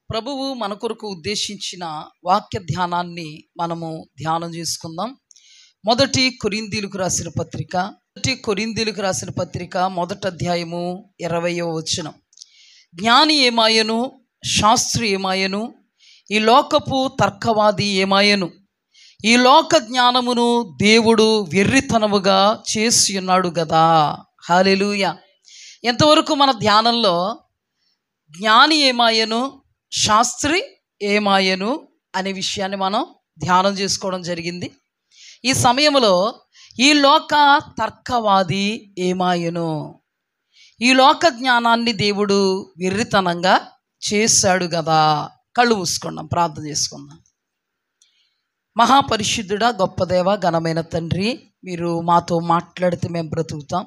ప్రభువు మన కొరకు ఉద్దేశించిన వాక్య ధ్యానాన్ని మనము ధ్యానం చేసుకుందాం. మొదటి కొరింథీయులకు రాసిన పత్రిక మొదటి అధ్యాయము 20వ వచనం. జ్ఞాని ఏమాయను, శాస్త్రి ఏమాయను, ఈ లోకపు తర్కవాది ఏమాయను, ఈ లోక జ్ఞానమును దేవుడు వెర్రితనముగా చేసి ఉన్నాడు గదా. హల్లెలూయా. ఎంతవరకు మన ధ్యానంలో జ్ఞాని ఏమాయను, శాస్త్రి ఏమాయను అనే విషయాన్ని మనం ధ్యానం చేసుకోవడం జరిగింది. ఈ సమయంలో ఈ లోక తర్కవాది ఏమాయను, ఈ లోక జ్ఞానాన్ని దేవుడు వెర్రితనంగా చేశాడు కదా. కళ్ళు మూసుకుందాం, ప్రార్థన చేసుకుందాం. మహాపరిశుద్ధుడా, గొప్ప దేవ, ఘనమైన తండ్రి, మీరు మాతో మాట్లాడితే మేము బ్రతుకుతాం.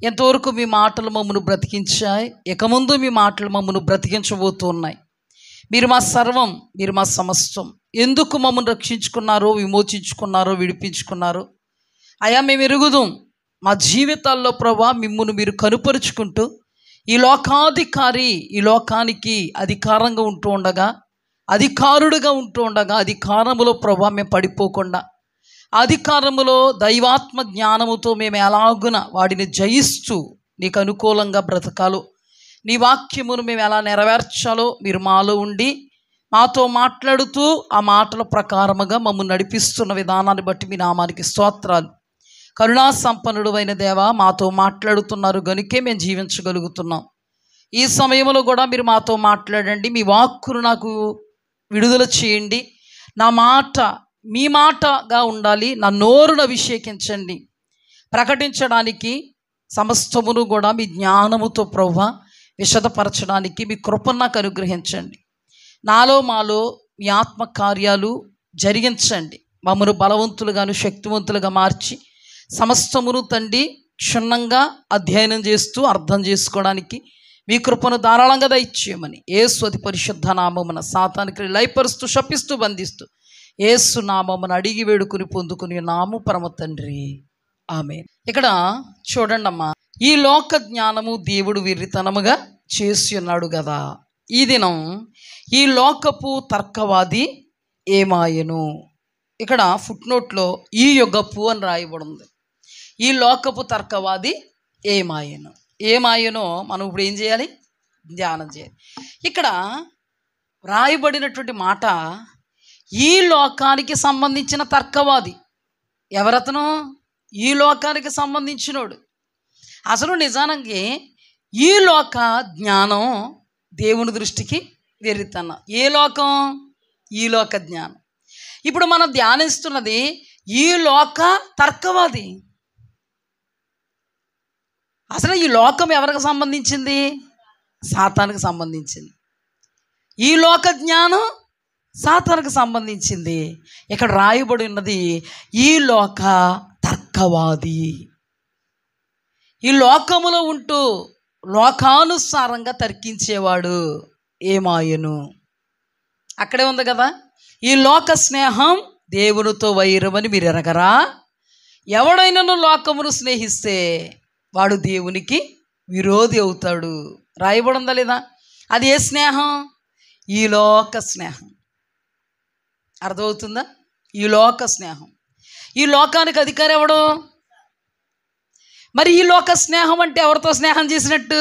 ఎంతవరకు మీ మాటలు మమ్మను బ్రతికించాయి, ఇక ముందు మీ మాటలు మమ్మను బ్రతికించబోతున్నాయి. మీరు మా సర్వం, మీరు మా సమస్తం. ఎందుకు మమ్మల్ని రక్షించుకున్నారో, విమోచించుకున్నారో, విడిపించుకున్నారో అయా మేము ఎరుగుదాం. మా జీవితాల్లో ప్రభా మిమ్మును మీరు కనుపరుచుకుంటూ ఈ లోకాధికారి, ఈ లోకానికి అధికారంగా ఉంటూ ఉండగా, అధికారుడుగా ఉంటూ ఉండగా, అధికారములో ప్రభా మేము పడిపోకుండా, అధికారములో దైవాత్మ జ్ఞానముతో మేము ఎలాగున వాడిని జయిస్తూ నీకు అనుకూలంగా బ్రతకాలో, నీ వాక్యమును మేము ఎలా నెరవేర్చాలో మీరు మాలో ఉండి మాతో మాట్లాడుతూ ఆ మాటల ప్రకారముగా మమ్మల్ని నడిపిస్తున్న విధానాన్ని బట్టి మీ నామానికి స్తోత్రాలు. కరుణా సంపన్నుడు అయిన దేవ, మాతో మాట్లాడుతున్నారు గనుకే మేము జీవించగలుగుతున్నాం. ఈ సమయంలో కూడా మీరు మాతో మాట్లాడండి. మీ వాక్కును నాకు విడుదల చేయండి. నా మాట మీ మాటగా ఉండాలి. నా నోరును అభిషేకించండి. ప్రకటించడానికి సమస్తమును కూడా మీ జ్ఞానముతో ప్రభువా విశదపరచడానికి మీ కృపను నాకు అనుగ్రహించండి. నాలో మాలో మీ ఆత్మ కార్యాలు జరిగించండి. మమ్మను బలవంతులుగాను శక్తివంతులుగా మార్చి సమస్తమును తండ్రి క్షుణ్ణంగా అధ్యయనం చేస్తూ అర్థం చేసుకోవడానికి మీ కృపను ధారాళంగా దయచేయమని యేసు అతి పరిశుద్ధ నామమున సాతానికి లయపరుస్తూ శపిస్తూ బంధిస్తూ యేసు నామమున అడిగి వేడుకుని పొందుకుని నాము పరమ తండ్రి, ఆమేన్. ఇక్కడ చూడండి అమ్మా, ఈ లోక జ్ఞానము దేవుడు వెర్రితనముగా చేసి ఉన్నాడు కదా. ఈ దినం ఈ లోకపు తర్కవాది ఏమాయను. ఇక్కడ ఫుట్నోట్లో ఈ యొగపు అని రాయబడింది. ఈ లోకపు తర్కవాది ఏమాయను. ఏమాయనో మనం ఇప్పుడు ఏం చేయాలి? ధ్యానం చేయాలి. ఇక్కడ రాయబడినటువంటి మాట ఈ లోకానికి సంబంధించిన తర్కవాది. ఎవరతను? ఈ లోకానికి సంబంధించినోడు. అసలు నిజానికి ఈ లోక జ్ఞానం దేవుని దృష్టికి వెర్రితనం. ఏ లోకం? ఈ లోక జ్ఞానం. ఇప్పుడు మనం ధ్యానిస్తున్నది ఈ లోక తర్కవాది. అసలు ఈ లోకం ఎవరికి సంబంధించింది? సాతానికి సంబంధించింది. ఈ లోక జ్ఞానం సాతానికి సంబంధించింది. ఇక్కడ రాయబడి ఉన్నది ఈ లోక తర్కవాది. ఈ లోకములో ఉంటూ లోకానుసారంగా తర్కించేవాడు ఏమాయను. అక్కడే ఉంది కదా, ఈ లోక స్నేహం దేవునితో వైరమని మీరు ఎరగరా? ఎవడైనాను లోకమును స్నేహిస్తే వాడు దేవునికి విరోధి అవుతాడు. రాయబడి ఉందా లేదా? అది ఏ స్నేహం? ఈ లోక స్నేహం. అర్థమవుతుందా? ఈ లోక స్నేహం. ఈ లోకానికి అధికారి ఎవడు? మరి ఈ లోక స్నేహం అంటే ఎవరితో స్నేహం చేసినట్టు?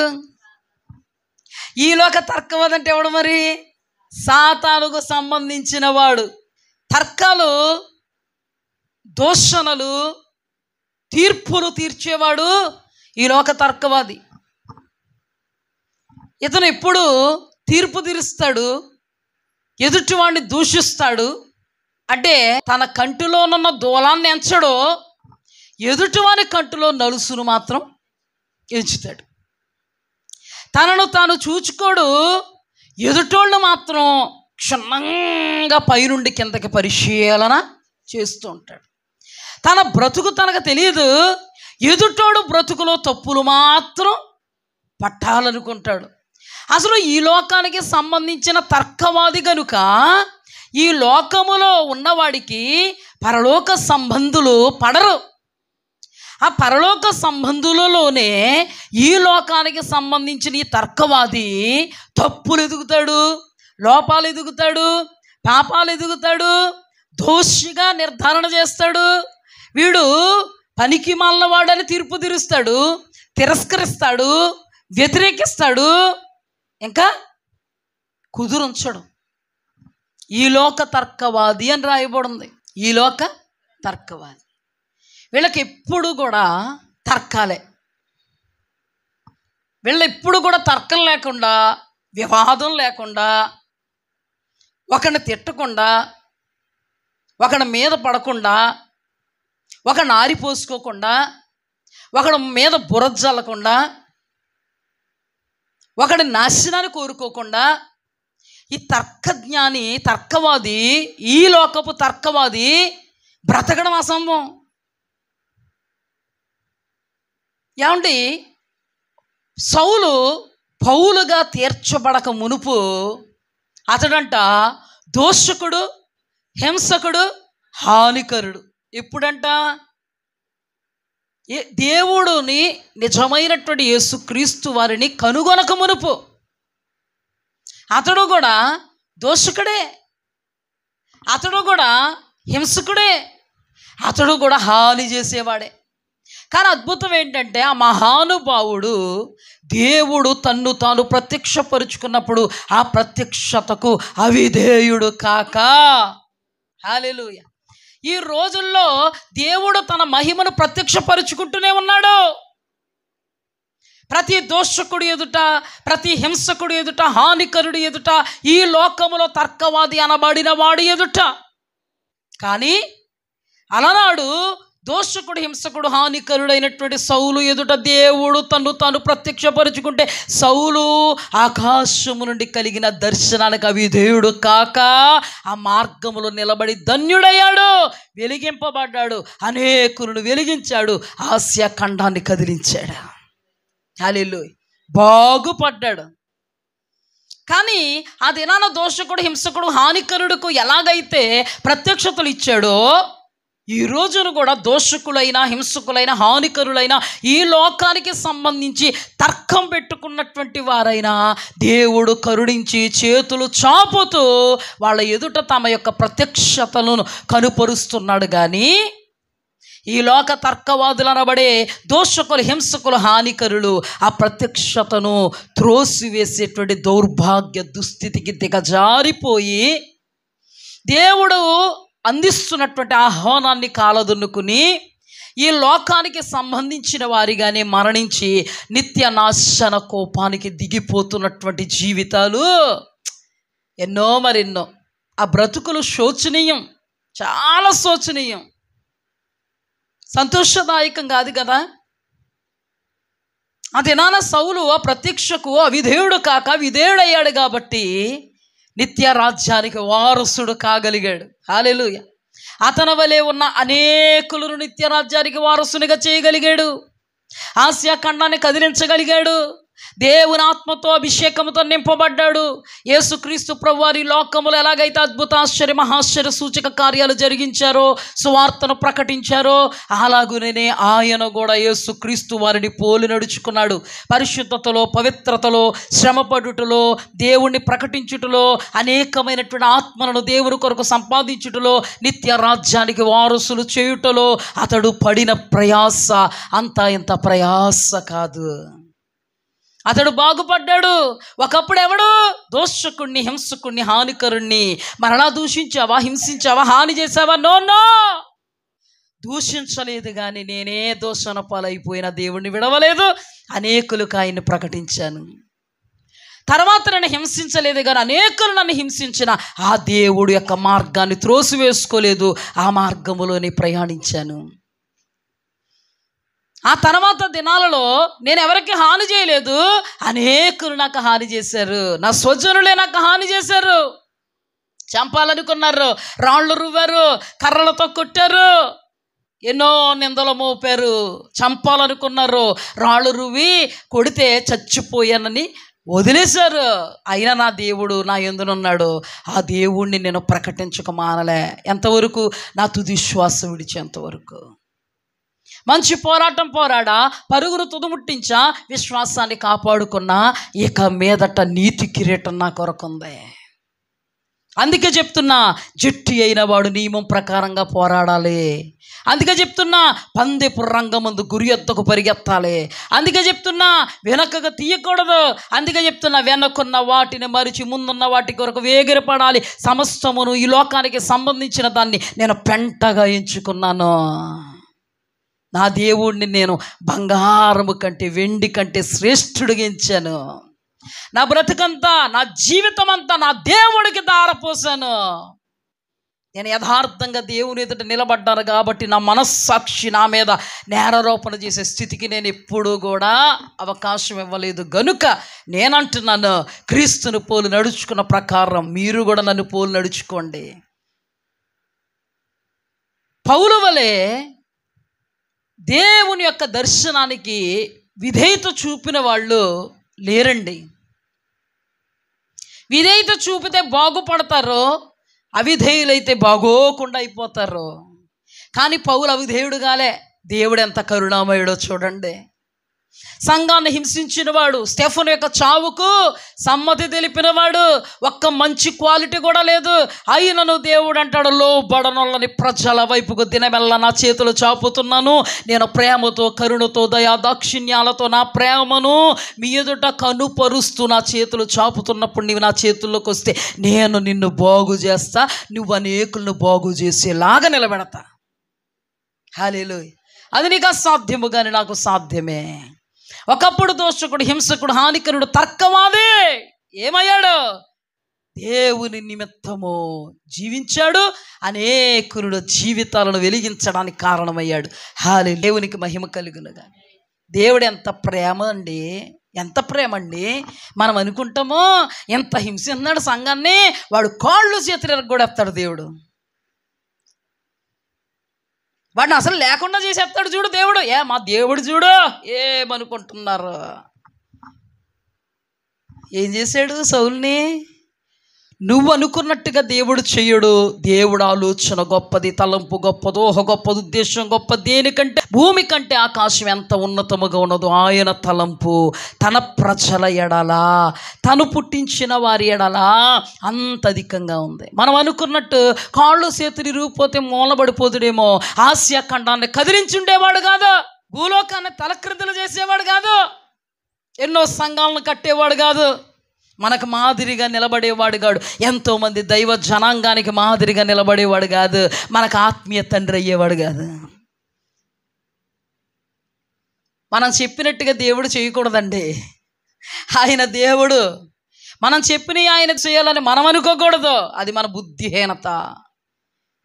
ఈ లోక తర్కవాది అంటే ఎవడు? మరి సాతానుకు సంబంధించిన వాడు. తర్కాలు, దూషణలు, తీర్పులు తీర్చేవాడు ఈ లోక తర్కవాది. ఇతను ఎప్పుడు తీర్పు తీరుస్తాడు, ఎదుటివాడిని దూషిస్తాడు. అంటే తన కంటిలోనున్న దూలాన్ని ఎంచడో, ఎదుటివాని కంటిలో నలుసును మాత్రం ఎంచుతాడు. తనను తాను చూచుకోడు, ఎదుటోళ్ళు మాత్రం క్షుణ్ణంగా పైనుండి కిందకి పరిశీలన చేస్తూ ఉంటాడు. తన బ్రతుకు తనకు తెలియదు, ఎదుటోడు బ్రతుకులో తప్పులు మాత్రం పట్టాలనుకుంటాడు. అసలు ఈ లోకానికి సంబంధించిన తర్కవాది గనుక ఈ లోకములో ఉన్నవాడికి పరలోక సంబంధులు పడరు. పరలోక సంబంధులలోనే ఈ లోకానికి సంబంధించిన ఈ తర్కవాది తప్పులు ఎదుగుతాడు, లోపాలు ఎదుగుతాడు, పాపాలు ఎదుగుతాడు, దోషిగా నిర్ధారణ చేస్తాడు. వీడు పనికి మాలిన వాడని తీర్పు తీరుస్తాడు, తిరస్కరిస్తాడు, వ్యతిరేకిస్తాడు, ఇంకా కుదురుంచడు. ఈ లోక తర్కవాది అని రాయబడింది. ఈ లోక తర్కవాది. వీళ్ళకి ఎప్పుడు కూడా తర్కాలే. వీళ్ళు ఎప్పుడు కూడా తర్కం లేకుండా, వివాదం లేకుండా, ఒకరిని తిట్టకుండా, ఒకరి మీద పడకుండా, ఒకరిని ఆరిపోసుకోకుండా, ఒకడి మీద బురద జల్లకుండా, ఒకడి నాశనాన్ని కోరుకోకుండా, ఈ తర్కజ్ఞాని, తర్కవాది, ఈ లోకపు తర్కవాది బ్రతకడం అసంభవం. ఏమండి, సౌలు పౌలుగా తీర్చబడక మునుపు అతడంట దోషకుడు, హింసకుడు, హానికరుడు. ఎప్పుడంట? దేవుడుని నిజమైనటువంటి యేసుక్రీస్తు వారిని కనుగొనక మునుపు అతడు కూడా దోషకుడే, అతడు కూడా హింసకుడే, అతడు కూడా హాని చేసేవాడే. కానీ అద్భుతం ఏంటంటే, ఆ మహానుభావుడు దేవుడు తన్ను తాను ప్రత్యక్షపరుచుకున్నప్పుడు ఆ ప్రత్యక్షతకు అవిధేయుడు కాక, హల్లెలూయా, ఈ రోజుల్లో దేవుడు తన మహిమను ప్రత్యక్షపరుచుకుంటూనే ఉన్నాడు. ప్రతి దోషకుడు ఎదుట, ప్రతి హింసకుడు ఎదుట, హానికరుడు ఎదుట, ఈ లోకములో తర్కవాది అనబడిన వాడు ఎదుట. కానీ అలనాడు దోషకుడు, హింసకుడు, హానికరుడైనటువంటి సౌలు ఎదుట దేవుడు తన్ను తాను ప్రత్యక్షపరుచుకుంటే సౌలు ఆకాశము నుండి కలిగిన దర్శనానికి అవిధేయుడు కాక ఆ మార్గములో నిలబడి ధన్యుడయ్యాడు, వెలిగింపబడ్డాడు, అనేకులను వెలిగించాడు, ఆసియా ఖండాన్ని కదిలించాడు. హల్లెలూయా, బాగుపడ్డాడు. కానీ ఆ దినాన దోషకుడు, హింసకుడు, హానికరుడుకు ఎలాగైతే ప్రత్యక్షతలు ఇచ్చాడో, ఈ రోజును కూడా దోషకులైన, హింసకులైన, హానికరులైన, ఈ లోకానికి సంబంధించి తర్కం పెట్టుకున్నటువంటి వారైనా దేవుడు కరుణించి చేతులు చాపుతూ వాళ్ళ ఎదుట తమ యొక్క ప్రత్యక్షతలను కనుపరుస్తున్నాడు. కానీ ఈ లోక తర్కవాదులు అనబడే దోషకులు, హింసకులు, హానికరులు ఆ ప్రత్యక్షతను త్రోసివేసేటువంటి దౌర్భాగ్య దుస్థితికి దిగజారిపోయి దేవుడు అందిస్తున్నటువంటి ఆహ్వానాన్ని కాలదున్నుకుని ఈ లోకానికి సంబంధించిన వారిగానే మరణించి నిత్య నాశన కోపానికి దిగిపోతున్నటువంటి జీవితాలు ఎన్నో మరెన్నో. ఆ బ్రతుకులు శోచనీయం, చాలా శోచనీయం, సంతోషదాయకం కాదు కదా. ఆ దినాన సౌలు ఆ ప్రత్యక్షకు అవిధేయుడు కాక విధేయుడయ్యాడు కాబట్టి నిత్య రాజ్యానికి వారసుడు కాగలిగాడు. హల్లెలూయా, అతని వలె ఉన్న అనేకులను నిత్య రాజ్యానికి వారసునిగా చేయగలిగాడు, ఆసియా ఖండాన్ని కదిలించగలిగాడు, దేవుని ఆత్మతో అభిషేకంతో నింపబడ్డాడు. యేసుక్రీస్తు ప్రభువారి లోకములు ఎలాగైతే అద్భుత, ఆశ్చర్య, మహాశ్చర్య సూచక కార్యాలు జరిగించారో, సువార్తను ప్రకటించారో, అలాగునే ఆయన కూడా యేసుక్రీస్తు వారిని పోలి నడుచుకున్నాడు. పరిశుద్ధతలో, పవిత్రతలో, శ్రమపడుటలో, దేవుణ్ణి ప్రకటించుటలో, అనేకమైనటువంటి ఆత్మలను దేవుని కొరకు సంపాదించుటలో, నిత్య రాజ్యానికి వారసులు చేయుటలో అతడు పడిన ప్రయాస అంతా ఇంత ప్రయాస కాదు. అతడు బాగుపడ్డాడు. ఒకప్పుడు ఎవడు దోషకుణ్ణి, హింసకుణ్ణి, హానికరుణ్ణి మరలా దూషించావా, హింసించావా, హాని చేసావా? నో, దూషించలేదు. కానీ నేనే దోషణ పాలైపోయిన దేవుణ్ణి విడవలేదు, అనేకులకు ఆయన్ని ప్రకటించాను. తర్వాత నన్ను హింసించలేదు కానీ అనేకులు నన్ను హింసించిన ఆ దేవుడు యొక్క మార్గాన్ని త్రోసివేసుకోలేదు, ఆ మార్గములోనే ప్రయాణించాను. ఆ తర్వాత దినాలలో నేను ఎవరికి హాని చేయలేదు, అనేకులు నాకు హాని చేశారు, నా స్వజనులే నాకు హాని చేశారు. చంపాలనుకున్నారు, రాళ్ళు రువ్వారు, కర్రలతో కొట్టారు, ఎన్నో నిందలు మోపారు. చంపాలనుకున్నారు, రాళ్ళు రువ్వి కొడితే చచ్చిపోయానని వదిలేశారు. అయినా నా దేవుడు నా యందునున్నాడు, ఆ దేవుణ్ణి నేను ప్రకటించక మానలే. ఎంతవరకు? నా తుది శ్వాస విడిచేంతవరకు. మంచి పోరాటం పోరాడా, పరుగును తుదముట్టించా, విశ్వాసాన్ని కాపాడుకున్నా, ఇక మీదట నీతి కిరీటం నా కొరకుంది. అందుకే చెప్తున్నా, జట్టు అయిన వాడు నియమం ప్రకారంగా పోరాడాలి. అందుకే చెప్తున్నా, పందెపు రంగమందు గురి ఎద్దకు పరిగెత్తాలి. అందుకే చెప్తున్నా, వెనకగా తీయకూడదు. అందుకే చెప్తున్నా, వెనకున్న వాటిని మరిచి ముందున్న వాటి కొరకు వేగిరపడాలి. సమస్తమును ఈ లోకానికి సంబంధించిన దాన్ని నేను పెంటగా ఎంచుకున్నాను. నా దేవుడిని నేను బంగారము కంటే వెండి కంటే శ్రేష్ఠుడిగా ఎంచాను. నా బ్రతుకంతా, నా జీవితం అంతా నా దేవుడికి దారపోసాను. నేను యథార్థంగా దేవుని ఎదుట నిలబడ్డాను కాబట్టి నా మనస్సాక్షి నా మీద నేరారోపణ చేసే స్థితికి నేను ఎప్పుడూ కూడా అవకాశం ఇవ్వలేదు. గనుక నేనంటున్నాను, క్రీస్తుని పోలు నడుచుకున్న ప్రకారం మీరు కూడా నన్ను పోలు నడుచుకోండి. పౌలు వలె దేవుని యొక్క దర్శనానికి విధేయత చూపిన వాళ్ళు లేరండి. విధేయత చూపితే బాగుపడతారు, అవిధేయులైతే బాగోకుండా అయిపోతారు. కానీ పౌలు అవిధేయుడు కాలే. దేవుడు ఎంత కరుణామయుడో చూడండి. సంఘాన్ని హింసించిన వాడు, స్టెఫను యొక్క చావుకు సమ్మతి తెలిపినవాడు, ఒక్క మంచి క్వాలిటీ కూడా లేదు. అయినను దేవుడు అంటాడు, లోబడనొల్లని ప్రజల వైపుకు దినమెల్లా నా చేతులు చాపుతున్నాను. నేను ప్రేమతో, కరుణతో, దయా దాక్షిణ్యాలతో నా ప్రేమను మీ ఎదుట కనుపరుస్తూ నా చేతులు చాపుతున్నప్పుడు నీవు నా చేతుల్లోకి వస్తే నేను నిన్ను బాగు చేస్తా, నువ్వు అనేకులను బాగు చేసేలాగా నిలబెడతా. హల్లెలూయా. అది నీకు అసాధ్యము కానీ నాకు సాధ్యమే. ఒకప్పుడు దోషకుడు, హింసకుడు, హానికరుడు, తర్కవాది ఏమయ్యాడు? దేవుని నిమిత్తము జీవించాడు. అనేకుల జీవితాలను వెలిగించడానికి కారణమయ్యాడు. హల్లెలూయా. దేవునికి మహిమ కలుగునుగా. దేవుడు ఎంత ప్రేమ అండి, ఎంత ప్రేమ అండి. మనం అనుకుంటామో ఎంత హింసిస్తున్నాడు సంఘాన్ని, వాడు కాళ్ళు చేతులు ఎరగొడేస్తాడు దేవుడు. వాడిని అసలు లేకుండా చేసేస్తాడు చూడు దేవుడు. మా దేవుడు చూడు ఏమనుకుంటున్నారు. ఏం చేశాడు సౌలుని? నువ్వు అనుకున్నట్టుగా దేవుడు చెయ్యడు. దేవుడు ఆలోచన గొప్పది, తలంపు గొప్పది, ఊహ గొప్పది, ఉద్దేశం గొప్పది. దేనికంటే భూమి కంటే ఆకాశం ఎంత ఉన్నతముగా ఉన్నదో ఆయన తలంపు తన ప్రజల ఎడలా, తను పుట్టించిన వారి ఎడలా అంత అధికంగా ఉంది. మనం అనుకున్నట్టు కాళ్ళు చేతులు ఇరిగిపోతే మూలబడిపోతుడేమో, ఆసియా ఖండాన్ని కదిలించుండేవాడు కాదు, భూలోకాన్ని తలక్రిందులు చేసేవాడు కాదు, ఎన్నో సంఘాలను కట్టేవాడు కాదు, మనకు మాదిరిగా నిలబడేవాడు కాడు, ఎంతోమంది దైవ జనాంగానికి మాదిరిగా నిలబడేవాడు కాదు, మనకు ఆత్మీయ తండ్రి అయ్యేవాడు కాదు. మనం చెప్పినట్టుగా దేవుడు చేయకూడదండి. ఆయన దేవుడు. మనం చెప్పినవి ఆయన చేయాలని మనం అనుకోకూడదు. అది మన బుద్ధిహీనత.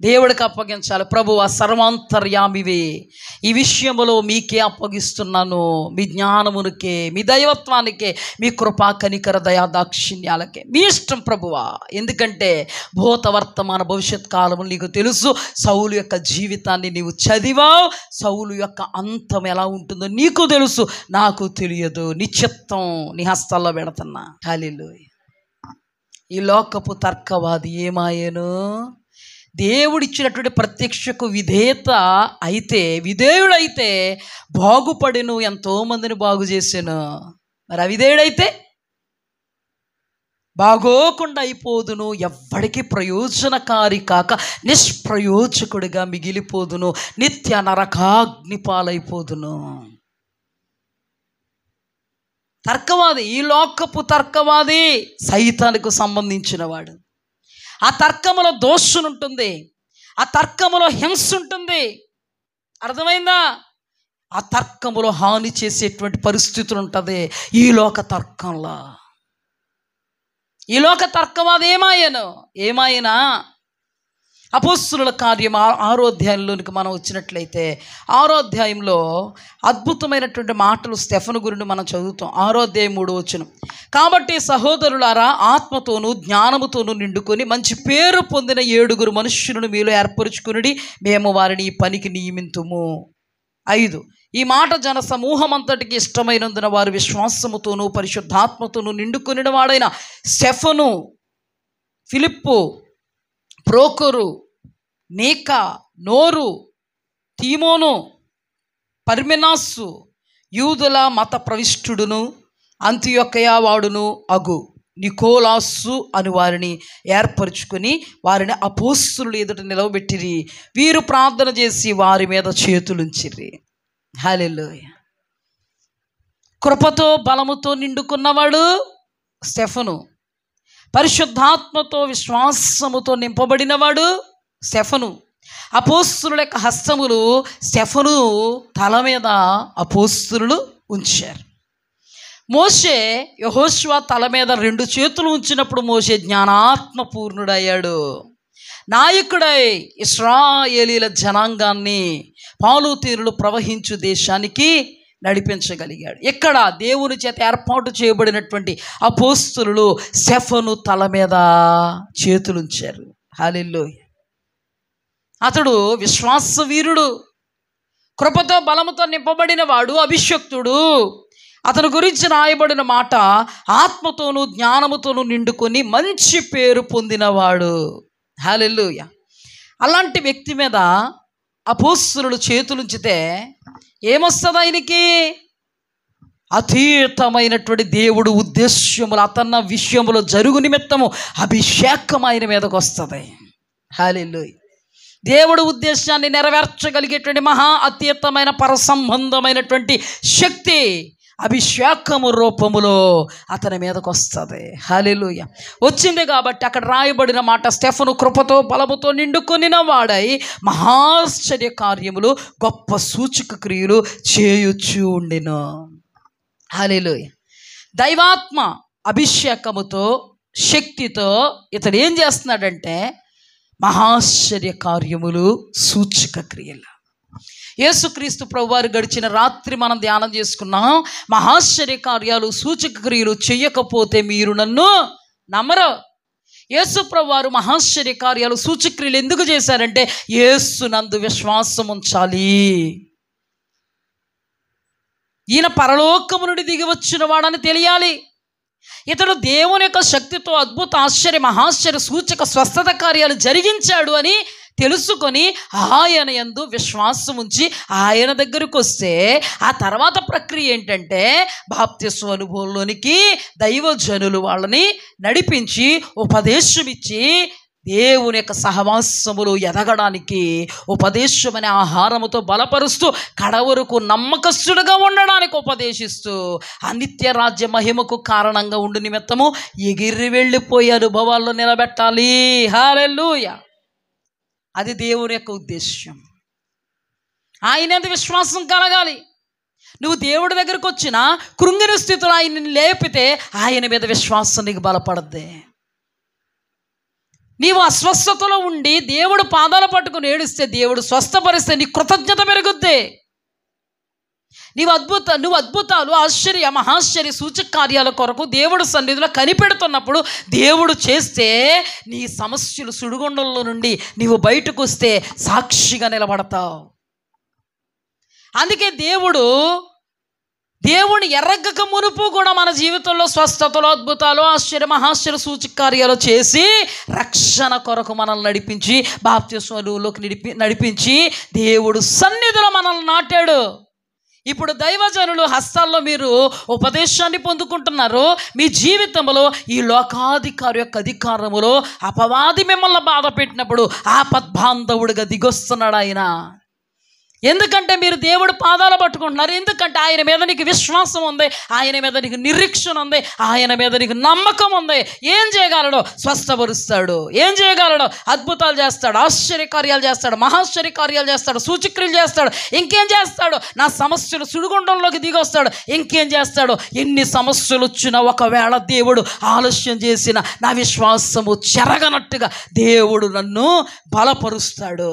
దేవుడికి అప్పగించాలి. ప్రభువా సర్వాంతర్యామివే, ఈ విషయంలో మీకే అప్పగిస్తున్నాను, మీ జ్ఞానమునికే, మీ దైవత్వానికే, మీ కృపా కనికర దయా దాక్షిణ్యాలకే. మీ ఇష్టం ప్రభువా. ఎందుకంటే భూత వర్తమాన భవిష్యత్ కాలము నీకు తెలుసు. సౌలు యొక్క జీవితాన్ని నీవు చదివావు. సౌలు యొక్క అంతం ఎలా ఉంటుందో నీకు తెలుసు, నాకు తెలియదు. నీ చిత్తం నీ హస్తాల్లో పెడుతున్నా. హల్లెలూయా. ఈ లోకపు తర్కవాది ఏమాయేను? దేవుడిచ్చినటువంటి ప్రత్యక్షకు విధేయత అయితే, విధేయుడైతే బాగుపడిను, ఎంతోమందిని బాగు చేశాను. మరి అవిధేయుడైతే బాగోకుండా అయిపోదును, ఎవ్వడికి ప్రయోజనకారి కాక నిష్ప్రయోజకుడిగా మిగిలిపోదును, నిత్య నరకాగ్ని పాలైపోదును. తర్కవాది, ఈ లోకపు తర్కవాది సైతానికి సంబంధించిన వాడు. ఆ తర్కములో దోషం ఉంటుంది, ఆ తర్కములో హింస ఉంటుంది. అర్థమైందా? ఆ తర్కములో హాని చేసేటువంటి పరిస్థితులు ఉంటుంది ఈ లోక తర్కంలో. ఈ లోక తర్కవాది ఏమాయనా అపోస్తుల కార్యం 6వ అధ్యాయంలోనికి మనం వచ్చినట్లయితే 6వ అధ్యాయంలో అద్భుతమైనటువంటి మాటలు స్టెఫను గురించి మనం చదువుతాం. 6వ అధ్యాయం 3వ వచనం. కాబట్టి సహోదరులారా, ఆత్మతోనూ జ్ఞానముతోనూ నిండుకొని మంచి పేరు పొందిన 7 మనుష్యులను మీలో ఏర్పరుచుకుని మేము వారిని ఈ పనికి నియమింతుము. 5. ఈ మాట జన సమూహమంతటికి ఇష్టమైనందున వారు విశ్వాసముతోనూ పరిశుద్ధాత్మతోనూ నిండుకొనిన వాడైన స్టెఫను, ఫిలిప్పు, ప్రోకొరు, నీకా, నోరు, తీమోను, పర్మెనాసు యూదుల మత ప్రవిష్టుడును అంతియొక్కయ వాడును అగు నికోలాసు అని వారిని ఏర్పరచుకొని వారిని అపోస్తులు ఎదుట నిలవబెట్టిరి. వీరు ప్రార్థన చేసి వారి మీద చేతులుంచిరి. హల్లెలూయా. కృపతో బలముతో నిండుకున్నవాడు స్టెఫను. పరిశుద్ధాత్మతో విశ్వాసముతో నింపబడినవాడు స్టెఫను. అపోస్తుల యొక్క హస్తములు స్టెఫను తల మీద అపోస్తులు ఉంచారు. మోషే యెహోషువ తల మీద 2 చేతులు ఉంచినప్పుడు మోషే జ్ఞానాత్మ పూర్ణుడయ్యాడు. నాయకుడై ఇశ్రాయేలీల జనాంగాన్ని పాలు తేనెలు ప్రవహించు దేశానికి నడిపించగలిగాడు. ఇక్కడ దేవుని చేత ఏర్పాటు చేయబడినటువంటి అపోస్తులు స్టెఫను తల మీద చేతులుంచారు. హల్లెలూయా. అతడు విశ్వాస వీరుడు, కృపతో బలముతో నింపబడిన వాడు, అభిషక్తుడు. అతని గురించి రాయబడిన మాట ఆత్మతోనూ జ్ఞానముతోనూ నిండుకొని మంచి పేరు పొందినవాడు. హల్లెలూయా. అలాంటి వ్యక్తి మీద అపోస్తులు చేతులుంచితే ఏమొస్తుంది? ఆయనకి అతీతమైనటువంటి దేవుడు ఉద్దేశ్యములు అతన్న విషయములో జరుగు నిమిత్తము అభిషేకం ఆయన మీదకు వస్తుంది. హల్లెలూయా. దేవుడు ఉద్దేశాన్ని నెరవేర్చగలిగేటువంటి మహా అతీతమైన పరసంబంధమైనటువంటి శక్తి అభిషేకము రూపములో అతని మీదకు వస్తుంది. హల్లెలూయా. వచ్చింది కాబట్టి అక్కడ రాయబడిన మాట స్టెఫను కృపతో బలముతో నిండుకొనిన వాడై మహాశ్చర్య కార్యములు గొప్ప సూచక క్రియలు చేయుచు ఉండెను. హల్లెలూయా. దైవాత్మ అభిషేకముతో శక్తితో ఇతడు ఏం చేస్తున్నాడంటే మహాశ్చర్య కార్యములు సూచక క్రియలు. యేసుక్రీస్తు ప్రభువారు గడిచిన రాత్రి మనం ధ్యానం చేసుకున్నాం. మహాశ్చర్య కార్యాలు సూచక క్రియలు చెయ్యకపోతే మీరు నన్ను నమ్మరు. యేసు ప్రభువారు మహాశ్చర్య కార్యాలు సూచక క్రియలు ఎందుకు చేశారంటే యేసునందు విశ్వాసం ఉంచాలి. ఈయన పరలోకము నుండి దిగి వచ్చిన వాడని తెలియాలి. ఇతడు దేవుని యొక్క శక్తితో అద్భుత ఆశ్చర్య మహాశ్చర్య సూచక స్వస్థత కార్యాలు జరిగించాడు అని తెలుసుకొని ఆయన యందు విశ్వాసం ఉంచి ఆయన దగ్గరకు వస్తే ఆ తర్వాత ప్రక్రియ ఏంటంటే బాప్తిస్మ అనుభవంలోనికి దైవజనులు వాళ్ళని నడిపించి ఉపదేశం ఇచ్చి దేవుని యొక్క సహవాసములు ఎదగడానికి ఉపదేశం అనే ఆహారముతో బలపరుస్తూ కడవరకు నమ్మకస్తుడుగా ఉండడానికి ఉపదేశిస్తూ అనిత్య రాజ్య మహిమకు కారణంగా ఉండు నిమిత్తము ఎగిరి వెళ్ళిపోయే అనుభవాల్లో నిలబెట్టాలి. హల్లెలూయా. అది దేవుని యొక్క ఉద్దేశం. ఆయన మీద విశ్వాసం కలగాలి. నువ్వు దేవుడి దగ్గరకు వచ్చిన కృంగిన స్థితిలో ఆయన్ని లేపితే ఆయన మీద విశ్వాసం నీకు బలపడద్ది. నీవు అస్వస్థతలో ఉండి దేవుడు పాదాలు పట్టుకుని ఏడిస్తే దేవుడు స్వస్థపరిస్తే నీ కృతజ్ఞత పెరుగుద్ది. నువ్వు అద్భుతాలు ఆశ్చర్య మహాశ్చర్య సూచక కార్యాల కొరకు దేవుడు సన్నిధిలో కనిపెడుతున్నప్పుడు దేవుడు చేస్తే నీ సమస్యలు సుడిగుండంలో నుండి నీవు బయటకు వస్తే సాక్షిగా నిలబడతావు. అందుకే దేవుని ఎర్రగక మునుపు కూడా మన జీవితంలో స్వస్థతలు అద్భుతాలు ఆశ్చర్య మహాశ్చర్య సూచక కార్యాలు చేసి రక్షణ కొరకు మనల్ని నడిపించి బాప్తిస్మలోకి నడిపించి దేవుడు సన్నిధిలో మనల్ని నాటాడు. ఇప్పుడు దైవజనులు హస్తాల్లో మీరు ఉపదేశాన్ని పొందుకుంటున్నారు. మీ జీవితంలో ఈ లోకాధికారి యొక్క అధికారములో అపవాది మిమ్మల్ని బాధ పెట్టినప్పుడు ఆపద్బాంధవుడిగా దిగొస్తున్నాడు ఆయన. ఎందుకంటే మీరు దేవుడు పాదాలు పట్టుకుంటున్నారు. ఎందుకంటే ఆయన మీద నీకు విశ్వాసం ఉంది, ఆయన మీద నీకు నిరీక్షణ ఉంది, ఆయన మీద నీకు నమ్మకం ఉంది. ఏం చేయగలడో స్వస్థపరుస్తాడు, ఏం చేయగలడో అద్భుతాలు చేస్తాడు, ఆశ్చర్యకార్యాలు చేస్తాడు, మహాశ్చర్యకార్యాలు చేస్తాడు, సూచక్రియలు చేస్తాడు. ఇంకేం చేస్తాడు? నా సమస్యలు సుడిగుండంలోకి దిగొస్తాడు. ఇంకేం చేస్తాడు? ఎన్ని సమస్యలు వచ్చినా ఒకవేళ దేవుడు ఆలస్యం చేసిన నా విశ్వాసము చెరగనట్టుగా దేవుడు నన్ను బలపరుస్తాడు.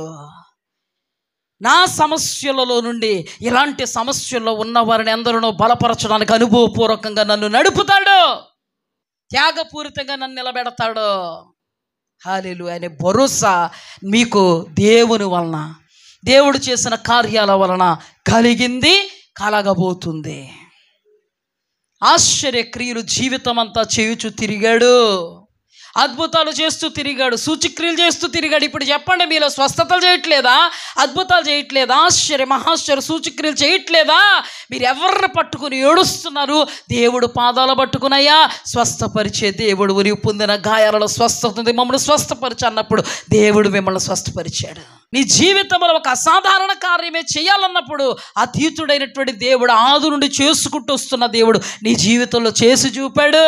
నా సమస్యలలో నుండి ఇలాంటి సమస్యల్లో ఉన్నవారిని ఎందరినో బలపరచడానికి అనుభవపూర్వకంగా నన్ను నడుపుతాడు, త్యాగపూరితంగా నన్ను నిలబెడతాడు. హల్లెలూయా. అనే భరోసా మీకు దేవుని వలన దేవుడు చేసిన కార్యాల వలన కలిగింది, కలగబోతుంది. ఆశ్చర్య క్రియలు జీవితం అంతా చేయుచు తిరిగాడు. అద్భుతాలు చేస్తూ తిరిగాడు, సూచక్రియలు చేస్తూ తిరిగాడు. ఇప్పుడు చెప్పండి, మీలో స్వస్థతలు చేయట్లేదా? అద్భుతాలు చేయట్లేదా? ఆశ్చర్య మహాశ్చర్య సూచక్రియలు చేయట్లేదా? మీరు ఎవరిని పట్టుకుని ఏడుస్తున్నారు? దేవుడు పాదాలు పట్టుకునయ్యా స్వస్థపరిచే దేవుడు, నీవు పొందిన గాయాలలో స్వస్థత ఉంది, మమ్మల్ని స్వస్థపరిచి అన్నప్పుడు దేవుడు మిమ్మల్ని స్వస్థపరిచాడు. నీ జీవితంలో ఒక అసాధారణ కార్యమే చేయాలన్నప్పుడు అతీతుడైనటువంటి దేవుడు, ఆది నుండి చేసుకుంటూ వస్తున్న దేవుడు నీ జీవితంలో చేసి చూపాడు.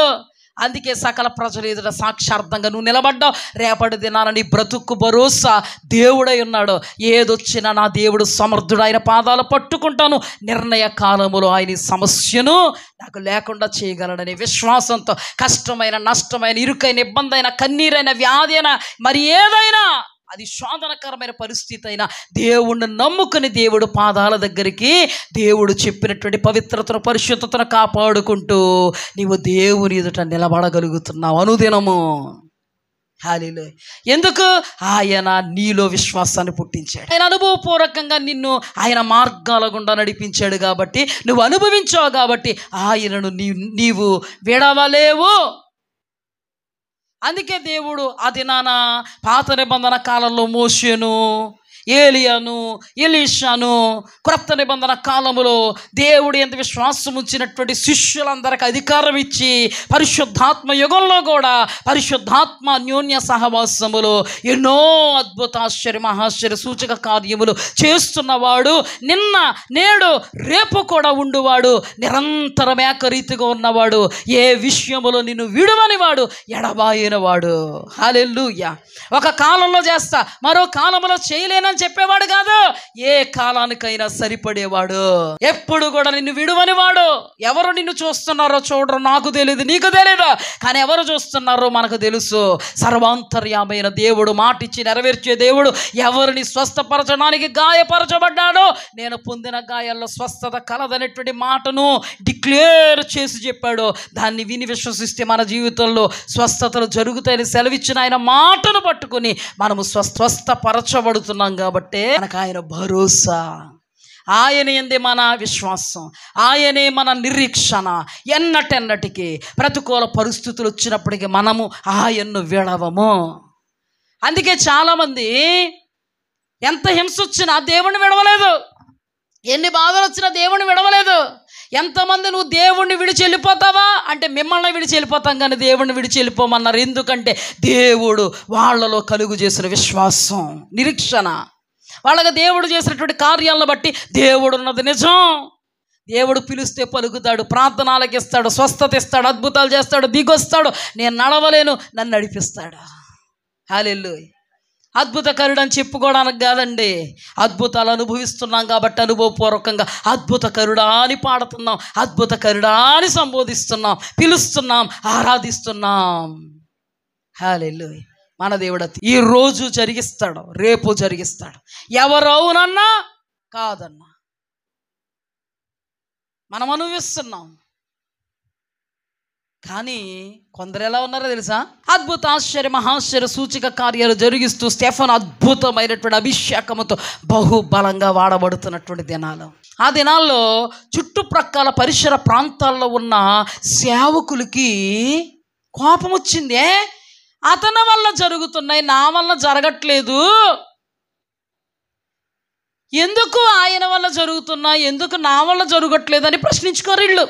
అందుకే సకల ప్రజలు ఎదుట సాక్షార్థంగా నువ్వు నిలబడ్డావు. రేపటి దినాన నీ బ్రతుక్కు భరోసా దేవుడై ఉన్నాడు. ఏదొచ్చినా నా దేవుడు సమర్థుడు, ఆయన పాదాలు పట్టుకుంటాను, నిర్ణయ కాలములో ఆయన సమస్యను నాకు లేకుండా చేయగలడనే విశ్వాసంతో కష్టమైన, నష్టమైన, ఇరుకైన, ఇబ్బంది అయిన, కన్నీరైన, వ్యాధి అయినా, మరి ఏదైనా అది శోధనకరమైన పరిస్థితి అయినా దేవుణ్ణి నమ్ముకుని దేవుడు పాదాల దగ్గరికి దేవుడు చెప్పినటువంటి పవిత్రతను, పరిశుద్ధతను కాపాడుకుంటూ నీవు దేవుని ఎదుట నిలబడగలుగుతున్నావు అనుదినము. హల్లెలూయా. ఎందుకు? ఆయన నీలో విశ్వాసాన్ని పుట్టించాడు. ఆయన అనుభవపూర్వకంగా నిన్ను ఆయన మార్గాల గుండా నడిపించాడు కాబట్టి, నువ్వు అనుభవించావు కాబట్టి ఆయనను నీవు విడవలేవు. అందుకే దేవుడు ఆ దినాన పాత నిబంధన కాలంలో మోషేను, ఏలియాను, ఎలీషాను, క్రొత్త నిబంధన కాలములో దేవుడు ఎంత విశ్వాసం ఉంచినటువంటి శిష్యులందరికీ అధికారం ఇచ్చి పరిశుద్ధాత్మ యుగంలో కూడా పరిశుద్ధాత్మ అన్యోన్య సహవాసములో ఎన్నో అద్భుత ఆశ్చర్య మహాశ్చర్య సూచక కార్యములు చేస్తున్నవాడు, నిన్న నేడు రేపు కూడా ఉండువాడు, నిరంతరం ఏకరీతిగా ఉన్నవాడు, ఏ విషయములో నిన్ను విడువనివాడు, ఎడబాయినవాడు. హల్లెలూయా. ఒక కాలంలో చేస్తా, మరో కాలంలో చేయలేనని చెప్పేవాడు కాదు, ఏ కాలానికైనా సరిపడేవాడు, ఎప్పుడు కూడా నిన్ను విడువనివాడు. ఎవరు నిన్ను చూస్తున్నారో చూడరు, నాకు తెలియదు, నీకు తెలియదు, కానీ ఎవరు చూస్తున్నారో మనకు తెలుసు. సర్వాంతర్యామైన దేవుడు, మాటిచ్చి నెరవేర్చే దేవుడు, ఎవరిని స్వస్థపరచడానికి గాయపరచబడ్డాడో, నేను పొందిన గాయాల్లో స్వస్థత కలదనేటువంటి మాటను డిక్లేర్ చేసి చెప్పాడు. దాన్ని విని విశ్వసిస్తే మన జీవితంలో స్వస్థతలు జరుగుతాయని సెలవిచ్చిన ఆయన మాటను పట్టుకుని మనము స్వస్థపరచబడుతున్నాం కాబట్టి మనకు ఆయన భరోసా, ఆయన యందే మన విశ్వాసం, ఆయనే మన నిరీక్షణ. ఎన్నటెన్నటికి ప్రతికూల పరిస్థితులు వచ్చినప్పటికీ మనము ఆయన్ను విడవము. అందుకే చాలామంది ఎంత హింస వచ్చినా దేవుణ్ణి విడవలేదు, ఎన్ని బాధలు వచ్చినా దేవుణ్ణి విడవలేదు. ఎంతమంది నువ్వు దేవుణ్ణి విడిచి వెళ్ళిపోతావా అంటే మిమ్మల్ని విడిచి వెళ్ళిపోతాం కానీ దేవుణ్ణి విడిచి వెళ్ళిపోమన్నారు. ఎందుకంటే దేవుడు వాళ్ళలో కలుగు చేసిన విశ్వాసం, నిరీక్షణ, వాళ్ళకి దేవుడు చేసినటువంటి కార్యాలను బట్టి దేవుడు ఉన్నది నిజం. దేవుడు పిలిస్తే పలుకుతాడు, ప్రార్థన ఆలకిస్తాడు, స్వస్థత ఇస్తాడు, అద్భుతాలు చేస్తాడు, దిగొస్తాడు. నేను నడవలేను, నన్ను నడిపిస్తాడు. హల్లెలూయా. అద్భుతకరుడు అని చెప్పుకోవడానికి కాదండి, అద్భుతాలు అనుభవిస్తున్నాం కాబట్టి అనుభవపూర్వకంగా అద్భుతకరుడా అని పాడుతున్నాం, అద్భుతకరుడా అని సంబోధిస్తున్నాం, పిలుస్తున్నాం, ఆరాధిస్తున్నాం. హల్లెలూయా. మన దేవుడు ఈ రోజు జరిగిస్తాడు, రేపు జరిగిస్తాడు. ఎవరు అవునన్నా కాదన్నా మనం అనుభవిస్తున్నాం. కానీ కొందరు ఎలా ఉన్నారో తెలుసా? అద్భుత ఆశ్చర్య మహాశ్చర్య సూచక కార్యాలు జరిగిస్తూ స్టెఫను అద్భుతమైనటువంటి అభిషేకముతో బహుబలంగా వాడబడుతున్నటువంటి దినాలు. ఆ దినాల్లో చుట్టుప్రక్కల పరిసర ప్రాంతాల్లో ఉన్న సేవకులకి కోపం వచ్చింది. అతని వల్ల జరుగుతున్నాయి, నా వల్ల జరగట్లేదు, ఎందుకు ఆయన వల్ల జరుగుతున్నాయి, ఎందుకు నా వల్ల జరగట్లేదు అని ప్రశ్నించుకోరు వీళ్ళు.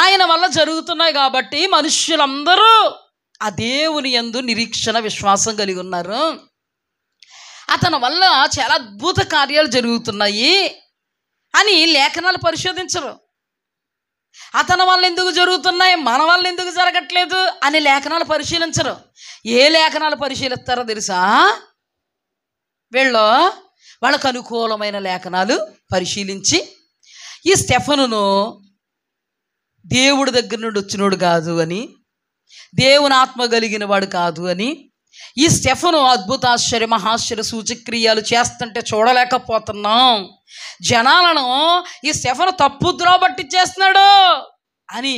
ఆయన వల్ల జరుగుతున్నాయి కాబట్టి మనుష్యులందరూ ఆ దేవుని యందు నిరీక్షణ విశ్వాసం కలిగి ఉన్నారు. అతని వల్ల చాలా అద్భుత కార్యాలు జరుగుతున్నాయి అని లేఖనాలు పరిశోధించరు. అతని వల్ల ఎందుకు జరుగుతున్నాయి, మన వల్ల ఎందుకు జరగట్లేదు అని లేఖనాలు పరిశీలించరు. ఏ లేఖనాలు పరిశీలిస్తారో తెలుసా? వాళ్ళకు అనుకూలమైన లేఖనాలు పరిశీలించి ఈ స్టెఫనును దేవుడి దగ్గర నుండి వచ్చినోడు కాదు అని, దేవుని ఆత్మ కలిగిన వాడు కాదు అని, ఈ స్టెఫను అద్భుత ఆశ్చర్య మహాశ్చర్య సూచక్రియలు చేస్తుంటే చూడలేకపోతున్నాం, జనాలను ఈ స్టెఫను తప్పుద్రోవ పట్టించేస్తున్నాడు అని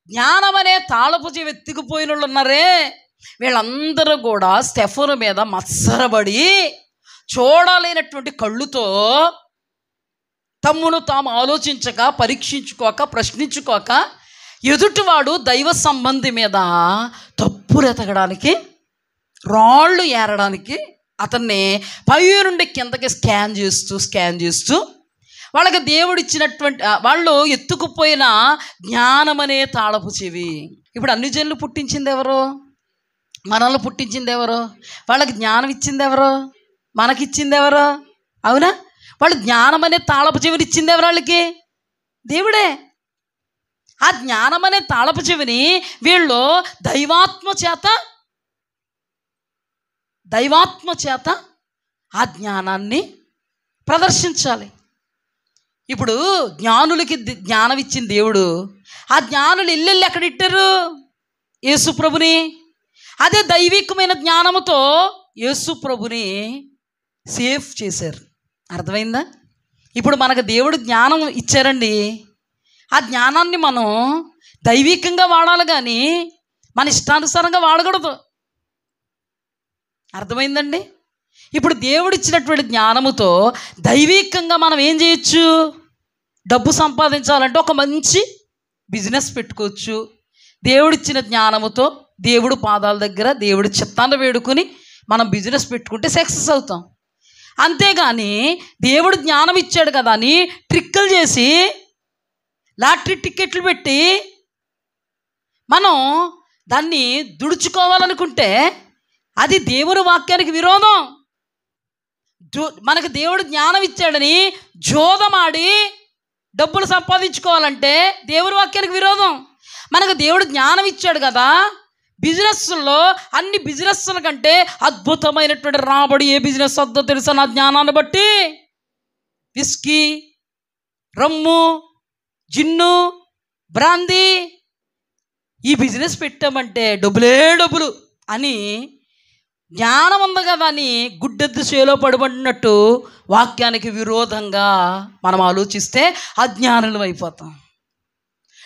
జ్ఞానం అనే తాళపు చెవి ఎత్తుకుపోయిన వాళ్ళు ఉన్నారే, వీళ్ళందరూ కూడా స్టెఫను మీద మత్సరపడి చూడలేనటువంటి కళ్ళుతో తమ్మును తాము ఆలోచించక, పరీక్షించుకోక, ప్రశ్నించుకోక ఎదుటివాడు దైవ సంబంధి మీద తప్పులు ఎతకడానికి, రాళ్ళు ఏరడానికి అతన్ని పై నుండి కిందకి స్కాన్ చేస్తూ వాళ్ళకి దేవుడిచ్చినటువంటి వాళ్ళు ఎత్తుకుపోయిన జ్ఞానమనే తాళపు చెవి. ఇప్పుడు అన్ని జనులు పుట్టించింది ఎవరు? మనల్ని పుట్టించింది ఎవరు? వాళ్ళకి జ్ఞానం ఇచ్చింది ఎవరు? మనకిచ్చింది ఎవరు? అవునా? వాళ్ళు జ్ఞానం అనే తాళపు చెవిని ఇచ్చింది ఎవరు? వాళ్ళకి దేవుడే. ఆ జ్ఞానం అనే తాళపు చెవిని వీళ్ళు దైవాత్మ చేత ఆ జ్ఞానాన్ని ప్రదర్శించాలి. ఇప్పుడు జ్ఞానులకి జ్ఞానం ఇచ్చిన దేవుడు ఆ జ్ఞానులు ఇల్లెళ్ళి ఎక్కడ ఇట్టారు? యేసు ప్రభుని. అదే దైవికమైన జ్ఞానముతో యేసు ప్రభుని సేఫ్ చేశారు. అర్థమైందా? ఇప్పుడు మనకు దేవుడు జ్ఞానం ఇచ్చారండి. ఆ జ్ఞానాన్ని మనం దైవికంగా వాడాలి, కానీ మన ఇష్టానుసారంగా వాడకూడదు. అర్థమైందండి? ఇప్పుడు దేవుడు ఇచ్చినటువంటి జ్ఞానముతో దైవికంగా మనం ఏం చేయొచ్చు? డబ్బు సంపాదించాలంటే ఒక మంచి బిజినెస్ పెట్టుకోవచ్చు. దేవుడిచ్చిన జ్ఞానముతో దేవుడు పాదాల దగ్గర దేవుడి చిత్తాన్ని వేడుకొని మనం బిజినెస్ పెట్టుకుంటే సక్సెస్ అవుతాం. అంతేగాని దేవుడు జ్ఞానం ఇచ్చాడు కదా అని ట్రిక్కులు చేసి లాటరీ టికెట్లు పెట్టి మనం దాన్ని దుడుచుకోవాలనుకుంటే అది దేవుని వాక్యానికి విరోధం. మనకు దేవుడు జ్ఞానం ఇచ్చాడని జోదమాడి డబ్బులు సంపాదించుకోవాలంటే దేవుని వాక్యానికి విరోధం. మనకు దేవుడు జ్ఞానం ఇచ్చాడు కదా, బిజినెస్లో అన్ని బిజినెస్ల కంటే అద్భుతమైనటువంటి రాబడి ఏ బిజినెస్ వద్దో తెలుసా? నా జ్ఞానాన్ని బట్టి విస్కీ, రమ్ము, జిన్ను, బ్రాందీ ఈ బిజినెస్ పెట్టామంటే డబ్బులు అని జ్ఞానం ఉంది కదా అని గుడ్డెద్దు చేలో పడబడినట్టు వాక్యానికి విరోధంగా మనం ఆలోచిస్తే అజ్ఞానులం అయిపోతాం.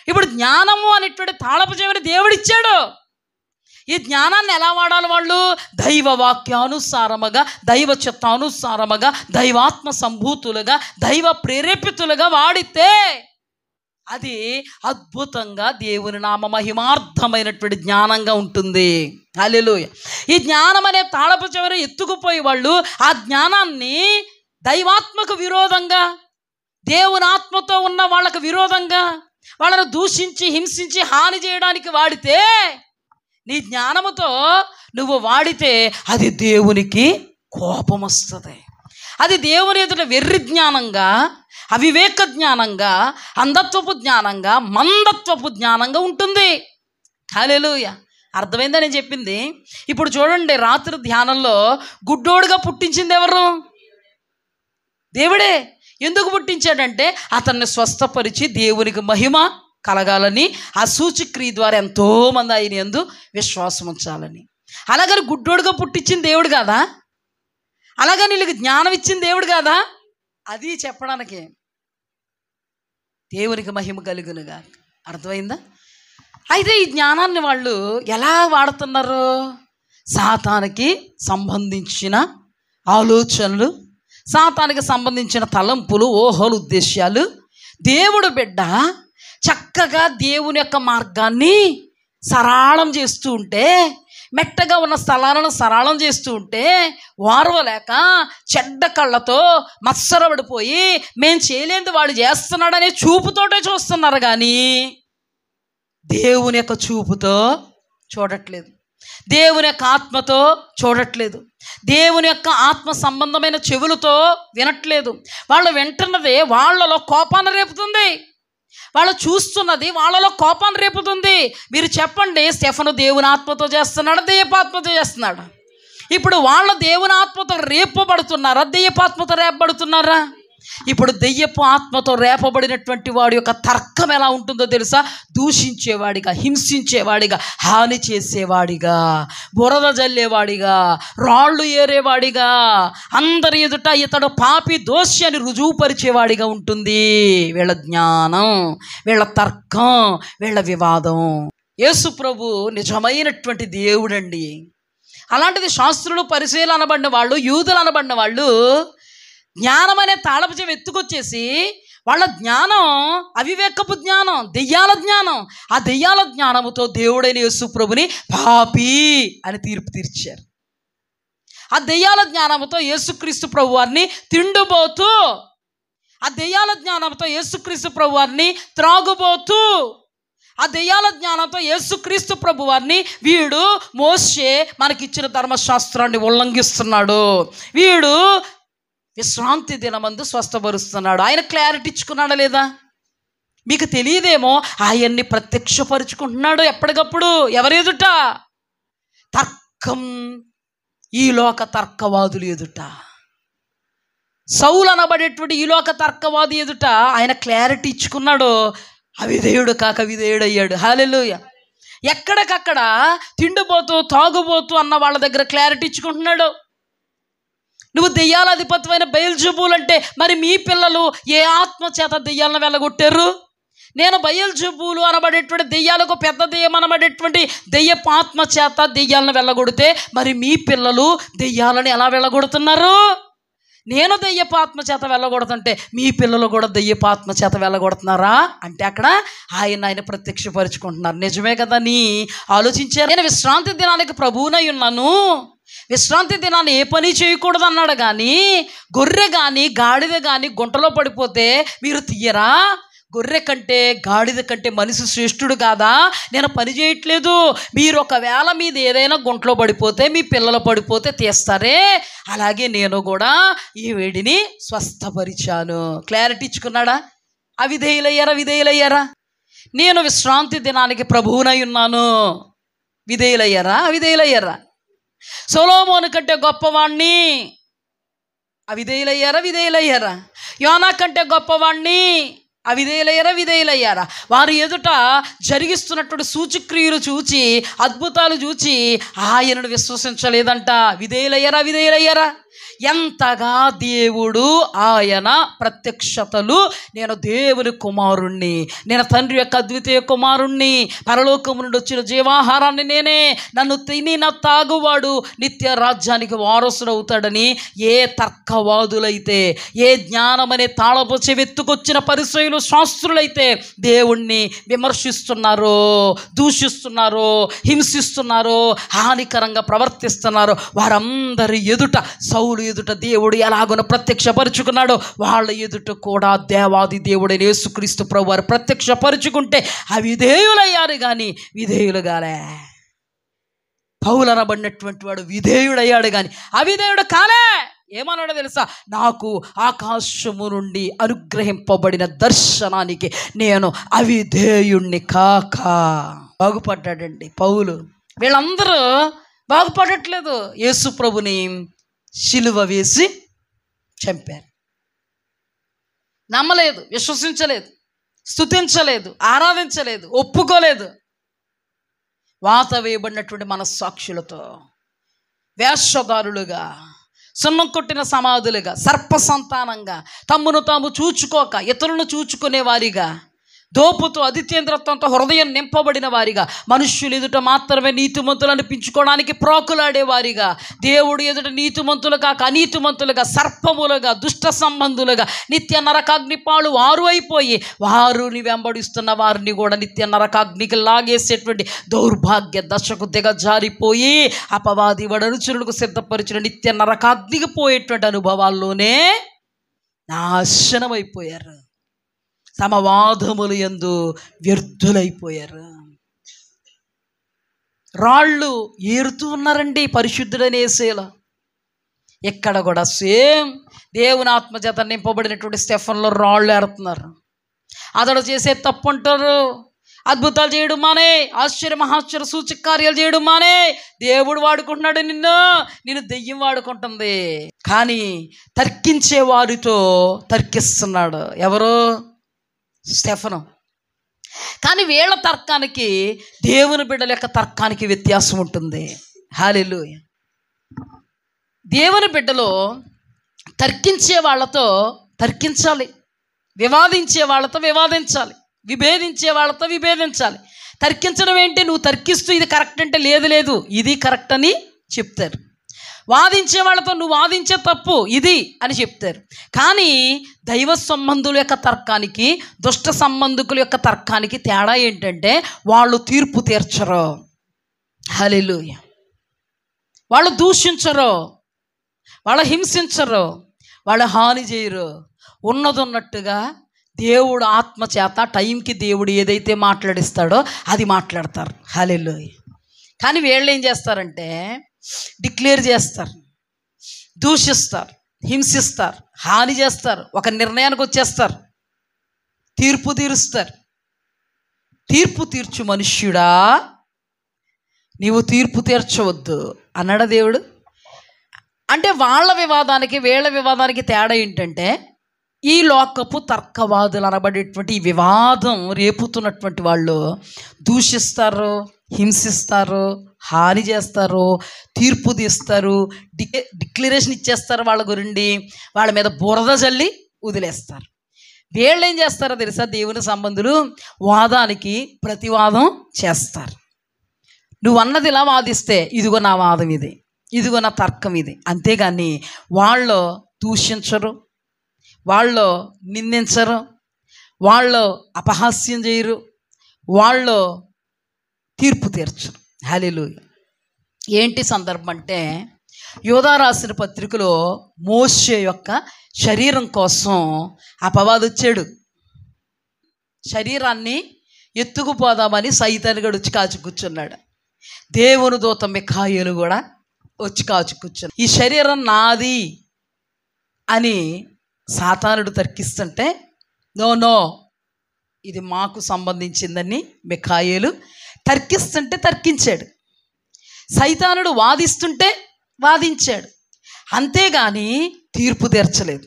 ఇప్పుడు జ్ఞానము అనేటువంటి తాళపు చెవిని దేవుడిచ్చాడు. ఈ జ్ఞానాన్ని ఎలా వాడాలి? వాళ్ళు దైవ వాక్యానుసారముగా, దైవ చిత్తానుసారముగా, దైవాత్మ సంభూతులుగా, దైవ ప్రేరేపితులుగా వాడితే అది అద్భుతంగా దేవుని నామ మహిమార్థమైనటువంటి జ్ఞానంగా ఉంటుంది. హల్లెలూయా. ఈ జ్ఞానం అనే తాళపు చెవిని ఎత్తుకుపోయి వాళ్ళు ఆ జ్ఞానాన్ని దైవాత్మకు విరోధంగా, దేవుని ఆత్మతో ఉన్న వాళ్ళకు విరోధంగా, వాళ్ళను దూషించి హింసించి హాని చేయడానికి వాడితే, నీ జ్ఞానముతో నువ్వు వాడితే అది దేవునికి కోపం వస్తుంది. అది దేవుని ఎదుట వెర్రి జ్ఞానంగా, అవివేక జ్ఞానంగా, అంధత్వపు జ్ఞానంగా, మందత్వపు జ్ఞానంగా ఉంటుంది. హల్లెలూయా. అర్థమైందా నేను చెప్పింది? ఇప్పుడు చూడండి, రాత్రి ధ్యానంలో గుడ్డోడుగా పుట్టించింది ఎవరు? దేవుడే. ఎందుకు పుట్టించాడంటే అతన్ని స్వస్థపరిచి దేవునికి మహిమ కలగాలని, ఆ సూచక్రియ ద్వారా ఎంతోమంది ఆయన యందు విశ్వాసం ఉంచాలని. అలాగని గుడ్డోడుగా పుట్టించింది దేవుడు కాదా? అలాగని వీళ్ళకి జ్ఞానం ఇచ్చింది దేవుడు కాదా? అది చెప్పడానికి దేవునికి మహిమ కలుగునుగా. అర్థమైందా? అయితే ఈ జ్ఞానాన్ని వాళ్ళు ఎలా వాడుతున్నారు? సాతానికి సంబంధించిన ఆలోచనలు, సాతానికి సంబంధించిన తలంపులు, ఊహలు, ఉద్దేశాలు దేవుడు బిడ్డ చక్కగా దేవుని యొక్క మార్గాన్ని సరళం చేస్తూ ఉంటే, మెట్టగా ఉన్న స్థలాలను సరళం చేస్తూ ఉంటే వారవలేక చెడ్డ కళ్ళతో మత్సరపడిపోయి మేం చేయలేనిది వాడు చేస్తున్నాడనే చూపుతోటే చూస్తున్నారు, కానీ దేవుని యొక్క చూపుతో చూడట్లేదు, దేవుని యొక్క ఆత్మతో చూడట్లేదు, దేవుని యొక్క ఆత్మ సంబంధమైన చెవులతో వినట్లేదు. వాళ్ళు వింటున్నది వాళ్ళలో కోపాన్ని రేపుతుంది, వాళ్ళు చూస్తున్నది వాళ్ళలో కోపాన్ని రేపుతుంది. మీరు చెప్పండి, స్టెఫను దేవుని ఆత్మతో చేస్తున్నాడా, దెయ్యపాత్మతో చేస్తున్నాడా? ఇప్పుడు వాళ్ళు దేవుని ఆత్మతో రేపబడుతున్నారా, దెయ్యపాత్మతో రేపబడుతున్నారా? ఇప్పుడు దెయ్యపు ఆత్మతో రేపబడినటువంటి వాడి యొక్క తర్కం ఎలా ఉంటుందో తెలుసా? దూషించేవాడిగా, హింసించేవాడిగా, హాని చేసేవాడిగా, బురద జల్లేవాడిగా, రాళ్ళు ఏరేవాడిగా, అందరి ఎదుట ఇతడు పాపి దోషి అని రుజువుపరిచేవాడిగా ఉంటుంది వీళ్ళ జ్ఞానం, వీళ్ళ తర్కం, వీళ్ళ వివాదం. యేసు ప్రభు నిజమైనటువంటి దేవుడండి. అలాంటిది శాస్త్రులు, పరిసయ్యులు అనబడిన వాళ్ళు, యూదులు అనబడిన వాళ్ళు జ్ఞానం అనే తాళపు చెవి ఎత్తుకొచ్చేసి వాళ్ళ జ్ఞానం అవివేకపు జ్ఞానం, దెయ్యాల జ్ఞానం. ఆ దెయ్యాల జ్ఞానముతో దేవుడైన యేసు ప్రభుని పాపి అని తీర్పు తీర్చారు. ఆ దెయ్యాల జ్ఞానంతో యేసుక్రీస్తు ప్రభు వారిని తిండిపోతూ, ఆ దెయ్యాల జ్ఞానంతో యేసుక్రీస్తు ప్రభు వారిని త్రాగుబోతూ, ఆ దెయ్యాల జ్ఞానంతో యేసుక్రీస్తు ప్రభు వారిని వీడు మోషే మనకిచ్చిన ధర్మశాస్త్రాన్ని ఉల్లంఘిస్తున్నాడు, వీడు విశ్రాంతి దినమందు స్వస్థపరుస్తున్నాడు. ఆయన క్లారిటీ ఇచ్చుకున్నాడా లేదా? మీకు తెలియదేమో, ఆయన్ని ప్రత్యక్షపరుచుకుంటున్నాడు ఎప్పటికప్పుడు. ఎవరెదుట? తర్కం, ఈ లోక తర్కవాదులు ఎదుట, సౌలు అనబడేటువంటి ఈ లోక తర్కవాది ఎదుట ఆయన క్లారిటీ ఇచ్చుకున్నాడు. అవిధేయుడు కాక విధేయుడు అయ్యాడు. హల్లెలూయా. ఎక్కడికక్కడ తిండిపోతూ తాగుబోతూ అన్న వాళ్ళ దగ్గర క్లారిటీ ఇచ్చుకుంటున్నాడు. నువ్వు దెయ్యాల అధిపతివైన బయల్జెబూల్ అంటే మరి మీ పిల్లలు ఏ ఆత్మ చేత దెయ్యాలను వెళ్ళగొట్టారు? నేను బయల్జెబూలు అనబడేటువంటి దెయ్యాలకు పెద్ద దెయ్యం అనబడేటువంటి దెయ్యపు ఆత్మ చేత దెయ్యాలను వెళ్ళగొడితే మరి మీ పిల్లలు దెయ్యాలను ఎలా వెళ్ళగొడుతున్నారు? నేను దెయ్యపు ఆత్మ చేత వెళ్ళగొడుతుంటే మీ పిల్లలు కూడా దెయ్యపు ఆత్మ చేత వెళ్ళగొడుతున్నారా అంటే అక్కడ ఆయన ప్రత్యక్షపరుచుకుంటున్నారు. నిజమే కదా అని ఆలోచించారు. నేను విశ్రాంతి దినానికి ప్రభువునై ఉన్నాను, విశ్రాంతి దినాన్ని ఏ పని చేయకూడదు అన్నాడు. కానీ గొర్రె కానీ గాడిద కానీ గుంటలో పడిపోతే మీరు తీయరా? గొర్రె కంటే గాడిద కంటే మనిషి శ్రేష్ఠుడు కాదా? నేను పని చేయట్లేదు, మీరు ఒకవేళ మీది ఏదైనా గుంటలో పడిపోతే, మీ పిల్లలు పడిపోతే తీస్తారే, అలాగే నేను కూడా ఈ వేడిని స్వస్థపరిచాను. క్లారిటీ ఇచ్చుకున్నాడా? అవిధేయులయ్యారా? విధేయులయ్యారా? నేను విశ్రాంతి దినానికి ప్రభువునై ఉన్నాను, విధేయులయ్యారా? అవిధేయులయ్యారా? సొలొమోను కంటే గొప్పవాణ్ణి, అవిధేయులయ్యారా? విధేయులయ్యారా? యోనా కంటే గొప్పవాణ్ణి, అవిధేయులయ్యారా? విధేయులయ్యారా? వారి ఎదుట జరిగిస్తున్నటువంటి సూచక్రియలు చూచి, అద్భుతాలు చూచి ఆయనను విశ్వసించలేదంట. విధేయులయ్యారా? విధేయులయ్యారా? ఎంతగా దేవుడు ఆయన ప్రత్యక్షతలు, నేను దేవుని కుమారుణ్ణి, నేను తండ్రి యొక్క అద్వితీయ కుమారుణ్ణి, పరలోకము నుండి వచ్చిన జీవాహారాన్ని నేనే, నన్ను తిని తాగువాడు నిత్య రాజ్యానికి వారసుడు అవుతాడని ఏ తర్కవాదులైతే, ఏ జ్ఞానమనే తాళపు చెవెత్తుకొచ్చిన పరిసయ్యులు శాస్త్రులైతే దేవుణ్ణి విమర్శిస్తున్నారో, దూషిస్తున్నారో, హింసిస్తున్నారో, హానికరంగా ప్రవర్తిస్తున్నారో వారందరి ఎదుట, సౌలు ఎదుట దేవుడు ఎలాగో ప్రత్యక్షపరుచుకున్నాడో వాళ్ళ ఎదుట కూడా దేవాది దేవుడైన యేసుక్రీస్తు ప్రభు వారు ప్రత్యక్షపరుచుకుంటే అవిధేయులయ్యారు కానీ విధేయులు కాలే. పౌలు అనబడినటువంటి వాడు విధేయుడయ్యాడు కానీ అవిధేయుడు కాలే. ఏమన్నాడో తెలుసా? నాకు ఆకాశము నుండి అనుగ్రహింపబడిన దర్శనానికి నేను అవిధేయుణ్ణి కాక. బాగుపడ్డాడండి పౌలు. వీళ్ళందరూ బాగుపడట్లేదు. యేసు ప్రభుని శిలువ వేసి చంపారు. నమ్మలేదు, విశ్వసించలేదు, స్తుతించలేదు, ఆరాధించలేదు, ఒప్పుకోలేదు. వాత వేయబడినటువంటి మనస్సాక్షులతో వేషధారులుగా, సున్నం కొట్టిన సమాధులుగా, సర్ప సంతానంగా, తమ్మును తాము చూచుకోక ఇతరులను చూచుకునే వారిగా, దోపుతో అతిథేంద్రత్వంతో హృదయం నింపబడిన వారిగా, మనుష్యులు ఎదుట మాత్రమే నీతిమంతులు అనిపించుకోవడానికి ప్రాకులాడేవారిగా, దేవుడు ఎదుట నీతిమంతులు కాక అనీతిమంతులుగా, సర్పములుగా, దుష్ట సంబంధులుగా, నిత్య నరకాగ్నిపాలు వారు అయిపోయి వారిని వెంబడిస్తున్న వారిని కూడా నిత్య నరకాగ్నికి లాగేసేటువంటి దౌర్భాగ్య దశకు దిగజారిపోయి అపవాది వడనుచురులకు సిద్ధపరిచిన నిత్య నరకాగ్నికి పోయేటువంటి అనుభవాల్లోనే నాశనం అయిపోయారు. సమవాదములు యందు వ్యర్థులైపోయారు. రాళ్ళు ఏరుతూ ఉన్నారండి పరిశుద్ధుడైన యేసేలా. ఎక్కడ కూడా సేమ్ దేవుని ఆత్మచేత నింపబడినటువంటి స్టెఫన్లో రాళ్ళు ఏరుతున్నారు. అతడు చేసే తప్పు అంటారు, అద్భుతాలు చేయడం మానే, ఆశ్చర్య మహాశ్చర్య సూచక కార్యాలు చేయడం మానే. దేవుడు వాడుకుంటున్నాడు నిన్ను దెయ్యం వాడుకుంటుంది. కానీ తర్కించే వారితో తర్కిస్తున్నాడు. ఎవరు? స్టెఫను. కానీ వీళ్ళ తర్కానికి దేవుని బిడ్డల యొక్క తర్కానికి వ్యత్యాసం ఉంటుంది. హల్లెలూయా. దేవుని బిడ్డలో తర్కించే వాళ్ళతో తర్కించాలి, వివాదించే వాళ్ళతో వివాదించాలి, విభేదించే వాళ్ళతో విభేదించాలి. తర్కించడం ఏంటి? నువ్వు తర్కిస్తూ ఇది కరెక్ట్ అంటే లేదు లేదు ఇది కరెక్ట్ అని చెప్తారు. వాదించే వాళ్ళతో నువ్వు వాదించే తప్పు ఇది అని చెప్తారు. కానీ దైవ సంబంధుల యొక్క తర్కానికి, దుష్ట సంబంధికుల యొక్క తర్కానికి తేడా ఏంటంటే వాళ్ళు తీర్పు తీర్చరు. హల్లెలూయా. వాళ్ళు దూషించరు, వాళ్ళు హింసించరు, వాళ్ళు హాని చేయరు. ఉన్నదన్నట్టుగా దేవుడు ఆత్మ చేత టైంకి దేవుడు ఏదైతే మాట్లాడిస్తాడో అది మాట్లాడతారు. హల్లెలూయా. కానీ వీళ్ళు ఏం చేస్తారంటే డిక్లేర్ చేస్తారు, దూషిస్తారు, హింసిస్తారు, హాని చేస్తారు, ఒక నిర్ణయానికి వచ్చేస్తారు, తీర్పు తీరుస్తారు. తీర్పు తీర్చు మనుష్యుడా, నీవు తీర్పు తీర్చవద్దు అన్నాడా దేవుడు. అంటే వాళ్ళ వివాదానికి వీళ్ళ వివాదానికి తేడా ఏంటంటే ఈ లోకపు తర్కవాదులు అనబడేటువంటి ఈ వివాదం రేపుతున్నటువంటి వాళ్ళు దూషిస్తారు, హింసిస్తారు, హాని చేస్తారు, తీర్పు తీస్తారు, డిక్లరేషన్ ఇచ్చేస్తారు, వాళ్ళ గురించి వాళ్ళ మీద బురద జల్లి వదిలేస్తారు. వీళ్ళు ఏం చేస్తారో తెలుసా, దేవుని సంబంధులు వాదానికి ప్రతివాదం చేస్తారు. నువ్వు అన్నది ఇలా వాదిస్తే ఇదిగో నా వాదం ఇది, ఇదిగో నా తర్కం ఇది. అంతేగాని వాళ్ళు దూషించరు, వాళ్ళు నిందించరు, వాళ్ళు అపహాస్యం చేయరు, వాళ్ళు తీర్పు తీర్చరు. హల్లెలూయా. ఏంటి సందర్భం అంటే యోధా రాసిన పత్రికలో మోషే యొక్క శరీరం కోసం అపవాది వచ్చాడు. శరీరాన్ని ఎత్తుకుపోదామని సైతాను గడు వచ్చి కాచి కూర్చున్నాడు. దేవుని దూత మిఖాయేలు కూడా వచ్చి కాచి కూర్చున్నాడు. ఈ శరీరం నాది అని సాతానుడు తర్కిస్తుంటే నో ఇది మాకు సంబంధించిందని మిఖాయేలు తర్కించాడు. సైతానుడు వాదిస్తుంటే వాదించాడు, అంతేగాని తీర్పు తీర్చలేదు.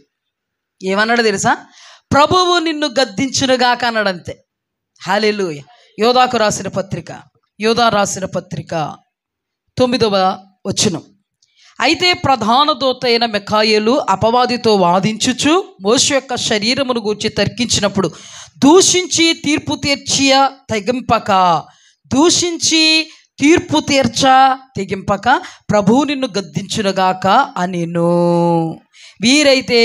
ఏమన్నాడు తెలుసా, ప్రభువు నిన్ను గద్దించునుగాక అన్నాడు, అంతే. హల్లెలూయా. యోధా రాసిన పత్రిక 9వ వచనం. అయితే ప్రధాన దూత అయిన మిఖాయేలు అపవాదితో వాదించుచు మోషే యొక్క శరీరమును గూర్చి తర్కించినప్పుడు దూషించి తీర్పు తెగింపక ప్రభువు నిన్ను గద్దించునుగాక అనెను. వీరైతే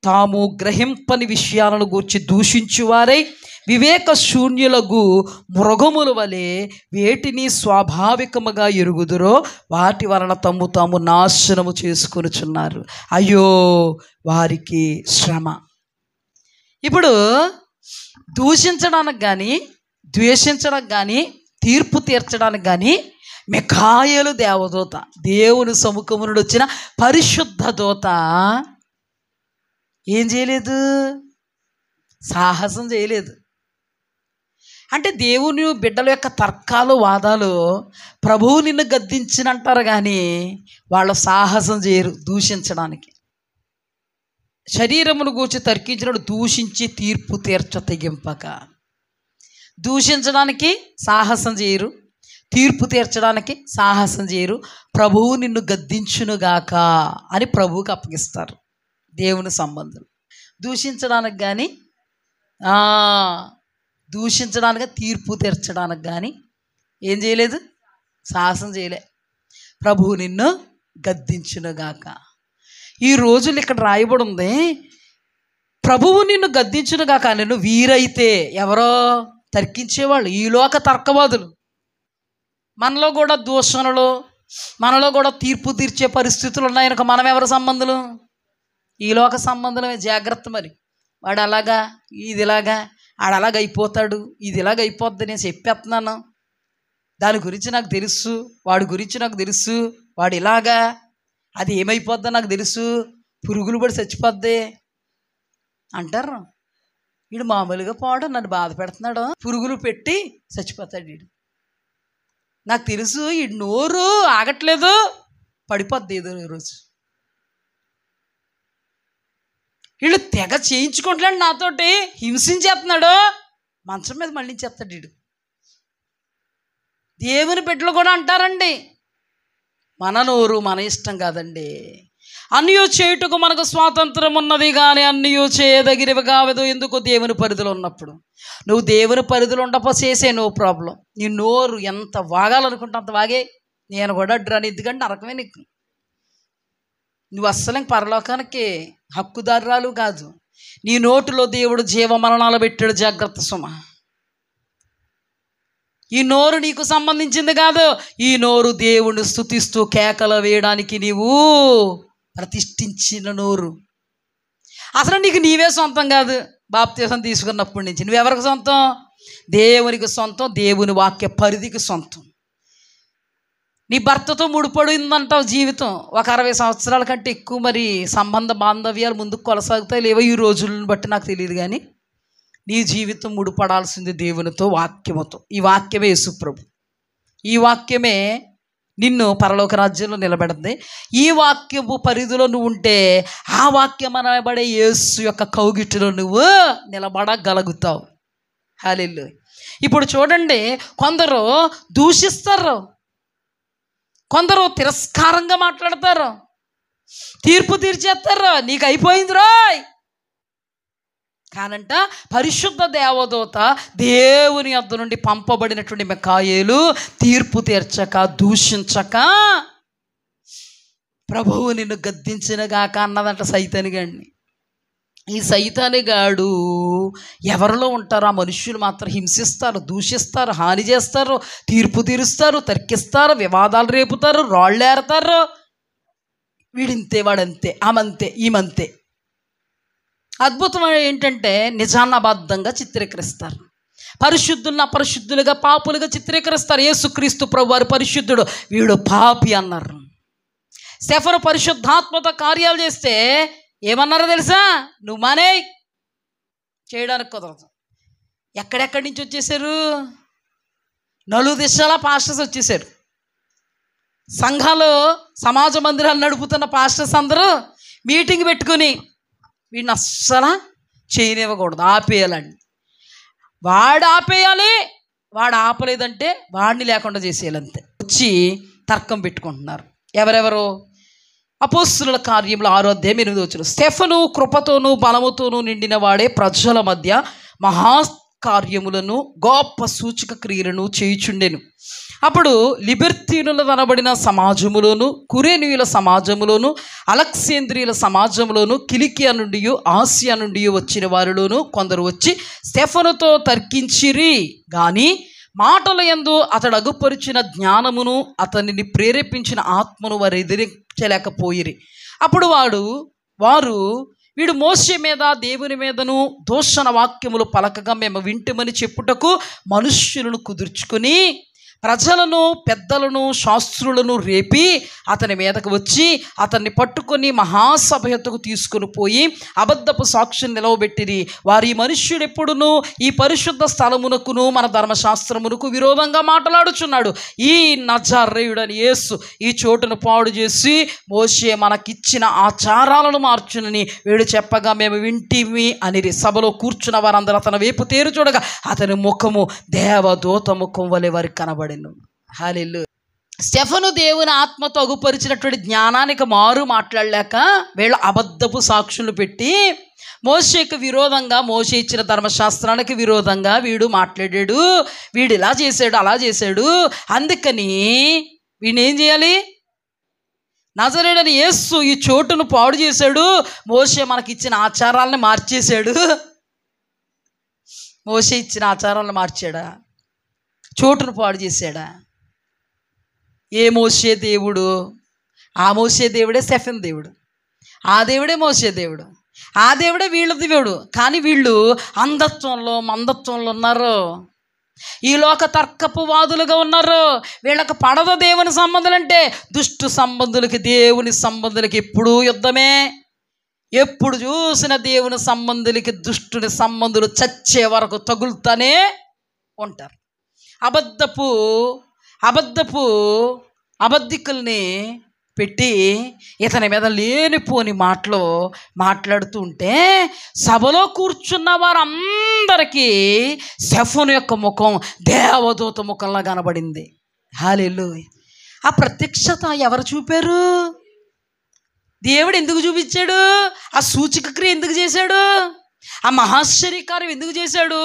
తాము గ్రహింపని విషయాలను గూర్చి దూషించువారై వివేక శూన్యులకు మృగముల వలె వేటిని స్వాభావికముగా ఎరుగుదురో వాటి వలన తాము నాశనము చేసుకొనుచున్నారు. అయ్యో వారికి శ్రమ. ఇప్పుడు దూషించడానికి కానీ, ద్వేషించడానికి కానీ, తీర్పు తీర్చడానికి కానీ మిఖాయేలు దేవదూత, దేవుని సముఖము నుండి వచ్చిన పరిశుద్ధ దూత ఏం చేయలేదు, సాహసం చేయలేదు. అంటే దేవుని బిడ్డల యొక్క తర్కాలు, వాదాలు ప్రభువు నిన్ను గద్దించినంటారు కానీ వాళ్ళు సాహసం చేయరు దూషించడానికి. శరీరమును గూర్చి తర్కించినప్పుడు దూషించి తీర్పు తెగింపక, దూషించడానికి సాహసం చేయరు, తీర్పు తీర్చడానికి సాహసం చేయరు. ప్రభువు నిన్ను గద్దించునుగాక అని ప్రభువుకి అప్పగిస్తారు దేవుని సంబంధులు. దూషించడానికి కానీ, దూషించడానికి, తీర్పు తీర్చడానికి కానీ ఏం చేయలేదు, సాహసం చేయలే. ప్రభువు నిన్ను గద్దించునుగాక. ఈ రోజులు ఇక్కడ రాయబడి ఉంది, ప్రభువు నిన్ను గద్దించునుగాక నేను. వీరైతే ఎవరో తర్కించేవాళ్ళు, ఈలోక తర్కవాదులు. మనలో కూడా దూషణలు, మనలో కూడా తీర్పు తీర్చే పరిస్థితులు ఉన్నాయనుకో, మనం ఎవరి సంబంధులు, ఈలోక సంబంధులమే. జాగ్రత్త. మరి వాడు అలాగా, ఇది ఇలాగా, ఆడు అలాగ అయిపోతాడు, ఇది ఇలాగ అయిపోద్ది, నేను చెప్పేస్తున్నాను, దాని గురించి నాకు తెలుసు, వాడి గురించి నాకు తెలుసు, వాడు ఇలాగా, అది ఏమైపోద్దో నాకు తెలుసు, పురుగులు పడి చచ్చిపోద్ది అంటారు. వీడు మామూలుగా పోవడం, నన్ను బాధ పెడుతున్నాడు, పురుగులు పెట్టి చచ్చిపోతాడు వీడు, నాకు తెలుసు, ఈ నోరు ఆగట్లేదు, పడిపోద్ది ఏదో ఈరోజు. వీళ్ళు తెగ చేయించుకుంటున్నాడు నాతోటి, హింసించేస్తున్నాడు, మంచం మీద మళ్ళీ చేస్తాడు వీడు. దేవుని బిడ్డలు కూడా అంటారండి, మన నోరు మన ఇష్టం కాదండి, అన్యూ చేయుటకు మనకు స్వాతంత్రం ఉన్నది కానీ అన్యూ చేయదగినవి కావదు. ఎందుకు, దేవుని పరిధిలో ఉన్నప్పుడు. నువ్వు దేవుని పరిధిలో ఉండపో చేసే నో ప్రాబ్లం. నీ నోరు ఎంత వాగాలనుకుంటే అంత వాగే, నేను కూడా అడ్డురాని, ఎందుకంటే నరకమే నీకు. నువ్వు అస్సలు ఇంక పరలోకానికి హక్కుదారురాలు కాదు. నీ నోటిలో దేవుడు జీవమరణాలు పెట్టాడు, జాగ్రత్త సుమ. ఈ నోరు నీకు సంబంధించింది కాదు. ఈ నోరు దేవుణ్ణి స్తుతిస్తూ కేకలు వేయడానికి నీవు ప్రతిష్ఠించిన నోరు. అసలు నీకు నీవే సొంతం కాదు. బాప్తీసం తీసుకున్నప్పటి నుంచి నువ్వెవరికి సొంతం? దేవునికి సొంతం, దేవుని వాక్య పరిధికి సొంతం. నీ భర్తతో ముడిపడిందంటావు జీవితం. ఒక 60 సంవత్సరాల కంటే ఎక్కువ మరి సంబంధ బాంధవ్యాలు ముందుకు కొనసాగుతాయి లేవో ఈ రోజులను బట్టి నాకు తెలియదు. కానీ నీ జీవితం ముడిపడాల్సింది దేవునితో, వాక్యముతో. ఈ వాక్యమే యేసుప్రభు. ఈ వాక్యమే నిన్ను పరలోక రాజ్యంలో నిలబెడుతుంది. ఈ వాక్యము పరిధిలో నువ్వు ఉంటే ఆ వాక్యం అనబడే యేసు యొక్క కౌగిటిలో నువ్వు నిలబడగలుగుతావు. హల్లెలూయా. ఇప్పుడు చూడండి, కొందరు దూషిస్తారు, కొందరు తిరస్కారంగా మాట్లాడతారు, తీర్పు తీర్చేస్తారు. నీకు అయిపోయింది రోయ్. కానంట పరిశుద్ధ దేవదూత దేవుని యొద్ద నుండి పంపబడినటువంటి మిఖాయేలు తీర్పు తీర్చక, దూషించక ప్రభువు నిన్ను గద్దించినగాక అన్నదంట సైతానిగాడిని. ఈ సైతానిగాడు ఎవరిలో ఉంటారో ఆ మనుష్యులు మాత్రం హింసిస్తారు, దూషిస్తారు, హాని చేస్తారు, తీర్పు తీరుస్తారు, తర్కిస్తారు, వివాదాలు రేపుతారు, రాళ్ళేరతారు. వీడింతే, వాడంతే, ఆమంతే, ఈమంతే. అద్భుతం ఏంటంటే నిజాన్ని అబద్ధంగా చిత్రీకరిస్తారు. పరిశుద్ధులను అపరిశుద్ధులుగా, పాపులుగా చిత్రీకరిస్తారు. యేసుక్రీస్తు ప్రభు వారు పరిశుద్ధుడు, వీడు పాపి అన్నారు. స్టెఫను పరిశుద్ధాత్మతో కార్యాలు చేస్తే ఏమన్నారో తెలుసా? నువ్వు మానే, చేయడానికి కుదరదు. ఎక్కడెక్కడి నుంచి వచ్చేసారు? నలుదిశల పాస్టర్స్ వచ్చేసారు. సంఘాలు, సమాజ మందిరాలు నడుపుతున్న పాస్టర్స్ అందరూ మీటింగ్ పెట్టుకుని వీడిని అస్సలు చేయనివ్వకూడదు, ఆపేయాలండి. వాడు ఆపేయాలి, వాడు ఆపలేదంటే వాడిని లేకుండా చేసేయాలంతే. వచ్చి తర్కం పెట్టుకుంటున్నారు. ఎవరెవరు? అపోస్తలుల కార్యములు 6వ అధ్యాయం 8వ వచనం. స్టెఫను కృపతోనూ బలముతోనూ నిండిన వాడే ప్రజల మధ్య మహాకార్యములను గొప్ప సూచక క్రియలను చేయుచుండెను. అప్పుడు లిబర్తీనుల అనబడిన సమాజములోను, కురేనీయుల సమాజములోను, అలెగ్జాంద్రియుల సమాజంలోను, కిలికియా నుండి, ఆసియా నుండి వచ్చిన వారిలోను కొందరు వచ్చి స్టెఫనుతో తర్కించిరి. కానీ మాటల యందు అతడు అగుపరిచిన జ్ఞానమును, అతనిని ప్రేరేపించిన ఆత్మను వారు ఎదిరించలేకపోయిరి. అప్పుడు వారు వీడు మోషే మీద, దేవుని మీదను దూషణ వాక్యములు పలకగా మేము వింటుమని చెప్పుటకు మనుష్యులను కుదుర్చుకొని ప్రజలను, పెద్దలను, శాస్త్రులను రేపి అతని మీదకు వచ్చి అతన్ని పట్టుకొని మహాసభ యొద్దకు తీసుకుని పోయి అబద్ధపు సాక్ష్యం నిలవబెట్టిరి. వారి మనుష్యుడు ఎప్పుడును ఈ పరిశుద్ధ స్థలమునకును మన ధర్మశాస్త్రమునకు విరోధంగా మాట్లాడుచున్నాడు. ఈ నజరేయుడని యేసు ఈ చోటును పాడు చేసి మోషే మనకిచ్చిన ఆచారాలను మార్చునని వీడు చెప్పగా మేము వింటిమి అనిరి. సభలో కూర్చున్న వారందరూ అతని వైపు తేరు చూడగా అతని ముఖము దేవదూత ముఖం వలె వారికి కనబడి. హల్లెలూయా. స్టెఫను దేవుని ఆత్మతో అగుపరిచినటువంటి జ్ఞానానికి మారు మాట్లాడలేక వీళ్ళు అబద్ధపు సాక్షులు పెట్టి మోషేకు విరోధంగా, మోషే ఇచ్చిన ధర్మశాస్త్రానికి విరోధంగా వీడు మాట్లాడాడు, వీడు ఇలా చేశాడు, అలా చేశాడు. అందుకని వీడిని ఏం చేయాలి? నజరేయుడైన యేసు ఈ చోటును పాడు చేశాడు, మోషే మనకిచ్చిన ఆచారాలను మార్చేశాడు. మోషే ఇచ్చిన ఆచారాలను మార్చాడా? చోటును పాడు చేశాడా? ఏ మోషే దేవుడు? ఆ మోషే దేవుడే స్టెఫెన్ దేవుడు, ఆ దేవుడే మోషే దేవుడు, ఆ దేవుడే వీళ్ళ దేవుడు. కానీ వీళ్ళు అంధత్వంలో, మందత్వంలో ఉన్నారు. ఈ లోక తర్కపు వాదులుగా ఉన్నారు. వీళ్ళకి పడద దేవుని సంబంధులంటే. దుష్టు సంబంధులకి, దేవుని సంబంధులకి ఎప్పుడూ యుద్ధమే. ఎప్పుడు చూసిన దేవుని సంబంధులకి దుష్టుని సంబంధులు చచ్చే వరకు తగులుతానే ఉంటారు. అబద్ధికుల్ని పెట్టి ఇతని మీద లేనిపోని మాటలు మాట్లాడుతూ ఉంటే సభలో కూర్చున్న వారందరికీ స్టెఫను యొక్క ముఖం దేవదూత ముఖంలా కనబడింది. హల్లెలూయా. ఆ ప్రత్యక్షత ఎవరు చూపారు? దేవుడు ఎందుకు చూపించాడు? ఆ సూచక క్రియ ఎందుకు చేశాడు? ఆ మహాశ్చర్యకార్యం ఎందుకు చేశాడు?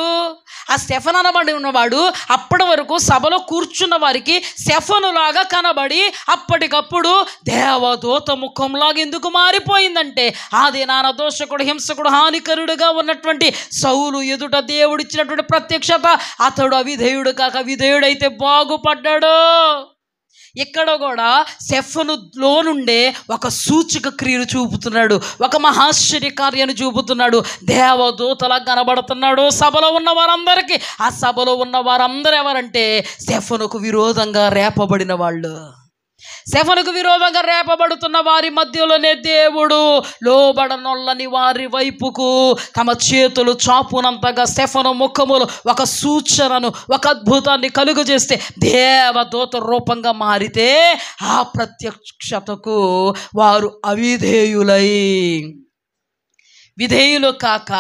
ఆ స్టెఫన్ అనబడి ఉన్నవాడు అప్పటి వరకు సభలో కూర్చున్న వారికి స్టెఫనులాగా కనబడి అప్పటికప్పుడు దేవదూత ముఖంలాగా ఎందుకు మారిపోయిందంటే, ఆ దినాన దోషకుడు, హింసకుడు, హానికరుడుగా ఉన్నటువంటి సౌలు ఎదుట దేవుడిచ్చినటువంటి ప్రత్యక్షత, అతడు అవిధేయుడు కాక విధేయుడైతే బాగుపడ్డాడు. ఇక్కడ కూడా స్టెఫనులో నుండే ఒక సూచక క్రియను చూపుతున్నాడు, ఒక మహాశ్చర్య కార్యాన్ని చూపుతున్నాడు. దేవదూతలా కనబడుతున్నాడు సభలో ఉన్న వారందరికీ. ఆ సభలో ఉన్న వారందరూ ఎవరంటే స్టెఫనుకు విరోధంగా రేపబడిన వాళ్ళు. స్టెఫనుకు విరోధంగా రేపబడుతున్న వారి మధ్యలోనే దేవుడు లోబడనొల్లని వారి వైపుకు తమ చేతులు చాపునంతగా స్టెఫను ముఖములో ఒక సూచనను, ఒక అద్భుతాన్ని కలుగజేస్తే దేవదూత రూపంగా మారితే ఆ ప్రత్యక్షతకు వారు అవిధేయులై, విధేయులు కాక,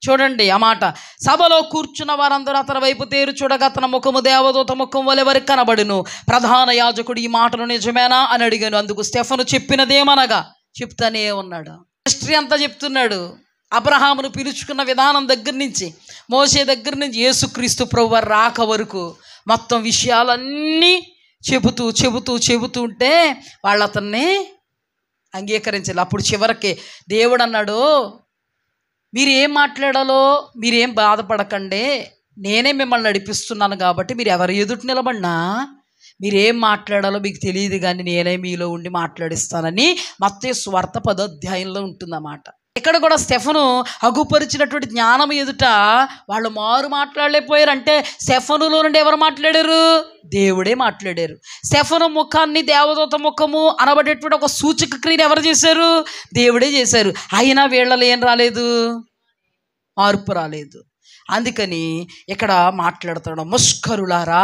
చూడండి ఆ మాట, సభలో కూర్చున్న వారందరూ అతని వైపు తేరు చూడగా అతని ముఖము దేవదూత ముఖం వలె వారికి కనబడును. ప్రధాన యాజకుడు ఈ మాటలు నిజమేనా అని అడిగాను. అందుకు స్టెఫను చెప్పినదేమనగా చెప్తానే ఉన్నాడు. హిస్టరీ అంతా చెప్తున్నాడు. అబ్రహామును పిలుచుకున్న విధానం దగ్గర నుంచి, మోసే దగ్గర నుంచి యేసుక్రీస్తు ప్రభువు రాక వరకు మొత్తం విషయాలన్నీ చెబుతూ ఉంటే వాళ్ళు అతన్ని అంగీకరించాలి. అప్పుడు చివరికి దేవుడు అన్నాడు, మీరు ఏం మాట్లాడాలో మీరేం బాధపడకండి, నేనే మిమ్మల్ని నడిపిస్తున్నాను కాబట్టి మీరు ఎవరి ఎదుటి నిలబడినా మీరేం మాట్లాడాలో మీకు తెలియదు, కానీ నేనే మీలో ఉండి మాట్లాడిస్తానని మత్తయి సువార్త 10వ అధ్యాయంలో ఉంటుందన్నమాట. ఇక్కడ కూడా స్టెఫను అగుపరిచినటువంటి జ్ఞానం ఎదుట వాళ్ళు మారు మాట్లాడలేకపోయారు. అంటే స్టెఫనులో నుండి ఎవరు మాట్లాడారు? దేవుడే మాట్లాడారు. స్టెఫను ముఖాన్ని దేవదూత ముఖము అనబడేటువంటి ఒక సూచక క్రియను ఎవరు చేశారు? దేవుడే చేశారు. అయినా వీళ్ళలో ఏం రాలేదు? మార్పు రాలేదు. అందుకని ఇక్కడ మాట్లాడుతాడు, ముష్కరులారా,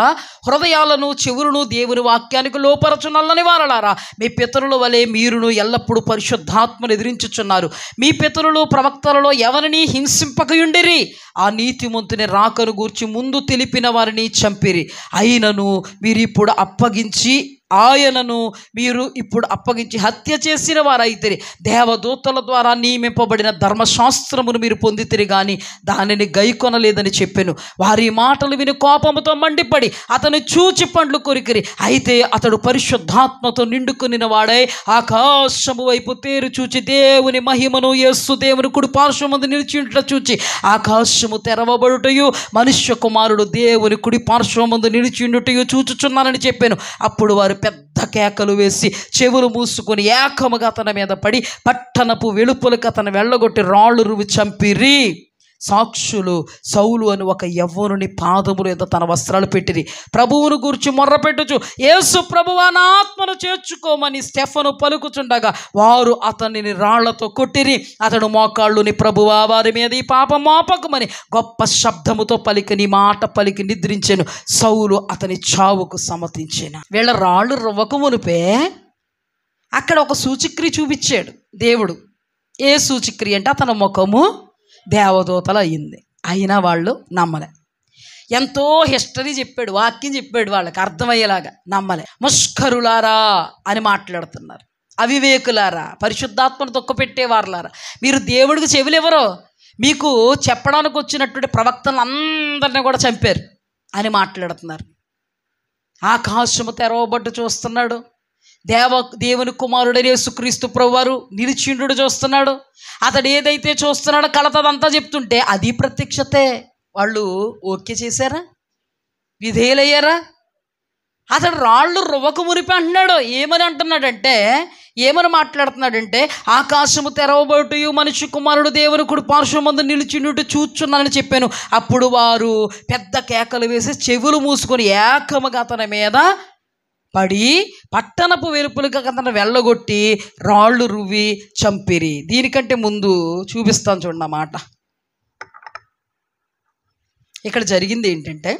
హృదయాలను చెవులను దేవుని వాక్యానికి లోపరచునల్లని వారలారా, మీ పితరుల వలె మీరును ఎల్లప్పుడూ పరిశుద్ధాత్మను ఎదిరించుచున్నారు. మీ పితరులు ప్రవక్తలలో ఎవరిని హింసింపకయుండిరి, ఆ నీతిమంతుని రాకను గూర్చి ముందు తెలిపిన వారిని చంపిరి. అయినను మీరు ఇప్పుడు అప్పగించి హత్య చేసిన వారైతే దేవదూతల ద్వారా నియమింపబడిన ధర్మశాస్త్రమును మీరు పొందితిరి కానీ దానిని గైకొనలేదని చెప్పాను. వారి మాటలు విని కోపముతో మండిపడి అతను చూచి పండ్లు కొరికిరి. అయితే అతడు పరిశుద్ధాత్మతో నిండుకుని వాడై ఆకాశము వైపు తేరు చూచి దేవుని మహిమను, యేసు దేవుని కుడి పార్శ్వమందు నిలిచియుండుట చూచి ఆకాశము తెరవబడుటయు మనుష్య కుమారుడు దేవుని కుడి పార్శ్వమందు నిలిచియుండుటయు చూచుచున్నానని చెప్పాను. అప్పుడు వారు పెద్ద కేకలు వేసి చెవులు మూసుకొని ఏకముగా అతని మీద పడి పట్టణపు వెలుపలకు అతను వెళ్ళగొట్టి రాళ్ళు రువి చంపిరి. సాక్షులు సౌలు అని ఒక యవ్వనుని పాదముల మీద తన వస్త్రాలు పెట్టిరి. ప్రభువును గూర్చి మొర్రపెట్టుచు, యేసు ప్రభువా నా ఆత్మను చేర్చుకోమని స్టెఫను పలుకుచుండగా వారు అతనిని రాళ్లతో కొట్టిరి. అతడు మోకాళ్ళుని, ప్రభువా వారి మీద ఈ పాపం మోపకమని గొప్ప శబ్దముతో పలికి మాట పలికి నిద్రించెను. సౌలు అతని చావుకు సమ్మతించెను. వీళ్ళ రాళ్ళు రువ్వక మునిపే అక్కడ ఒక సూచక్రియ చూపించాడు దేవుడు. ఏ సూచక్రియ అంటే అతని ముఖము దేవదూతలు అయ్యింది. అయినా వాళ్ళు నమ్మలే. ఎంతో హిస్టరీ చెప్పాడు, వాక్యం చెప్పాడు, వాళ్ళకి అర్థమయ్యేలాగా నమ్మలే. ముష్కరులారా అని మాట్లాడుతున్నారు, అవివేకులారా, పరిశుద్ధాత్మను తొక్కపెట్టేవారులారా, మీరు దేవుడికి చెవులెవరో, మీకు చెప్పడానికి వచ్చినటువంటి ప్రవక్తలను అందరినీ కూడా చంపారు అని మాట్లాడుతున్నారు. ఆకాశము తెరవబట్టు చూస్తున్నాడు. దేవుని కుమారుడైన యేసుక్రీస్తు ప్రభువారు నిలిచిండు చూస్తున్నాడు. అతడు ఏదైతే చూస్తున్నాడో కలతదంతా చెప్తుంటే అది ప్రత్యక్షతే. వాళ్ళు ఓకే చేశారా? విధేయులయ్యారా? అతడు రాళ్ళు రువ్వక మునిపి అంటున్నాడు. ఏమని మాట్లాడుతున్నాడంటే ఆకాశము తెరవబోటు మనిషి కుమారుడు దేవుని కుడి పార్శ్వమందు నిలిచిండు చూచున్నానని చెప్పాను. అప్పుడు వారు పెద్ద కేకలు వేసి చెవులు మూసుకొని ఏకముగా అతని మీద పడి పట్టణపు వెలుపలుగా అతను వెళ్ళగొట్టి రాళ్ళు రువ్వి చంపిరి. దీనికంటే ముందు చూపిస్తాను చూడండి అన్నమాట. ఇక్కడ జరిగింది ఏంటంటే,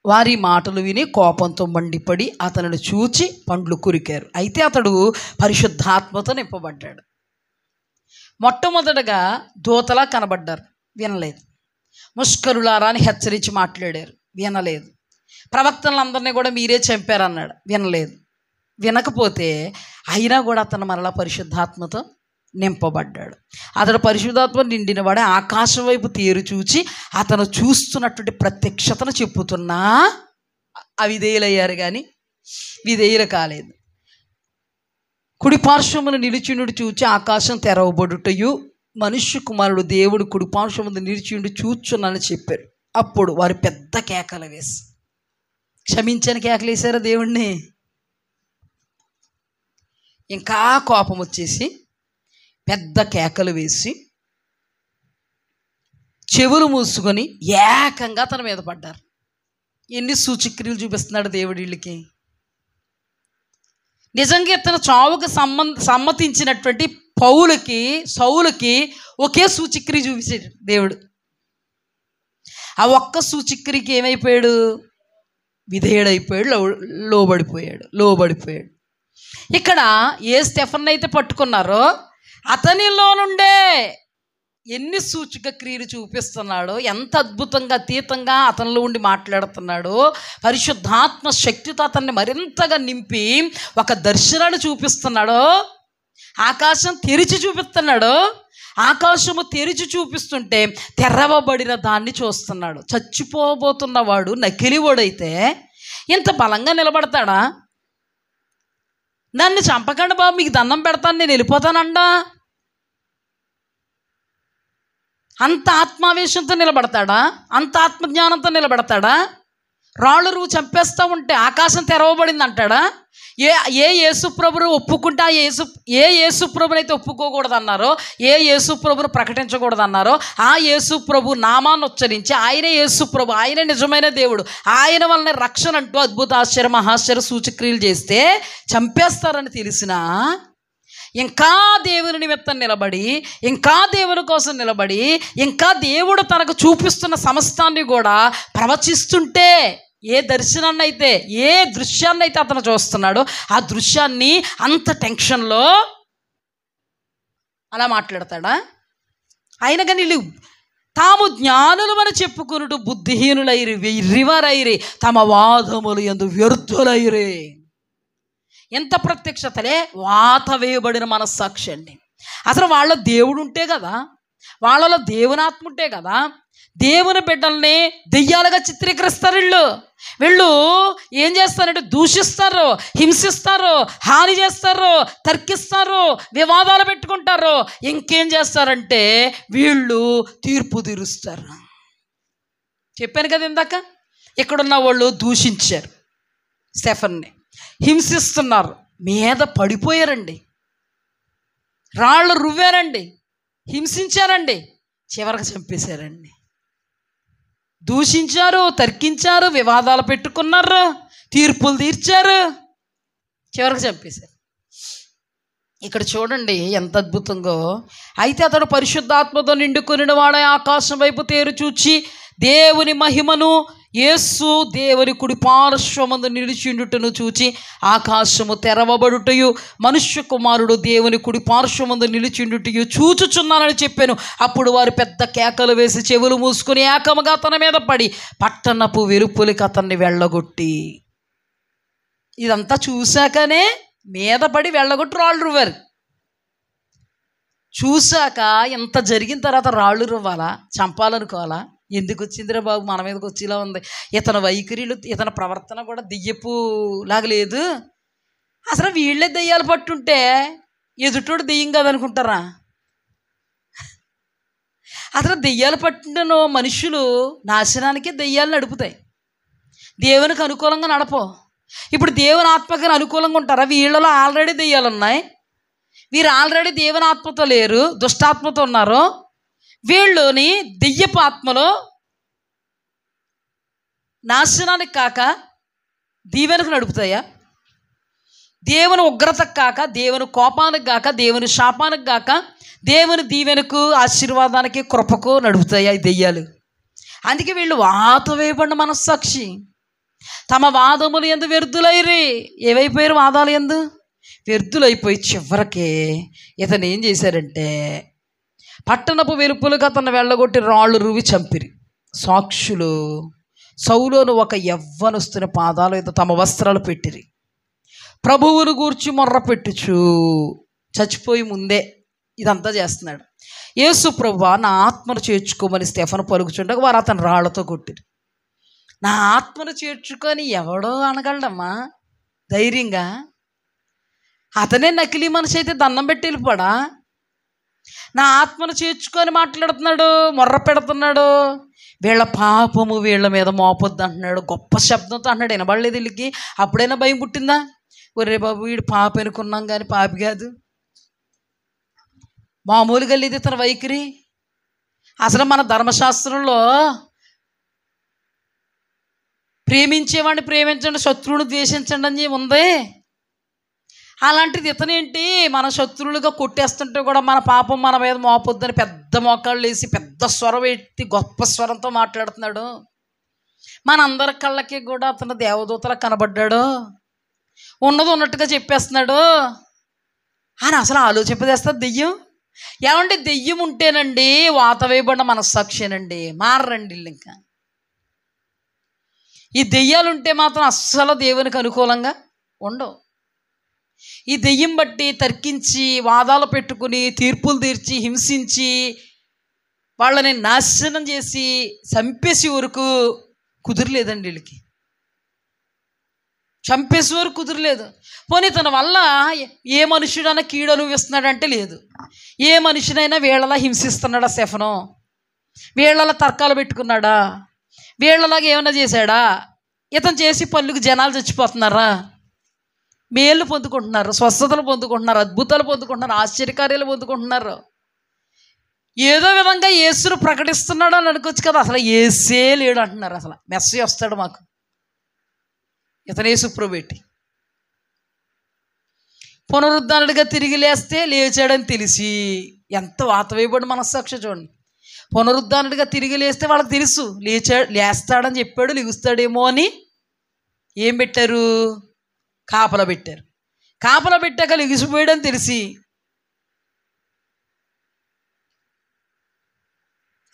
వారి మాటలు విని కోపంతో మండిపడి అతనిని చూచి పండ్లు కొరికారు. అయితే అతడు పరిశుద్ధాత్మతో నింపబడ్డాడు. మొట్టమొదటగా దూతలా కనబడ్డారు, వినలేదు. ముష్కరులారా అని హెచ్చరించి మాట్లాడారు, వినలేదు. ప్రవక్తలందరినీ కూడా మీరే చంపారన్నాడు, వినలేదు. వినకపోతే అయినా కూడా అతను మరలా పరిశుద్ధాత్మతో నింపబడ్డాడు. అతడు పరిశుద్ధాత్మ నిండినవాడే ఆకాశం వైపు తేరు చూచి అతను చూస్తున్నటువంటి ప్రత్యక్షతను చెప్పుతున్నా అవిధేయులయ్యారు, కానీ విధేయులు కాలేదు. కుడిపార్శ్వమును నిలిచిండు చూచి ఆకాశం తెరవబడుటయు మనుష్య కుమారుడు దేవుడు కుడిపార్శ్వమును నిలిచిండు చూచునని చెప్పారు. అప్పుడు వారు పెద్ద కేకలు వేసి, క్షమించని కేకలు వేశారా దేవుణ్ణి? ఇంకా కోపం వచ్చేసి పెద్ద కేకలు వేసి చెవులు మూసుకొని ఏకంగా తన మీద పడ్డారు. ఎన్ని సూచక్రియలు చూపిస్తున్నాడు దేవుడు వీళ్ళకి. నిజంగా ఇతను చావుకు సమ్మతించినటువంటి సౌలుకి ఒకే సూచక్రియ చూపించాడు దేవుడు. ఆ ఒక్క సూచక్రియకి ఏమైపోయాడు? విధేయుడైపోయాడు, లోబడిపోయాడు. ఇక్కడ ఏ స్టెఫన్ అయితే పట్టుకున్నారో అతనిలో నుండే ఎన్ని సూచక క్రియలు చూపిస్తున్నాడో, ఎంత అద్భుతంగా అతీతంగా అతనిలో ఉండి మాట్లాడుతున్నాడో, పరిశుద్ధాత్మ శక్తితో అతన్ని మరింతగా నింపి ఒక దర్శనాన్ని చూపిస్తున్నాడో, ఆకాశం తెరిచి చూపిస్తున్నాడు. ఆకాశము తెరిచి చూపిస్తుంటే తెరవబడిన దాన్ని చూస్తున్నాడు. చచ్చిపోబోతున్నవాడు నకిలీవాడైతే ఇంత బలంగా నిలబడతాడా? నన్ను చంపకండి బాబు, మీకు దండం పెడతాను, నేను వెళ్ళిపోతానండా. అంత ఆత్మావేశంతో నిలబడతాడా? అంత ఆత్మజ్ఞానంతో నిలబడతాడా? రాళ్ళు నువ్వు చంపేస్తూ ఉంటే ఆకాశం తెరవబడింది అంటాడా? ఏ యేసుప్రభుని ఒప్పుకుంటే ఏ యేసుప్రభునైతే ఒప్పుకోకూడదు అన్నారో, ఏ యేసుప్రభుని ప్రకటించకూడదు అన్నారో, ఆ యేసుప్రభు నామాన్ని ఉచ్చరించి ఆయనే యేసుప్రభు, ఆయనే నిజమైన దేవుడు, ఆయన వలన రక్షణ అంటూ అద్భుత ఆశ్చర్య మహాశ్చర్య సూచక్రియలు చేస్తే చంపేస్తారని తెలిసినా ఇంకా దేవుని నిమిత్తం నిలబడి, ఇంకా దేవుని కోసం నిలబడి, ఇంకా దేవుడు తనకు చూపిస్తున్న సమస్తాన్ని కూడా ప్రవచిస్తుంటే, ఏ దర్శనాన్ని అయితే, ఏ దృశ్యాన్ని అయితే అతను చూస్తున్నాడో ఆ దృశ్యాన్ని అంత టెన్షన్లో అలా మాట్లాడతాడా? అయినా కానీ వీళ్ళు తాము జ్ఞానులమని చెప్పుకున్నట్టు బుద్ధిహీనులైరి, వెర్రివారైరి, తమ వాదములు యందు వ్యర్థులైరి. ఎంత ప్రత్యక్షతలే! వాత వేయబడిన మనస్సాక్షి అండి. అసలు వాళ్ళ దేవుడు ఉంటే కదా, వాళ్ళలో దేవునాత్మ ఉంటే కదా దేవుని బిడ్డల్ని దెయ్యాలుగా చిత్రీకరిస్తారు. వీళ్ళు ఏం చేస్తారంటే దూషిస్తారు, హింసిస్తారు, హాని చేస్తారు, తర్కిస్తారు, వివాదాలు పెట్టుకుంటారు. ఇంకేం చేస్తారంటే వీళ్ళు తీర్పు తీరుస్తారు. చెప్పాను కదా ఇందాక, ఇక్కడున్న వాళ్ళు దూషించారు, స్టెఫన్ని హింసిస్తున్నారు, మీద పడిపోయారండి, రాళ్ళు రువ్వారండి, హింసించారండి, చివరికి చంపేశారండి. దూషించారు, తర్కించారు, వివాదాలు పెట్టుకున్నారు, తీర్పులు తీర్చారు, చివరికి చంపేశారు. ఇక్కడ చూడండి ఎంత అద్భుతంగా. అయితే అతడు పరిశుద్ధాత్మతో నిండుకొనిన వాడే ఆకాశం వైపు తేరు చూచి దేవుని మహిమను, యేసు దేవుని కుడి పార్శ్వమందు నిలిచిండుటను చూచి ఆకాశము తెరవబడుటయు మనుష్య కుమారుడు దేవుని కుడి పార్శ్వమందు నిలిచిండుటయు చూచుచున్నానని చెప్పాను. అప్పుడు వారు పెద్ద కేకలు వేసి చెవులు మూసుకుని ఏకముగా తన మీద పడి పట్టణపు వెలుపులకి అతన్ని వెళ్ళగొట్టి, ఇదంతా చూశాకనే మీద పడి వెళ్ళగొట్టి రాళ్ళు రువ్వారు. చూశాక ఇంత జరిగిన తర్వాత రాళ్ళు రువ్వాలా? చంపాలనుకోవాలా? ఎందుకు వచ్చిందిరా బాబు మన మీదకి వచ్చేలా ఉంది. ఇతని వైఖరిలు, ఇతని ప్రవర్తన కూడా దెయ్యపు లాగా లేదు. అసలు వీళ్ళే దెయ్యాలు పట్టుంటే ఎదుటోడు దెయ్యం కాదనుకుంటారా? అసలు దెయ్యాలు పట్టిన మనుషులు నాశనానికి దెయ్యాలు నడుపుతాయి, దేవునికి అనుకూలంగా నడపో. ఇప్పుడు దేవుని ఆత్మకి అనుకూలంగా ఉంటారా? వీళ్ళలో ఆల్రెడీ దెయ్యాలు ఉన్నాయి, వీరు ఆల్రెడీ దేవుని ఆత్మతో లేరు, దుష్టాత్మతో ఉన్నారు. వీళ్ళని దెయ్యపు ఆత్మలో నాశనానికి కాక దీవెనకు నడుపుతాయా? దేవుని ఉగ్రతకు కాక, దేవుని కోపానికి కాక, దేవుని శాపానికి కాక, దేవుని దీవెనకు, ఆశీర్వాదానికి, కృపకు నడుపుతాయా ఈ దెయ్యాలు? అందుకే వీళ్ళు వాత వేయబడిన మనస్సాక్షి, తమ వాదములు ఎందు వ్యర్థులైరి. ఏవైపోయారు? వాదాలు ఎందు వ్యర్థులైపోయి చివరికి ఇతను ఏం చేశారంటే పట్టణపు వెలుపులుగా అతను వెళ్ళగొట్టి రాళ్ళు రువి చంపిరి. సాక్షులు సౌలోను ఒక యవ్వనస్తుని పాదాలు మీద తమ వస్త్రాలు పెట్టిరి. ప్రభువును గూర్చి మొర్ర పెట్టుచు, చచ్చిపోయి ముందే ఇదంతా చేస్తున్నాడు. యేసు ప్రభువా నా ఆత్మను చేర్చుకోమని స్టెఫను పలుకుచుండగా వారు అతను రాళ్లతో కొట్టిరు. నా ఆత్మను చేర్చుకొని ఎవడో అనగలడమ్మా ధైర్యంగా? అతనే నకిలీ మనిషి అయితే దండం పెట్టి వెళ్ళిపోడా? నా ఆత్మను చేర్చుకొని మాట్లాడుతున్నాడు, మొర్ర పెడుతున్నాడు. వీళ్ళ పాపము వీళ్ళ మీద మోపొద్దు అంటున్నాడు. గొప్ప శబ్దంతో అంటున్నాడు. వినబడలేదు వీళ్ళకి. అప్పుడైనా భయం పుట్టిందా? ఒరే బాబు వీడు పాప అనుకున్నాం కానీ పాపి కాదు. మామూలుగా లేదు ఇతని వైఖరి. అసలు మన ధర్మశాస్త్రంలో ప్రేమించేవాడిని ప్రేమించండి, శత్రువుని ద్వేషించండి అని ఉంది. అలాంటిది ఇతనేంటి మన శత్రువులుగా కొట్టేస్తుంటే కూడా మన పాపం మన మీద మోపొద్దని పెద్ద మోకాళ్ళు వేసి పెద్ద స్వరం ఎత్తి గొప్ప స్వరంతో మాట్లాడుతున్నాడు. మనందరి కళ్ళకి కూడా అతను దేవదూతలా కనబడ్డాడు. ఉన్నది ఉన్నట్టుగా చెప్పేస్తున్నాడు అని అసలు ఆలోచింపజేస్తుంది దెయ్యం. ఏమంటే దెయ్యం ఉంటేనండి వాత వేయబడిన మనస్సాక్షేనండి, మారండి ఇంకా. ఈ దెయ్యాలు ఉంటే మాత్రం అస్సలు దేవునికి అనుకూలంగా ఉండవు. ఈ దెయ్యం బట్టి తర్కించి వాదాలు పెట్టుకుని తీర్పులు తీర్చి హింసించి వాళ్ళని నాశనం చేసి చంపేసి వరకు కుదిరలేదండి వీళ్ళకి. చంపేసే వరకు కుదిరలేదు. పోనీ తన వల్ల ఏ మనుషుడైనా కీడు అనుభవిస్తున్నాడంటే లేదు. ఏ మనుషునైనా వీళ్ళలా హింసిస్తున్నాడా స్టెఫను? వీళ్ళలా తర్కాలు పెట్టుకున్నాడా? వీళ్ళలాగా ఏమైనా చేశాడా? ఇతను చేసి పనులకు జనాలు చచ్చిపోతున్నారా? మేళ్ళు పొందుకుంటున్నారు, స్వస్థతలు పొందుకుంటున్నారు, అద్భుతాలు పొందుకుంటున్నారు, ఆశ్చర్యకార్యాలు పొందుకుంటున్నారు. ఏదో విధంగా యేసును ప్రకటిస్తున్నాడు అని అనుకోవచ్చు కదా. అసలు యేసే లేడు అంటున్నారు. అసలు మెస్సీ వస్తాడు మాకు, ఇతను యేసు ప్రభువేటి. పునరుద్ధానుడిగా తిరిగి లేస్తే లేచాడని తెలిసి ఎంత వాత వేయబడి మనస్సాక్షి చూడండి. పునరుద్ధానుడిగా తిరిగి లేస్తే వాళ్ళకి తెలుసు లేస్తాడని చెప్పాడు, లెగుస్తాడేమో అని ఏం పెట్టారు? కాపలా పెట్టారు. కాపలా పెట్టాక లెగిసిపోయాడని తెలిసి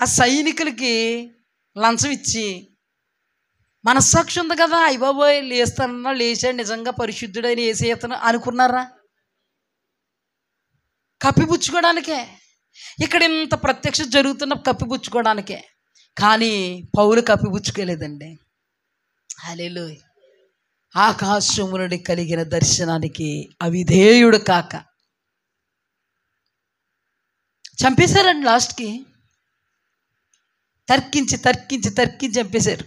ఆ సైనికులకి లంచం ఇచ్చి మనస్సాక్షి ఉంది కదా, అయ్యబాబోయ్ లేస్తానన్నా లేచాడు నిజంగా పరిశుద్ధుడైన యేసయ్యను అనుకున్నారా? కప్పిపుచ్చుకోవడానికే. ఇక్కడ ఇంత ప్రత్యక్ష జరుగుతున్న కప్పిపుచ్చుకోవడానికే. కానీ పౌలు కప్పిపుచ్చుకోలేదండి. హల్లెలూయా. ఆకాశము నుండి కలిగిన దర్శనానికి అవిధేయుడు కాక చంపేశారండి. లాస్ట్కి తర్కించి తర్కించి తర్కించి చంపేశారు.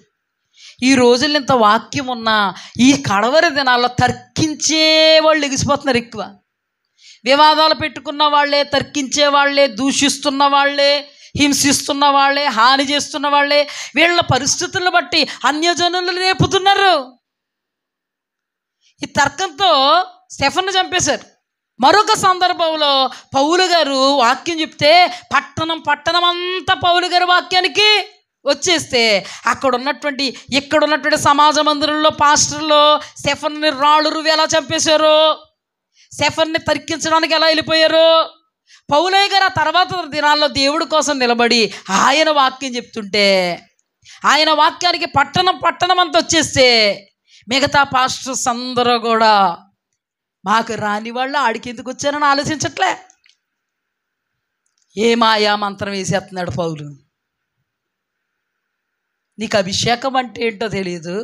ఈ రోజుల్లో ఇంత వాక్యం ఉన్నా ఈ కడవరి దినాల్లో తర్కించే వాళ్ళు ఎగిసిపోతున్నారు ఎక్కువ. వివాదాలు పెట్టుకున్న వాళ్ళే, తర్కించే వాళ్ళే, దూషిస్తున్న వాళ్ళే, హింసిస్తున్న వాళ్ళే, హాని చేస్తున్న వాళ్ళే వీళ్ళ పరిస్థితులను బట్టి అన్యజనులు రేపుతున్నారు. ఈ తర్కంతో స్టెఫన్ను చంపేశారు. మరొక సందర్భంలో పౌలు గారు వాక్యం చెప్తే పట్టణం అంతా పౌలు గారు వాక్యానికి వచ్చేస్తే ఇక్కడ ఉన్నటువంటి సమాజ మందిరంలో పాస్టర్లు స్టెఫన్ని రాళ్ళు రువి ఎలా చంపేశారు, స్టెఫన్ని తర్కించడానికి ఎలా వెళ్ళిపోయారు. పౌలయ్య గారు ఆ తర్వాత దినాల్లో దేవుడి కోసం నిలబడి ఆయన వాక్యం చెప్తుంటే ఆయన వాక్యానికి పట్టణం అంతా వచ్చేస్తే మిగతా పాస్టర్స్ అందరూ కూడా మాకు రాని వాళ్ళు ఆడికి ఎందుకు వచ్చారని ఆలోచించట్లే. ఏ మాయా మంత్రం వేసేస్తున్నాడు పౌలు. నీకు అభిషేకం అంటే ఏంటో తెలియదు,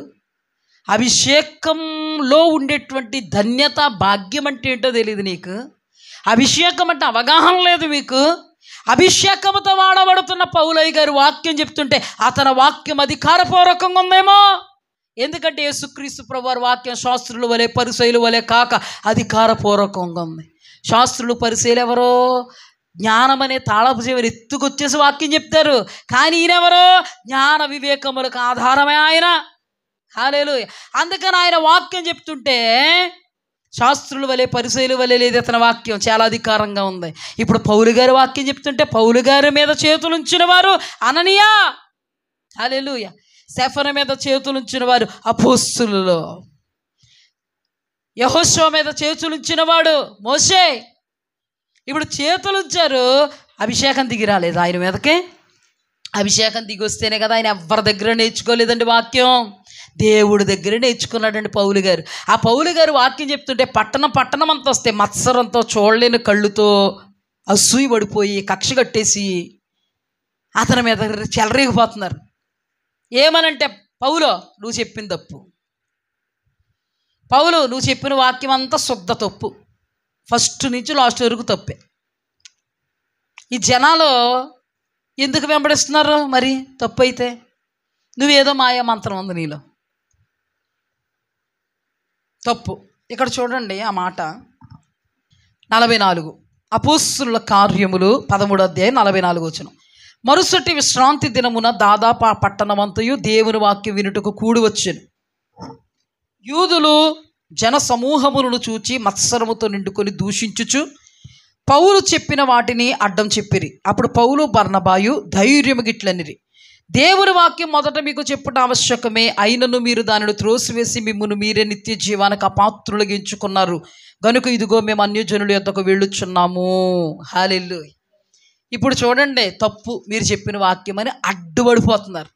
అభిషేకంలో ఉండేటువంటి ధన్యత భాగ్యం అంటే ఏంటో తెలియదు నీకు. అభిషేకం అంటే అవగాహన లేదు మీకు. అభిషేకంతో వాడబడుతున్న పౌలయ్య గారు వాక్యం చెప్తుంటే అతని వాక్యం అధికారపూర్వకంగా ఉందేమో. ఎందుకంటే యేసుక్రీస్తు ప్రభువారి వాక్యం శాస్త్రుల వలె పరిసయ్యుల వలె కాక అధికారపూర్వకంగా ఉంది. శాస్త్రులు పరిసయ్యులు ఎవరో జ్ఞానం అనే తాళపు చెవిని ఎత్తుకొచ్చేసి వాక్యం చెప్తారు. కానీ ఈయనెవరో జ్ఞాన వివేకములకు ఆధారమే ఆయన. హల్లెలూయా. అందుకని ఆయన వాక్యం చెప్తుంటే శాస్త్రుల వలె పరిసయ్యుల వలె లేదు అతని వాక్యం, చాలా అధికారంగా ఉంది. ఇప్పుడు పౌలు గారి వాక్యం చెప్తుంటే పౌలు గారి మీద చేతులుంచిన వారు అననీయ, హల్లెలూయా, స్టెఫను మీద చేతులుంచిన వారు అపోస్తలులు, యెహోషువ మీద చేతులుంచిన వాడు మోషే. ఇప్పుడు చేతులుంచారు, అభిషేకం దిగి రాలేదు ఆయన మీదకి. అభిషేకం దిగి వస్తేనే కదా ఆయన ఎవరి దగ్గర నేర్చుకోలేదండి వాక్యం, దేవుడి దగ్గర నేర్చుకున్నాడండి పౌలు గారు. ఆ పౌలు గారు వాక్యం చెప్తుంటే పట్టణం అంతా వస్తే మత్సరంతో చూడలేని కళ్ళుతో అసూయ పడిపోయి కక్ష కట్టేసి అతని మీద చెలరేగిపోతున్నారు. ఏమనంటే, పౌలు నువ్వు చెప్పిన తప్పు, పౌలు నువ్వు చెప్పిన వాక్యం అంతా శుద్ధ తప్పు, ఫస్ట్ నుంచి లాస్ట్ వరకు తప్పే. ఈ జనాలు ఎందుకు వెంబడిస్తున్నారు మరి? తప్పు అయితే నువ్వేదో మాయా మంత్రం ఉంది నీలో, తప్పు. ఇక్కడ చూడండి ఆ మాట 44 అపోస్తలుల కార్యములు 13:44. మరుసటి విశ్రాంతి దినమున దాదాపు ఆ పట్టణమంతయు దేవుని వాక్యం వినుటకు కూడి వచ్చెను. యూదులు జన సమూహములను చూచి మత్సరముతో నిండుకొని దూషించుచు పౌలు చెప్పిన వాటిని అడ్డం చెప్పిరి. అప్పుడు పౌలు బర్నబాయు ధైర్యము గిట్లనిరి, దేవుని వాక్యం మొదట మీకు చెప్పుట ఆవశ్యకమే, అయినను మీరు దానిని త్రోసివేసి మిమ్మును మీరే నిత్య జీవానికి అపాత్రులుగా ఎంచుకున్నారు గనుక ఇదిగో మేము అన్యజనుల యొద్దకు వెళ్ళుచున్నాము. హల్లెలూయా. ఇప్పుడు చూడండి, తప్పు మీరు చెప్పిన వాక్యం అని అడ్డుపడిపోతున్నారు,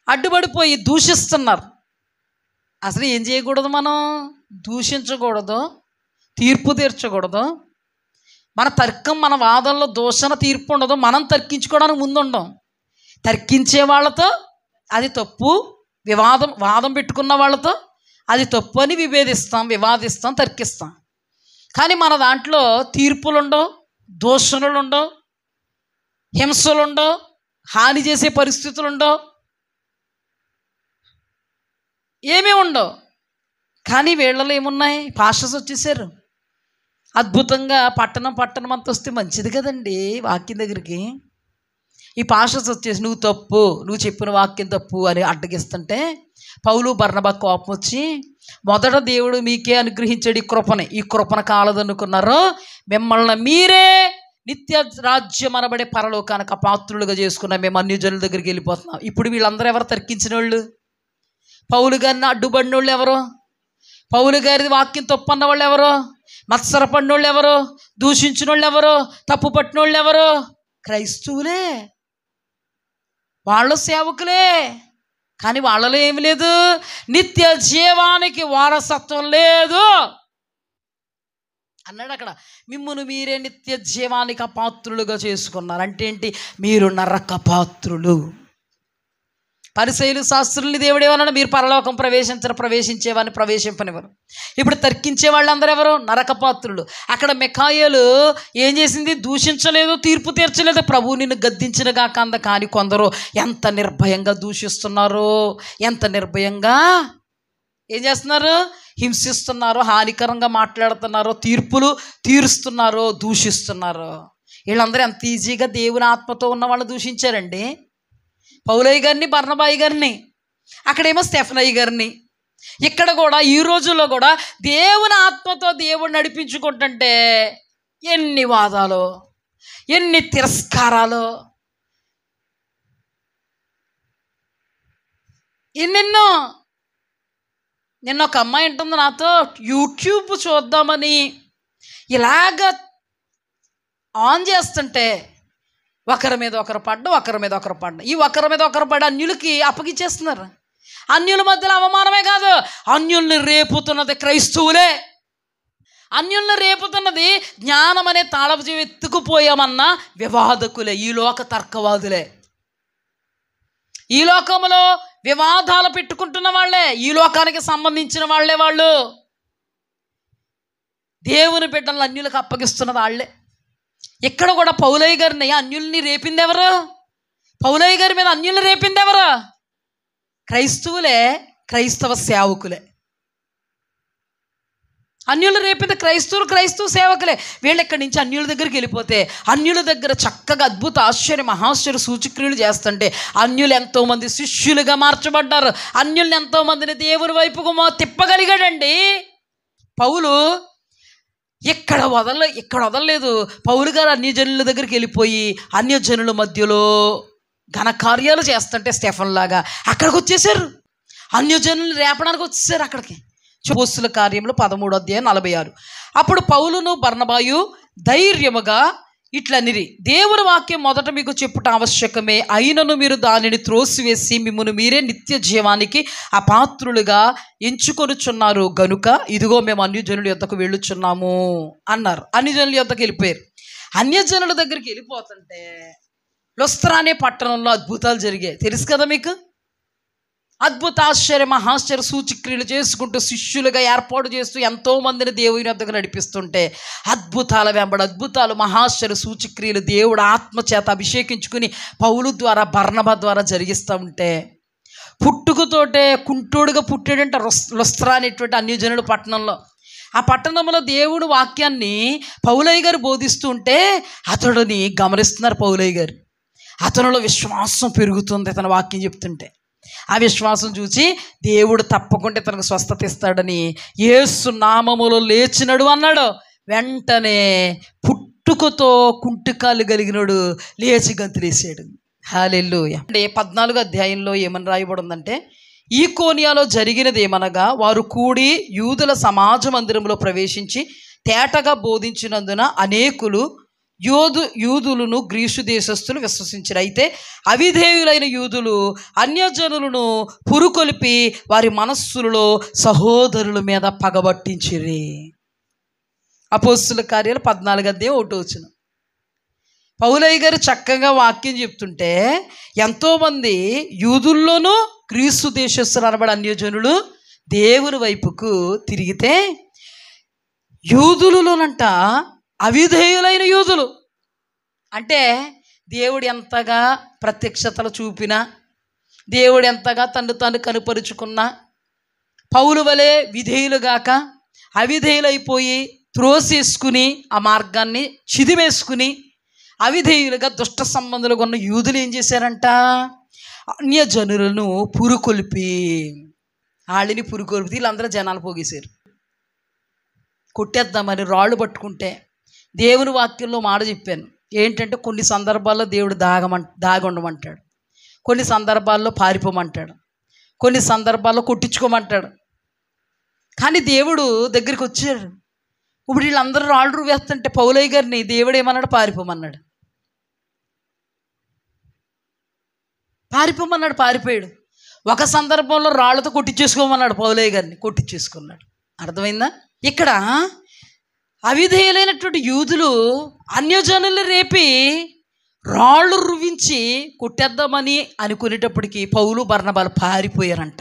అడ్డుపడిపోయి దూషిస్తున్నారు. అసలు ఏం చేయకూడదు? మనం దూషించకూడదు, తీర్పు తీర్చకూడదు. మన తర్కం, మన వాదనలో దూషణ తీర్పు ఉండదు. మనం తర్కించుకోవడానికి ముందుండం. తర్కించే వాళ్ళతో అది తప్పు, వాదం పెట్టుకున్న వాళ్ళతో అది తప్పు అని వివాదిస్తాం, తర్కిస్తాం. కానీ మన దాంట్లో తీర్పులుండవు, దూషణలుండవు, హింసలుండవు, హాని చేసే పరిస్థితులుండవు, ఏమీ ఉండవు. కానీ వీళ్ళలో ఏమున్నాయి? పాస్టర్స్ వచ్చేసారు. అద్భుతంగా పట్టణం అంతా వస్తే మంచిది కదండి వాక్యం దగ్గరికి. ఈ పాస్టర్స్ వచ్చేసి నువ్వు తప్పు, నువ్వు చెప్పిన వాక్యం తప్పు అని అడ్డగిస్తుంటే పౌలు బర్నబా కోపం వచ్చి, మొదట దేవుడు మీకే అనుగ్రహించాడు ఈ కృపను కాలదనుకున్నారు, మిమ్మల్ని మీరే నిత్య రాజ్యం అనబడే పరలోకానికి అపాత్రులుగా చేసుకున్నాం, మేము అన్యజనుల దగ్గరికి వెళ్ళిపోతున్నాం. ఇప్పుడు వీళ్ళందరూ ఎవరు? తర్కించిన వాళ్ళు. పౌలు గారిని అడ్డుపడిన వాళ్ళు ఎవరు? పౌలు గారి వాక్యం తప్పు అన్న వాళ్ళు ఎవరు? మత్సరపడిన వాళ్ళు ఎవరు? దూషించిన వాళ్ళు ఎవరు? తప్పు పట్టిన వాళ్ళు ఎవరు? క్రైస్తవులే, వాళ్ళు సేవకులే. కానీ వాళ్ళలో ఏమి లేదు? నిత్య జీవానికి వారసత్వం లేదు అన్నాడు అక్కడ. మిమ్మును మీరే నిత్య జీవానికి అపాత్రులుగా చేసుకున్నారు అంటే ఏంటి? మీరు నరక పాత్రులు. పరిసయ్యులు శాస్త్రుల్ని దేవుడు ఏమన్నాడు? మీరు పరలోకం ప్రవేశించేవాడిని ప్రవేశింపనివ్వరు. ఇప్పుడు తర్కించే వాళ్ళందరూ ఎవరు? నరకపాత్రులు. అక్కడ మిఖాయేలు ఏం చేసింది? దూషించలేదు, తీర్పు తీర్చలేదు. ప్రభువు నిన్ను గద్దించిన గాకంద. కానీ కొందరు ఎంత నిర్భయంగా దూషిస్తున్నారు, ఎంత నిర్భయంగా ఏం చేస్తున్నారు? హింసిస్తున్నారు, హానికరంగా మాట్లాడుతున్నారు, తీర్పులు తీరుస్తున్నారు, దూషిస్తున్నారు. వీళ్ళందరూ ఎంత ఈజీగా దేవుని ఆత్మతో ఉన్న వాళ్ళు దూషించారండి. పౌలయ్య గారిని, బర్నబాయి గారిని, అక్కడేమో స్టెఫనయ్య గారిని. ఇక్కడ కూడా ఈ రోజుల్లో కూడా దేవుని ఆత్మతో దేవుడు నడిపించుకుంటుంటే ఎన్ని వాదాలు, ఎన్ని తిరస్కారాలు, ఎన్నెన్నో. నిన్న ఒక అమ్మాయి ఉంటుంది నాతో, యూట్యూబ్ చూద్దామని ఇలాగ ఆన్ చేస్తుంటే ఒకరి మీద ఒకరు పడ్డం. ఈ ఒకరి మీద ఒకరు పడ్డ అన్యులకి అప్పగిచ్చేస్తున్నారు. అన్యుల మధ్యలో అవమానమే కాదు, అన్యుల్ని రేపుతున్నది క్రైస్తవులే. అన్యుల్ని రేపుతున్నది జ్ఞానం అనే తాళపు ఎత్తుకుపోయామన్న వివాదకులే, ఈ లోక తర్కవాదులే. ఈ లోకంలో వివాదాలు పెట్టుకుంటున్న వాళ్ళే, ఈ లోకానికి సంబంధించిన వాళ్ళే. వాళ్ళు దేవుని బిడ్డలను అన్యులకు అప్పగిస్తున్నది వాళ్ళే. ఇక్కడ కూడా పౌలయ్య గారిని అన్యుల్ని రేపింది ఎవరు? పౌలయ్య గారి మీద అన్యుల్ని రేపింది ఎవరు? క్రైస్తవులే, క్రైస్తవ సేవకులే. అన్యులు రేపింది క్రైస్తవ సేవకులే. వీళ్ళు ఎక్కడి నుంచి అన్యుల దగ్గరికి వెళ్ళిపోతే అన్యుల దగ్గర చక్కగా అద్భుత ఆశ్చర్య మహాశ్చర్య సూచక్రియలు చేస్తుంటే అన్యులు ఎంతోమంది శిష్యులుగా మార్చబడ్డారు. అన్యుల్ని ఎంతోమందిని దేవుని వైపుకు తిప్పగలిగాడండి పౌలు. ఇక్కడ వదలలేదు. పౌలు గారు అన్యజనుల దగ్గరికి వెళ్ళిపోయి అన్యజనుల మధ్యలో ఘనకార్యాలు చేస్తుంటే స్టెఫన్ లాగా అక్కడికి వచ్చేసారు. అన్యజనులు రేపడానికి వచ్చేసారు అక్కడికి. అపోస్తలుల కార్యములు 13:46. అప్పుడు పౌలును బర్నబాయు ధైర్యముగా ఇట్లనిరి. దేవుని వాక్యం మొదట మీకు చెప్పుట ఆవశ్యకమే, అయినను మీరు దానిని త్రోసివేసి మిమ్మును మీరే నిత్య జీవానికి అపాత్రులుగా ఎంచుకొనుచున్నారు గనుక ఇదిగో మేము అన్యజనుల యొద్దకు వెళ్ళుచున్నాము అన్నారు. అన్యజనుల యొద్దకు వెళ్ళిపోయారు. అన్యజనుల దగ్గరికి వెళ్ళిపోతుంటే లుస్త్రా అనే పట్టణంలో అద్భుతాలు జరిగాయి. తెలుసు కదా మీకు. అద్భుత ఆశ్చర్య మహాశ్చర్య సూచక్రియలు చేసుకుంటూ శిష్యులుగా ఏర్పాటు చేస్తూ ఎంతోమందిని దేవుని వద్దకు నడిపిస్తుంటే అద్భుతాల వెంబడి అద్భుతాలు మహాశ్చర్య సూచక్రియలు దేవుడు ఆత్మచేత అభిషేకించుకుని పౌలు ద్వారా బర్నబా ద్వారా జరిగిస్తూ ఉంటే పుట్టుకతోటే కుంటోడుగా పుట్టాడంట లుస్త్రా అనేటువంటి అన్యజనుల పట్టణంలో. ఆ పట్టణంలో దేవుడు వాక్యాన్ని పౌలయ్య గారు బోధిస్తూ ఉంటే అతడిని గమనిస్తున్నారు పౌలయ్య గారు. అతనిలో విశ్వాసం పెరుగుతుంది అతని వాక్యం చెప్తుంటే. ఆ విశ్వాసం చూసి దేవుడు తప్పకుండా తనకు స్వస్థత ఇస్తాడని యేసు నామములో లేచినడు అన్నాడు. వెంటనే పుట్టుకతో కుంటికాలు కలిగినడు లేచి గంతులేసాడు. హల్లెలూయా. అంటే 14వ అధ్యాయంలో ఏమని రాయబడి ఉందంటే, ఈకోనియాలో జరిగినది ఏమనగా వారు కూడి యూదుల సమాజ మందిరంలో ప్రవేశించి తేటగా బోధించినందున అనేకులు యూదులను గ్రీసు దేశస్థులు విశ్వసించారు. అయితే అవిధేయులైన యూదులు అన్యజనులను పురుకొలిపి వారి మనస్సులలో సహోదరుల మీద పగబట్టించిరి. అపోస్తుల కార్యాలు 14వ అధ్యాయం 1వ వచనం. పౌలయ్య గారు చక్కగా వాక్యం చెప్తుంటే ఎంతోమంది యూదుల్లోనూ గ్రీసు దేశస్థులు అనబడి అన్యజనులు దేవుని వైపుకు తిరిగితే యూదులలోనంట అవిధేయులైన యూదులు, అంటే దేవుడు ఎంతగా ప్రత్యక్షతలు చూపినా దేవుడు ఎంతగా తను తాను కనుపరుచుకున్నా పౌలు వలె విధేయులుగాక అవిధేయులైపోయి త్రోసేసుకుని ఆ మార్గాన్ని చిదివేసుకుని అవిధేయులుగా దుష్ట సంబంధులుగా ఉన్న యూదులు ఏం చేశారంట, అన్యజనులను పురుకొల్పి వాళ్ళని పురుకొల్పి వీళ్ళందరూ జనాలు పోగేశారు. కొట్టేద్దామని రాళ్ళు పట్టుకుంటే దేవుని వాక్యంలో మాట చెప్పాను ఏంటంటే, కొన్ని సందర్భాల్లో దేవుడు దాగి ఉండమంటాడు, కొన్ని సందర్భాల్లో పారిపోమంటాడు, కొన్ని సందర్భాల్లో కొట్టించుకోమంటాడు. కానీ దేవుడు దగ్గరికి వచ్చాడు. ఇప్పుడు వీళ్ళందరూ రాళ్ళు వేస్తుంటే పౌలయ్య గారిని దేవుడు ఏమన్నాడు, పారిపోమన్నాడు. పారిపోయాడు. ఒక సందర్భంలో రాళ్లతో కొట్టించేసుకోమన్నాడు పౌలయ్య గారిని, కొట్టించేసుకున్నాడు. అర్థమైందా? ఇక్కడ అవిధేయులైనటువంటి యూదులు అన్యజనులు రేపి రాళ్ళు రువించి కొట్టేద్దామని అనుకునేటప్పటికీ పౌలు బర్నబాలు పారిపోయారంట.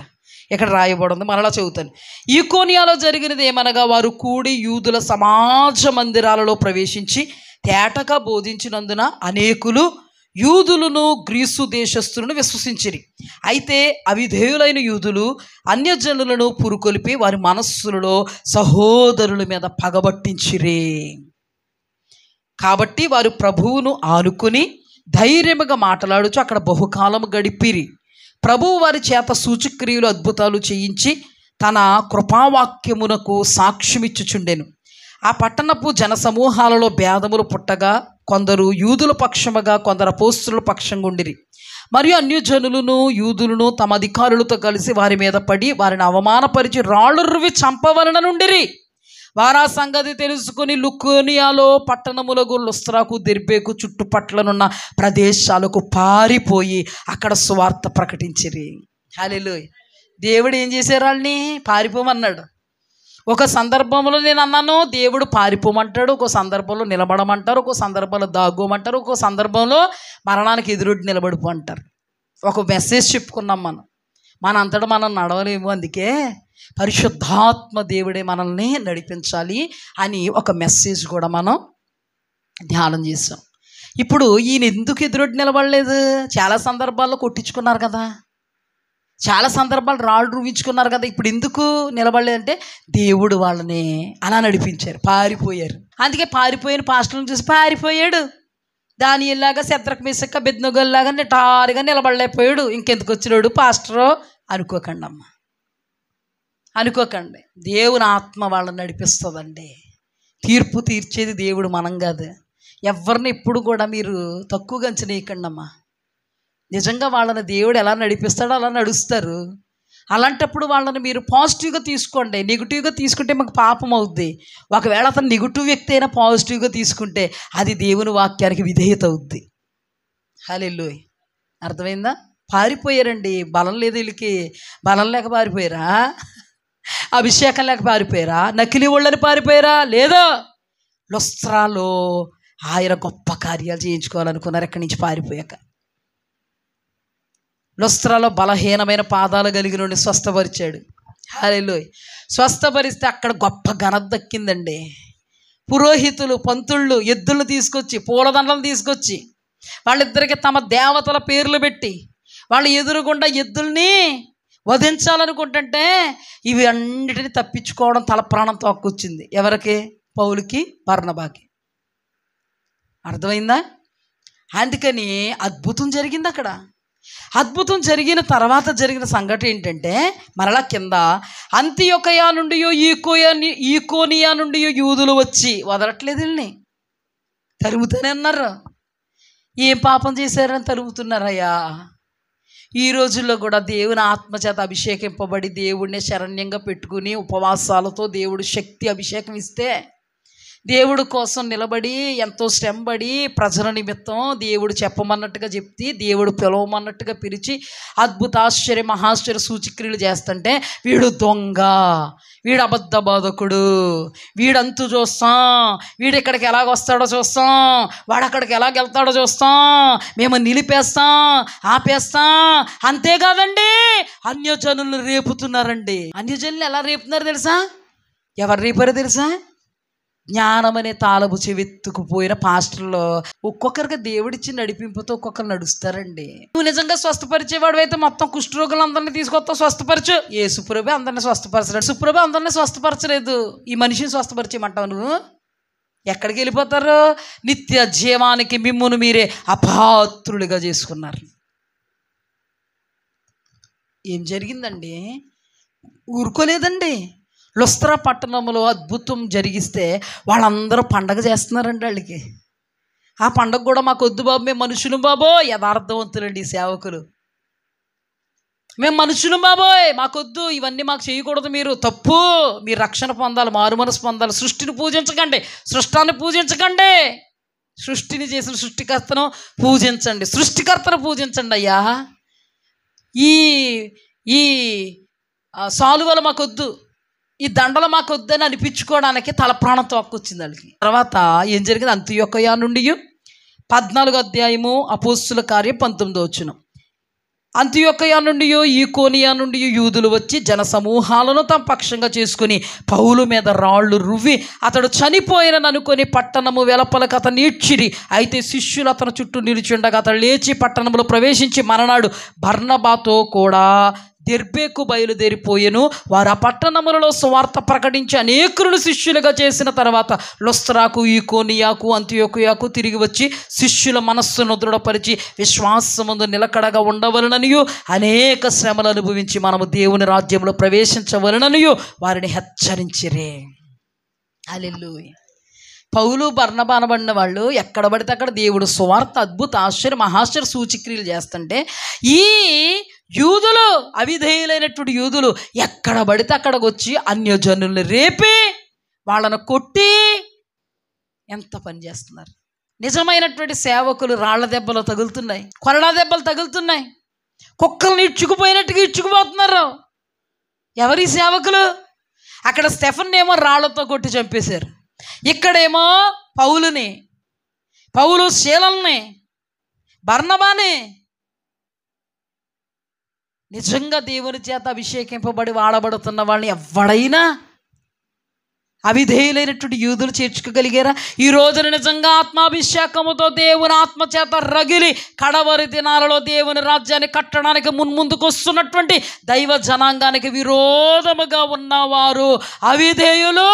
ఇక్కడ రాయబడి ఉంది, మరలా చదువుతాను. ఈకోనియాలో జరిగినది ఏమనగా వారు కూడి యూదుల సమాజ మందిరాలలో ప్రవేశించి తేటగా బోధించినందున అనేకులు యూదులను గ్రీసు దేశస్థులను విశ్వసించిరి. అయితే అవిధేయులైన యూదులు అన్యజనులను పురుకొలిపి వారి మనస్సులలో సహోదరుల మీద పగబట్టించిరి. కాబట్టి వారు ప్రభువును ఆనుకుని ధైర్యముగా మాట్లాడుచు అక్కడ బహుకాలం గడిపిరి. ప్రభువు వారి చేత సూచక్రియలు అద్భుతాలు చేయించి తన కృపావాక్యమునకు సాక్ష్యమిచ్చుచుండెను. ఆ పట్టణపు జనసమూహాలలో భేదములు పుట్టగా కొందరు యూదుల పక్షముగా కొందరు అపోస్తలుల పక్షంగా ఉండిరి. మరియు అన్యజనులను యూదులను తమ అధికారులతో కలిసి వారి మీద పడి వారిని అవమానపరిచి రాళ్ళు రువి చంపవలననుండిరి. వారా సంగతి తెలుసుకుని లుకోనియాలో పట్టణములకు లుస్త్రాకు దెర్బేకు చుట్టుపట్లనున్న ప్రదేశాలకు పారిపోయి అక్కడ సువార్త ప్రకటించిరి. హల్లెలూయా. దేవుడు ఏం చేశారు, వాళ్ళని పారిపోమన్నాడు. ఒక సందర్భంలో నేను అన్నాను దేవుడు పారిపోమంటాడు, ఒక సందర్భంలో నిలబడమంటారు, ఒక సందర్భంలో దాగోమంటారు, ఒక సందర్భంలో మరణానికి ఎదురొడ్డి నిలబడిపో అంటారు. ఒక మెసేజ్ చెప్పుకున్నాం మన అంతటా మనం నడవలేము, అందుకే పరిశుద్ధాత్మ దేవుడే మనల్ని నడిపించాలి అని ఒక మెసేజ్ కూడా మనం ధ్యానం చేసాం. ఇప్పుడు ఈయన ఎందుకు ఎదురొడ్డి నిలబడలేదు? చాలా సందర్భాల్లో కొట్టించుకున్నారు కదా, చాలా సందర్భాలు రాళ్ళు రువించుకున్నారు కదా, ఇప్పుడు ఎందుకు నిలబడలేదంటే దేవుడు వాళ్ళని అలా నడిపించారు, పారిపోయారు. అందుకే పారిపోయిన పాస్టర్లను చూసి పారిపోయాడు. దానియేలులాగా శద్రక్ మేషక్ అబేద్నెగోలాగా నిటారుగా నిలబడలేకపోయాడు. ఇంకెందుకు వచ్చినాడు పాస్టరో అనుకోకండి అమ్మ, అనుకోకండి. దేవుని ఆత్మ వాళ్ళని నడిపిస్తుందండి. తీర్పు తీర్చేది దేవుడు, మనం కాదు. ఎవరిని ఎప్పుడు కూడా మీరు తక్కువగా అంచనేయకండి అమ్మా. నిజంగా వాళ్ళని దేవుడు ఎలా నడిపిస్తాడో అలా నడుస్తారు. అలాంటప్పుడు వాళ్ళని మీరు పాజిటివ్గా తీసుకోండి. నెగిటివ్గా తీసుకుంటే మాకు పాపం అవుద్ది. ఒకవేళ అతను నెగిటివ్ వ్యక్తి అయినా పాజిటివ్గా తీసుకుంటే అది దేవుని వాక్యానికి విధేయత అవుద్ది. హల్లెలూయా. అర్థమైందా? పారిపోయారండి. బలం లేదు వీళ్ళకి. బలం లేక పారిపోయారా? అభిషేకం లేక పారిపోయారా? నకిలీ వాళ్ళని పారిపోయారా? లేదా. లుస్త్రాలో ఆయన గొప్ప కార్యాలు చేయించుకోవాలనుకున్నారు ఎక్కడి నుంచి పారిపోయాక. లుస్త్రాలో బలహీనమైన పాదాలు కలిగిన స్వస్థపరిచాడు. హల్లెలూయా. స్వస్థపరిస్తే అక్కడ గొప్ప ఘనత దక్కిందండి. పురోహితులు, పంతుళ్ళు ఎద్దులను తీసుకొచ్చి, పూలదండలను తీసుకొచ్చి వాళ్ళిద్దరికి తమ దేవతల పేర్లు పెట్టి వాళ్ళు ఎదురుగుండా ఎద్దుల్ని వధించాలనుకుంటుంటే ఇవి అన్నిటిని తప్పించుకోవడం తల ప్రాణం తోక్కొచ్చింది. ఎవరికి? పౌలుకి, బర్నబాకి. అర్థమైందా? అందుకని అద్భుతం జరిగింది అక్కడ. అద్భుతం జరిగిన తర్వాత జరిగిన సంఘటన ఏంటంటే, మరలా కింద అంతియొకయ నుండి ఈకోనియా నుండి యూదులు వచ్చి వదలట్లేదు వీళ్ళని, తరుముతూనే ఉన్నారు. ఏం పాపం చేశారని తరుముతున్నారయ్యా. ఈ రోజుల్లో కూడా దేవుని ఆత్మచేత అభిషేకింపబడి దేవుడిని శరణ్యంగా పెట్టుకుని ఉపవాసాలతో దేవుడు శక్తి అభిషేకం ఇస్తే దేవుడు కోసం నిలబడి ఎంతో శ్రమపడి ప్రజల నిమిత్తం దేవుడు చెప్పమన్నట్టుగా చెప్తే దేవుడు పిలవమన్నట్టుగా పిలిచి అద్భుత ఆశ్చర్య మహాశ్చర్య సూచక్రియలు చేస్తుంటే వీడు దొంగ, వీడు అబద్ధ బాధకుడు, వీడంతు చూస్తాం, వీడు ఇక్కడికి ఎలాగొస్తాడో చూస్తాం, వాడు అక్కడికి ఎలాగెళ్తాడో చూస్తాం, మేము నిలిపేస్తాం, ఆపేస్తాం. అంతేకాదండి, అన్యజనులను రేపుతున్నారండి. అన్యజనులు ఎలా రేపుతున్నారు తెలుసా? ఎవరు రేపారో తెలుసా? జ్ఞానం అనే తాళపు చెవెత్తుకుపోయిన పాస్టర్లో ఒక్కొక్కరికి దేవుడిచ్చి నడిపింపుతో ఒక్కొక్కరు నడుస్తారండి. నువ్వు నిజంగా స్వస్థపరిచేవాడు అయితే మొత్తం కుష్ఠరోగులందరినీ తీసుకొస్తావు, స్వస్థపరచు. ఏ సుప్రభే అందరినీ స్వస్థపరచలేడు. సుప్రభ అందరినీ స్వస్థపరచలేదు. ఈ మనిషిని స్వస్థపరిచేయమంటావు నువ్వు? ఎక్కడికి వెళ్ళిపోతారు? నిత్య జీవానికి మిమ్మును మీరే అపాత్రులుగా చేసుకున్నారు. ఏం జరిగిందండి? ఊరుకోలేదండి. లుస్త్రా పట్టణంలో అద్భుతం జరిగిస్తే వాళ్ళందరూ పండగ చేస్తున్నారండి. వాళ్ళకి ఆ పండగ కూడా మాకు వద్దు బాబు, మేము మనుషులు బాబోయ్. యథార్థవంతులండి ఈ సేవకులు. మేము మనుషులు బాబోయ్, మాకొద్దు, ఇవన్నీ మాకు చేయకూడదు. మీరు తప్పు, మీరు రక్షణ పొందాలి, మారు మనసు పొందాలి. సృష్టిని పూజించకండి, సృష్టాన్ని పూజించకండి. సృష్టిని చేసిన సృష్టికర్తను పూజించండి, సృష్టికర్తను పూజించండి అయ్యా. ఈ ఈ సాలువలు మాకొద్దు, ఈ దండలు మాకు వద్దని అనిపించుకోవడానికి తల ప్రాణం తోక్కొచ్చింది వాళ్ళకి. తర్వాత ఏం జరిగింది? అంతియొకయ నుండి 14వ అధ్యాయము అపోస్తుల కార్యం 19వ వచనం. అంతియొకయ నుండి ఈకోనియా నుండి యూదులు వచ్చి జన సమూహాలను తమ పక్షంగా చేసుకుని పౌలు మీద రాళ్ళు రువ్వి అతడు చనిపోయినని అనుకొని పట్టణము వెలపలకు అతను ఈడ్చిరి. అయితే శిష్యులు అతను చుట్టూ నిలిచుండగా అతడు లేచి పట్టణంలో ప్రవేశించి మరనాడు బర్నబాతో కూడా దెర్బేకు బయలుదేరిపోయెను. వారు ఆ పట్టణములలో సువార్త ప్రకటించి అనేకులను శిష్యులుగా చేసిన తర్వాత లుస్త్రాకు, ఈకోనియాకు, అంతియొకయకు తిరిగి వచ్చి శిష్యుల మనస్సును దృఢపరిచి విశ్వాసమందు నిలకడగా ఉండవలననియు అనేక శ్రమలు అనుభవించి మనము దేవుని రాజ్యంలో ప్రవేశించవలననియు వారిని హెచ్చరించిరే. హల్లెలూయా. పౌలు బర్నబా అనబడిన వాళ్ళు ఎక్కడ పడితే అక్కడ దేవుడు సువార్త అద్భుత ఆశ్చర్య మహాశ్చర్య సూచక్రియలు చేస్తుంటే ఈ యూదులు, అవిధేయులైనటువంటి యూదులు ఎక్కడ పడితే అక్కడికి వచ్చి అన్యజనుల్ని రేపి వాళ్ళను కొట్టి ఎంత పని చేస్తున్నారు. నిజమైనటువంటి సేవకులు రాళ్ల దెబ్బలు తగులుతున్నాయి, కొరడా దెబ్బలు తగులుతున్నాయి, కుక్కల్ని ఇచ్చుకుపోయినట్టుగా ఇచ్చుకుపోతున్నారు. ఎవరి సేవకులు? అక్కడ స్టెఫన్నేమో రాళ్లతో కొట్టి చంపేశారు, ఇక్కడేమో పౌలుని, పౌలు శీలల్ని, బర్నబాని. నిజంగా దేవుని చేత అభిషేకింపబడి వాడబడుతున్న వాళ్ళని ఎవడైనా అవిధేయులైనటువంటి యూదులు చేర్చుకోగలిగారా? ఈ రోజున నిజంగా ఆత్మాభిషేకముతో దేవుని ఆత్మచేత రగిలి కడవరి దినాలలో దేవుని రాజ్యాన్ని కట్టడానికి ముందుకు వస్తున్నటువంటి దైవ జనాంగానికి విరోధముగా ఉన్నవారు అవిధేయులు.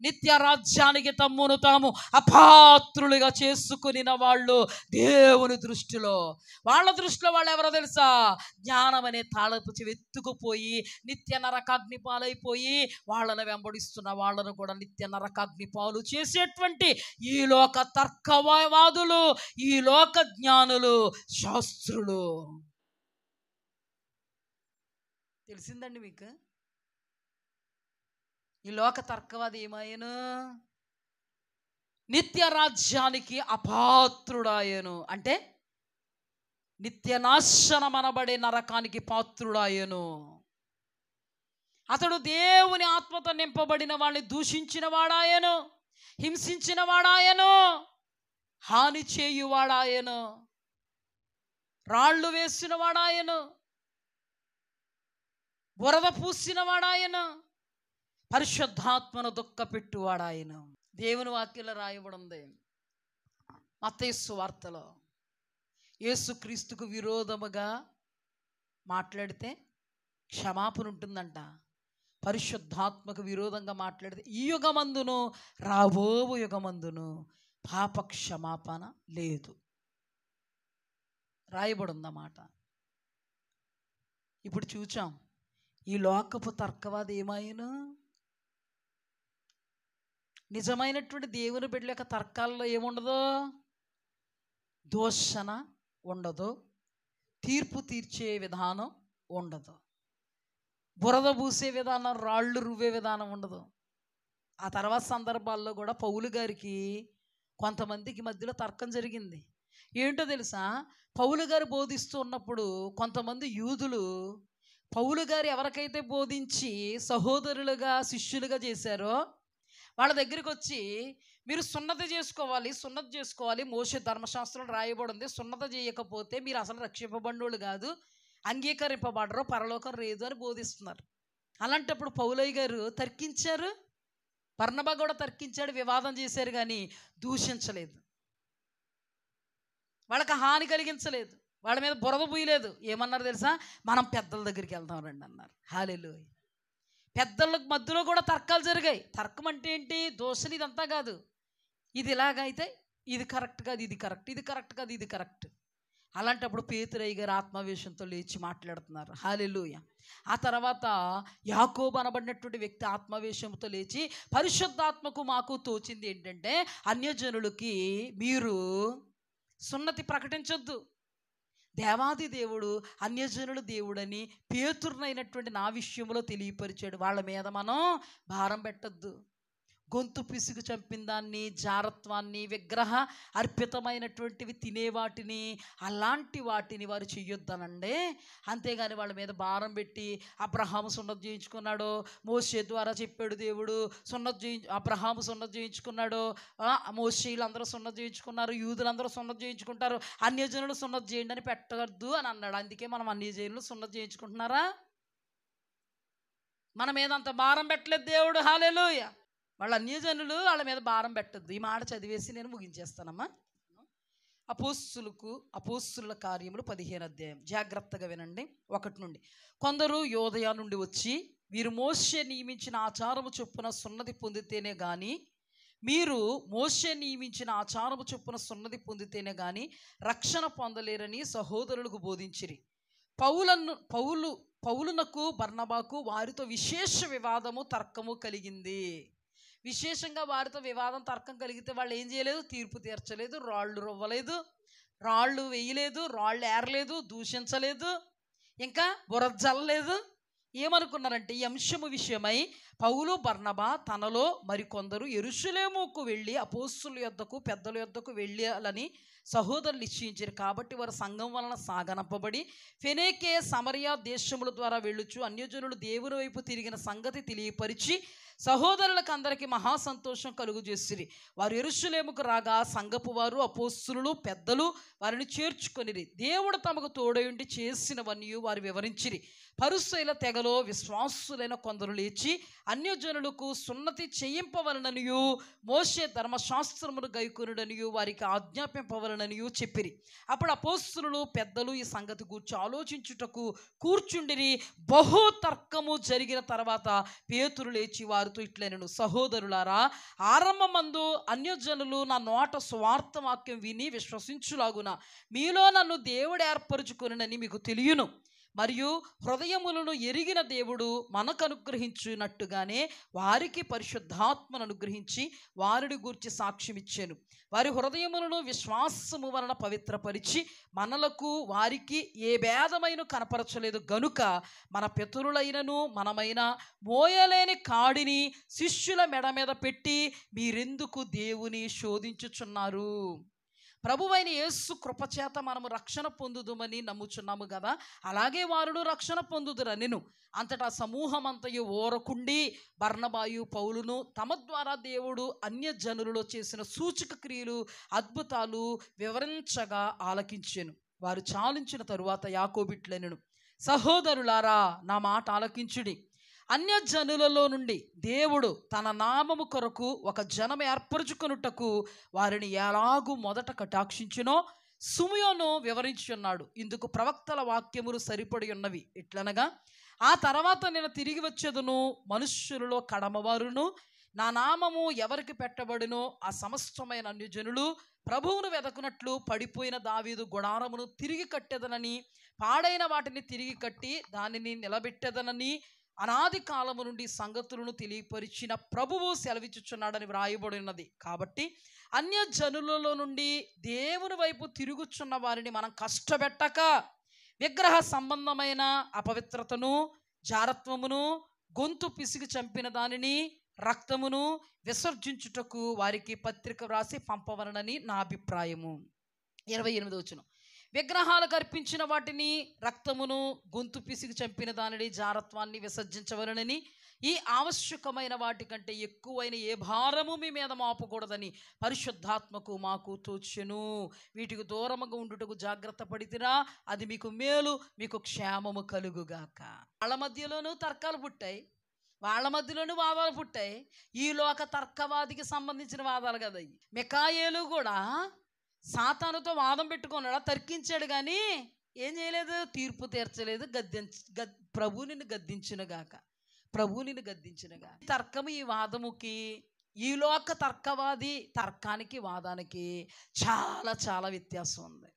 నిత్య రాజ్యానికి తమ్మును తాము అపాత్రులుగా చేసుకునిన వాళ్ళు దేవుని దృష్టిలో, వాళ్ళ దృష్టిలో వాళ్ళు ఎవరో తెలుసా? జ్ఞానం అనే తాళపు చెవెత్తుకుపోయి నిత్య నరకాగ్ని పాలైపోయి వాళ్ళను వెంబడిస్తున్న వాళ్ళను కూడా నిత్య నరకాగ్ని పాలు చేసేటువంటి ఈ లోక తర్కవాదులు, ఈ లోక జ్ఞానులు, శాస్త్రులు. తెలిసిందండి మీకు? ఈ లోక తర్కవాది ఏమాయను? నిత్య రాజ్యానికి అపాత్రుడాయను. అంటే నిత్యనాశనమనబడే నరకానికి పాత్రుడాయను. అతడు దేవుని ఆత్మతో నింపబడిన వాడిని దూషించిన వాడాయను, హింసించిన వాడాయను, హాని చేయువాడాయను, రాళ్ళు వేసిన వాడాయను, బురద పూసిన వాడాయను, పరిశుద్ధాత్మను దుఃఖపెట్టువాడాయను. దేవుని వాక్యంలో రాయబడింది మత్తయి సువార్తలో. యేసుక్రీస్తుకు విరోధముగా మాట్లాడితే క్షమాపణ ఉంటుందంట. పరిశుద్ధాత్మకు విరోధంగా మాట్లాడితే ఈ యుగమందును రాబో యుగమందును పాప క్షమాపణ లేదు, రాయబడిందన్నమాట. ఇప్పుడు చూచాం ఈ లోకపు తర్కవాది ఏమాయను? నిజమైనటువంటి దేవుని బిడ్డల యొక్క తర్కాల్లో ఏముండదు? దోషణ ఉండదు, తీర్పు తీర్చే విధానం ఉండదు, బురద పూసే విధానం, రాళ్ళు రువ్వే విధానం ఉండదు. ఆ తర్వాత సందర్భాల్లో కూడా పౌలు గారికి కొంతమందికి మధ్యలో తర్కం జరిగింది. ఏంటో తెలుసా? పౌలు గారు బోధిస్తూ ఉన్నప్పుడు కొంతమంది యూదులు పౌలు గారు ఎవరికైతే బోధించి సహోదరులుగా శిష్యులుగా చేశారో వాళ్ళ దగ్గరికి వచ్చి, మీరు సున్నతి చేసుకోవాలి, మోషే ధర్మశాస్త్రం రాయబడింది, సున్నతి చేయకపోతే మీరు అసలు రక్షింపబడినోళ్ళు కాదు, అంగీకరింపబడరు, పరలోకం లేదు అని బోధిస్తున్నారు. అలాంటప్పుడు పౌలయ్య గారు తర్కించారు, బర్నబా కూడా తర్కించాడు, వివాదం చేశారు, కానీ దూషించలేదు, వాళ్ళకి హాని కలిగించలేదు, వాళ్ళ మీద బురద పూయలేదు. ఏమన్నారు తెలుసా? మనం పెద్దల దగ్గరికి వెళ్దాం రండి అన్నారు. హల్లెలూయా. పెద్దల మధ్యలో కూడా తర్కాలు జరిగాయి. తర్కం అంటే ఏంటి? దోషణ ఇదంతా కాదు, ఇది ఇలాగైతే ఇది కరెక్ట్ కాదు, ఇది కరెక్ట్, ఇది కరెక్ట్ కాదు, ఇది కరెక్ట్. అలాంటప్పుడు పేతురయ్య గారు ఆత్మావేశంతో లేచి మాట్లాడుతున్నారు. హల్లెలూయా. ఆ తర్వాత యాకోబు అనబడినటువంటి వ్యక్తి ఆత్మావేశంతో లేచి, పరిశుద్ధాత్మకు మాకు తోచింది ఏంటంటే అన్యజనులకి మీరు సున్నతి ప్రకటించొద్దు, దేవాది దేవుడు అన్యజనుల దేవుడని పేతురునైనటువంటి నా విషయంలో తెలియపరిచాడు, వాళ్ళ మీద మనం భారం పెట్టద్దు. గొంతు పిసుగు చంపిన దాన్ని, జారత్వాన్ని, విగ్రహ అర్పితమైనటువంటివి తినేవాటిని, అలాంటి వాటిని వారు చెయ్యొద్దనండి. అంతేగాని వాళ్ళ మీద భారం పెట్టి అబ్రహాము సున్నతి చేయించుకున్నాడు, మోషే ద్వారా చెప్పాడు దేవుడు, అబ్రహాము సున్నతి చేయించుకున్నాడు, మోషేలందరూ సున్నతి చేయించుకున్నారు, యూదులందరూ సున్నతి చేయించుకుంటారు, అన్యజనులు సున్నతి చేయండి అని పెట్టవద్దు అని అన్నాడు. అందుకే మనం అన్యజనులు సున్నతి చేయించుకుంటున్నారా? మన మీద అంత భారం పెట్టలేదు దేవుడు. హల్లెలూయా. వాళ్ళ అన్యజనులు, వాళ్ళ మీద భారం పెట్టద్దు. ఈ మాట చదివేసి నేను ముగించేస్తానమ్మా. అపోస్తుల కార్యములు 15వ అధ్యాయం జాగ్రత్తగా వినండి. 1 నుండి. కొందరు యోదయ నుండి వచ్చి, వీరు మోషే నియమించిన ఆచారము చొప్పున సున్నతి పొందితేనే గాని రక్షణ పొందలేరని సహోదరులకు బోధించిరి. పౌలునకు బర్నబాకు వారితో విశేష వివాదము తర్కము కలిగింది. విశేషంగా వారితో వివాదం తర్కం కలిగితే వాళ్ళు ఏం చేయలేదు? తీర్పు తీర్చలేదు, రాళ్ళు రువ్వలేదు, రాళ్ళు వేయలేదు, రాళ్ళు ఏరలేదు, దూషించలేదు, ఇంకా బురద జల్లలేదు. ఏమనుకున్నారంటే ఈ అంశము విషయమై పౌలు బర్నబా తనలో మరికొందరు యెరూషలేముకు వెళ్ళి అపోస్తలుల యొద్దకు పెద్దల యొద్దకు వెళ్ళాలని సహోదరులు నిశ్చయించారు. కాబట్టి వారు సంఘం వలన సాగనంపబడి ఫెనీకే సమరయ దేశముల ద్వారా వెళ్ళుచు అన్యజనులు దేవుని వైపు తిరిగిన సంగతి తెలియపరిచి సహోదరులకు అందరికీ మహా సంతోషం కలుగు చేసిరి. వారు యెరూషలేముకు రాగా సంఘపు వారు అపోస్తలులు పెద్దలు వారిని చేర్చుకొనిరి. దేవుడు తమకు తోడయుండి చేసినవన్నీ వారు వివరించిరి. పరిసయ్యుల తెగలో విశ్వాసులైన కొందరు లేచి అన్యజనులకు సున్నతి చేయింపవలననియు మోషే ధర్మశాస్త్రమును గైకొనుడనియు వారికి ఆజ్ఞాపింపవలననియు చెప్పిరి. అప్పుడు అపోస్తలులు పెద్దలు ఈ సంగతి గూర్చి ఆలోచించుటకు కూర్చుండిరి. బహు తర్కము జరిగిన తర్వాత పేతురు లేచి వారితో ఇట్లనెను, సహోదరులారా, ఆరంభమందు అన్యజనులు నా నోట సువార్త వాక్యం విని విశ్వసించులాగున మీలో నన్ను దేవుడు ఏర్పరచుకొనునని మీకు తెలియను. మరియు హృదయములను ఎరిగిన దేవుడు మనకు అనుగ్రహించినట్టుగానే వారికి పరిశుద్ధాత్మను అనుగ్రహించి వారిని గూర్చి సాక్ష్యం ఇచ్చాను. వారి హృదయములను విశ్వాసము వలన పవిత్రపరిచి మనలకు వారికి ఏ భేదమైన కనపరచలేదు గనుక మన పితరులైనను మనమైన మోయలేని కాడిని శిష్యుల మెడ మీద పెట్టి మీరెందుకు దేవుని శోధించుచున్నారు? ప్రభువైన యేసు కృపచేత మనము రక్షణ పొందుదుమని నమ్ముచున్నాము కదా, అలాగే వారును రక్షణ పొందుదురనెను. అంతటా సమూహమంతయు ఓరకుండి బర్నబాయు పౌలును తమ ద్వారా దేవుడు అన్యజనులలో చేసిన సూచక క్రియలు అద్భుతాలు వివరించగా ఆలకించెను. వారు చాలించిన తరువాత యాకోబిట్లనెను, సహోదరులారా, నా మాట ఆలకించుడి. అన్యజనులలో నుండి దేవుడు తన నామము కొరకు ఒక జనం ఏర్పరచుకొనుటకు వారిని ఎలాగూ మొదట కటాక్షించునో సిమెయోను వివరించున్నాడు. ఇందుకు ప్రవక్తల వాక్యములు సరిపడి ఉన్నవి. ఎట్లనగా, ఆ తర్వాత నేను తిరిగి వచ్చేదను, మనుష్యులలో కడమవారును నా నామము ఎవరికి పెట్టబడినో ఆ సమస్తమైన అన్యజనులు ప్రభువును వెదకునట్లు పడిపోయిన దావీదు గుడారమును తిరిగి కట్టెదనని, పాడైన వాటిని తిరిగి కట్టి దానిని నిలబెట్టెదనని అనాది కాలము నుండి సంగతులను తెలియపరిచిన ప్రభువు సెలవిచ్చుచున్నాడని వ్రాయబడి ఉన్నది. కాబట్టి అన్యజనులలో నుండి దేవుని వైపు తిరుగుచున్న వారిని మనం కష్టపెట్టక విగ్రహ సంబంధమైన అపవిత్రతను, జారత్వమును, గొంతు పిసిగి చంపిన దానిని, రక్తమును విసర్జించుటకు వారికి పత్రిక వ్రాసి పంపవలనని నా అభిప్రాయము. 28వ వచనం, విగ్రహాలకు అర్పించిన వాటిని, రక్తమును, గొంతు పిసిగి చంపిన దానిని, జారత్వాన్ని విసర్జించవలనని, ఈ ఆవశ్యకమైన వాటి కంటే ఎక్కువైన ఏ భారము మీ మీద మాపకూడదని పరిశుద్ధాత్మకు మాకు తోచెను. వీటికి దూరముగా ఉండుటకు జాగ్రత్త పడితిరా, అది మీకు మేలు, మీకు క్షేమము కలుగుగాక. వాళ్ళ మధ్యలోనూ తర్కాలు పుట్టాయి, వాళ్ళ మధ్యలోనూ వాదాలు పుట్టాయి. ఈ లోక తర్కవాదికి సంబంధించిన వాదాలు కదా. మికాయేలు కూడా సాతానుతో వాదం పెట్టుకున్నాడు, తర్కించాడు, కానీ ఏం చేయలేదు, తీర్పు తీర్చలేదు. ప్రభు నిన్ను గద్దించునుగాక, ప్రభు నిన్ను గద్దించునుగాక. తర్కము ఈ వాదముకి, ఈ లోక తర్కవాది తర్కానికి వాదానికి చాలా చాలా వ్యత్యాసం ఉంది.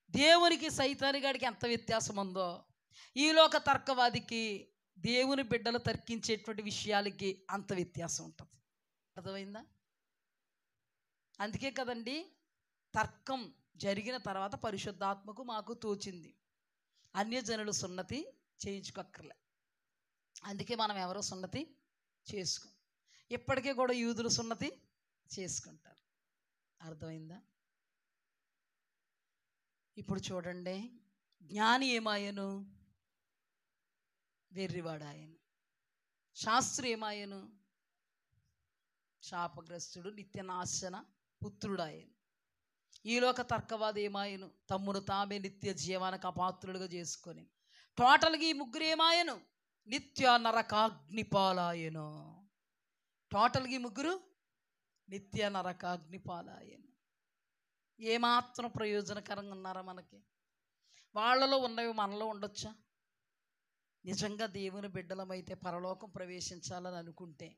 దేవునికి సైతానిగాడికి ఎంత వ్యత్యాసం ఉందో, ఈ లోక తర్కవాదికి దేవుని బిడ్డలు తర్కించేటువంటి విషయాలకి అంత వ్యత్యాసం ఉంటుంది. అర్థమైందా? అందుకే కదండి తర్కం జరిగిన తర్వాత పరిశుద్ధాత్మకు మాకు తోచింది, అన్యజనులు సున్నతి చేయించుకోక్కర్లే. అందుకే మనం ఎవరో సున్నతి చేసుకో. ఇప్పటికే కూడా యూదులు సున్నతి చేసుకుంటారు. అర్థమైందా? ఇప్పుడు చూడండి, జ్ఞాని ఏమాయను? వెర్రివాడాయను. శాస్త్రి ఏమాయను? శాపగ్రస్తుడు, నిత్యనాశన పుత్రుడాయను. ఈలోక తర్కవాది ఏమాయను? తమ్మును తామే నిత్య జీవానికి అపాత్రులుగా చేసుకొని. టోటల్గా ఈ ముగ్గురు ఏమాయను? నిత్య నరకాగ్నిపాలాయను. టోటల్గా ఈ ముగ్గురు నిత్య నరకాగ్నిపాలాయను. ఏమాత్రం ప్రయోజనకరంగా ఉన్నారా మనకి? వాళ్ళలో ఉన్నవి మనలో ఉండొచ్చా? నిజంగా దేవుని బిడ్డలమైతే పరలోకం ప్రవేశించాలని అనుకుంటే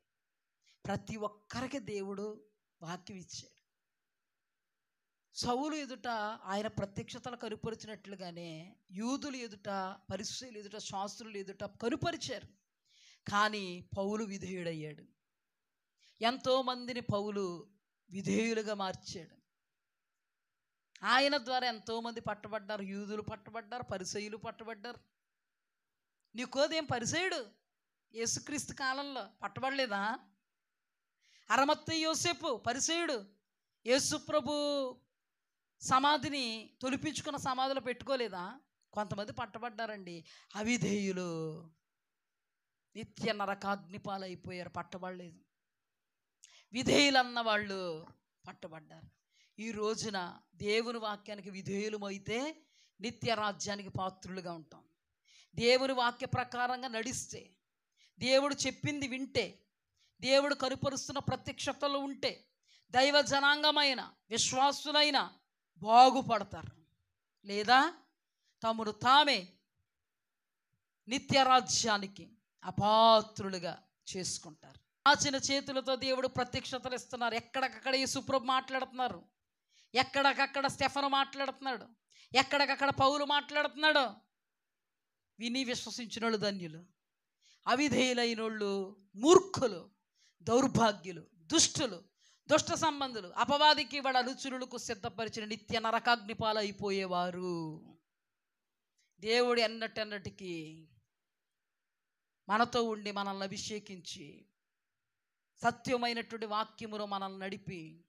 ప్రతి ఒక్కరికి దేవుడు వాక్యం ఇచ్చాడు. సౌలు ఎదుట ఆయన ప్రత్యక్షతలు కనుపరిచినట్లుగానే యూదులు ఎదుట, పరిసయ్యుల ఎదుట, శాస్త్రులు ఎదుట కనుపరిచారు. కానీ పౌలు విధేయుడయ్యాడు. ఎంతోమందిని పౌలు విధేయులుగా మార్చాడు. ఆయన ద్వారా ఎంతోమంది పట్టబడ్డారు. యూదులు పట్టబడ్డారు, పరిసయ్యులు పట్టబడ్డారు. నీకోదేం పరిసయ్యుడు యేసుక్రీస్తు కాలంలో పట్టబడలేదా? అరమత్తయి యోసేపు పరిసయ్యుడు. యేసు ప్రభు సమాధిని తొలిపించుకున్న సమాధిలో పెట్టుకోలేదా? కొంతమంది పట్టబడ్డారండి, అవిధేయులు, నిత్య నరకాగ్నిపాలైపోయారు, పట్టబడలేదు. విధేయులన్న వాళ్ళు పట్టబడ్డారు. ఈ రోజున దేవుని వాక్యానికి విధేయులమైతే నిత్య రాజ్యానికి పాత్రులుగా ఉంటాం. దేవుని వాక్య ప్రకారంగా నడిస్తే, దేవుడు చెప్పింది వింటే, దేవుడు కనుపరుస్తున్న ప్రత్యక్షతలు ఉంటే దైవ జనాంగమైన విశ్వాసులైన బాగుపడతారు. లేదా తమను తామే నిత్యరాజ్యానికి అపాత్రులుగా చేసుకుంటారు. ఆచిన చేతులతో దేవుడు ప్రత్యక్షతలు ఇస్తున్నారు. ఎక్కడికక్కడ యేసుప్రభు మాట్లాడుతున్నారు, ఎక్కడికక్కడ స్టెఫను మాట్లాడుతున్నాడు, ఎక్కడికక్కడ పౌలు మాట్లాడుతున్నాడు. విని విశ్వసించిన వాళ్ళు ధన్యులు, అవిధేయులైన వాళ్ళు మూర్ఖులు, దౌర్భాగ్యులు, దుష్టులు, దుష్ట సంబంధులు, అపవాదికి వాడు అనుచరులకు సిద్ధపరిచిన నిత్య నరకాగ్నిపాలు అయిపోయేవారు. దేవుడు ఎన్నటెన్నటికీ మనతో ఉండి మనల్ని అభిషేకించి సత్యమైనటువంటి వాక్యములో మనల్ని నడిపి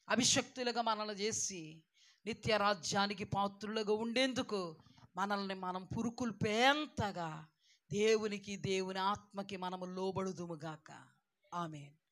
అభిషక్తులుగా మనల్ని చేసి నిత్య రాజ్యానికి పాత్రులుగా ఉండేందుకు మనల్ని మనం పురుకుల్పేంతగా దేవునికి, దేవుని ఆత్మకి మనము లోబడుదుముగాక. ఆమేన్.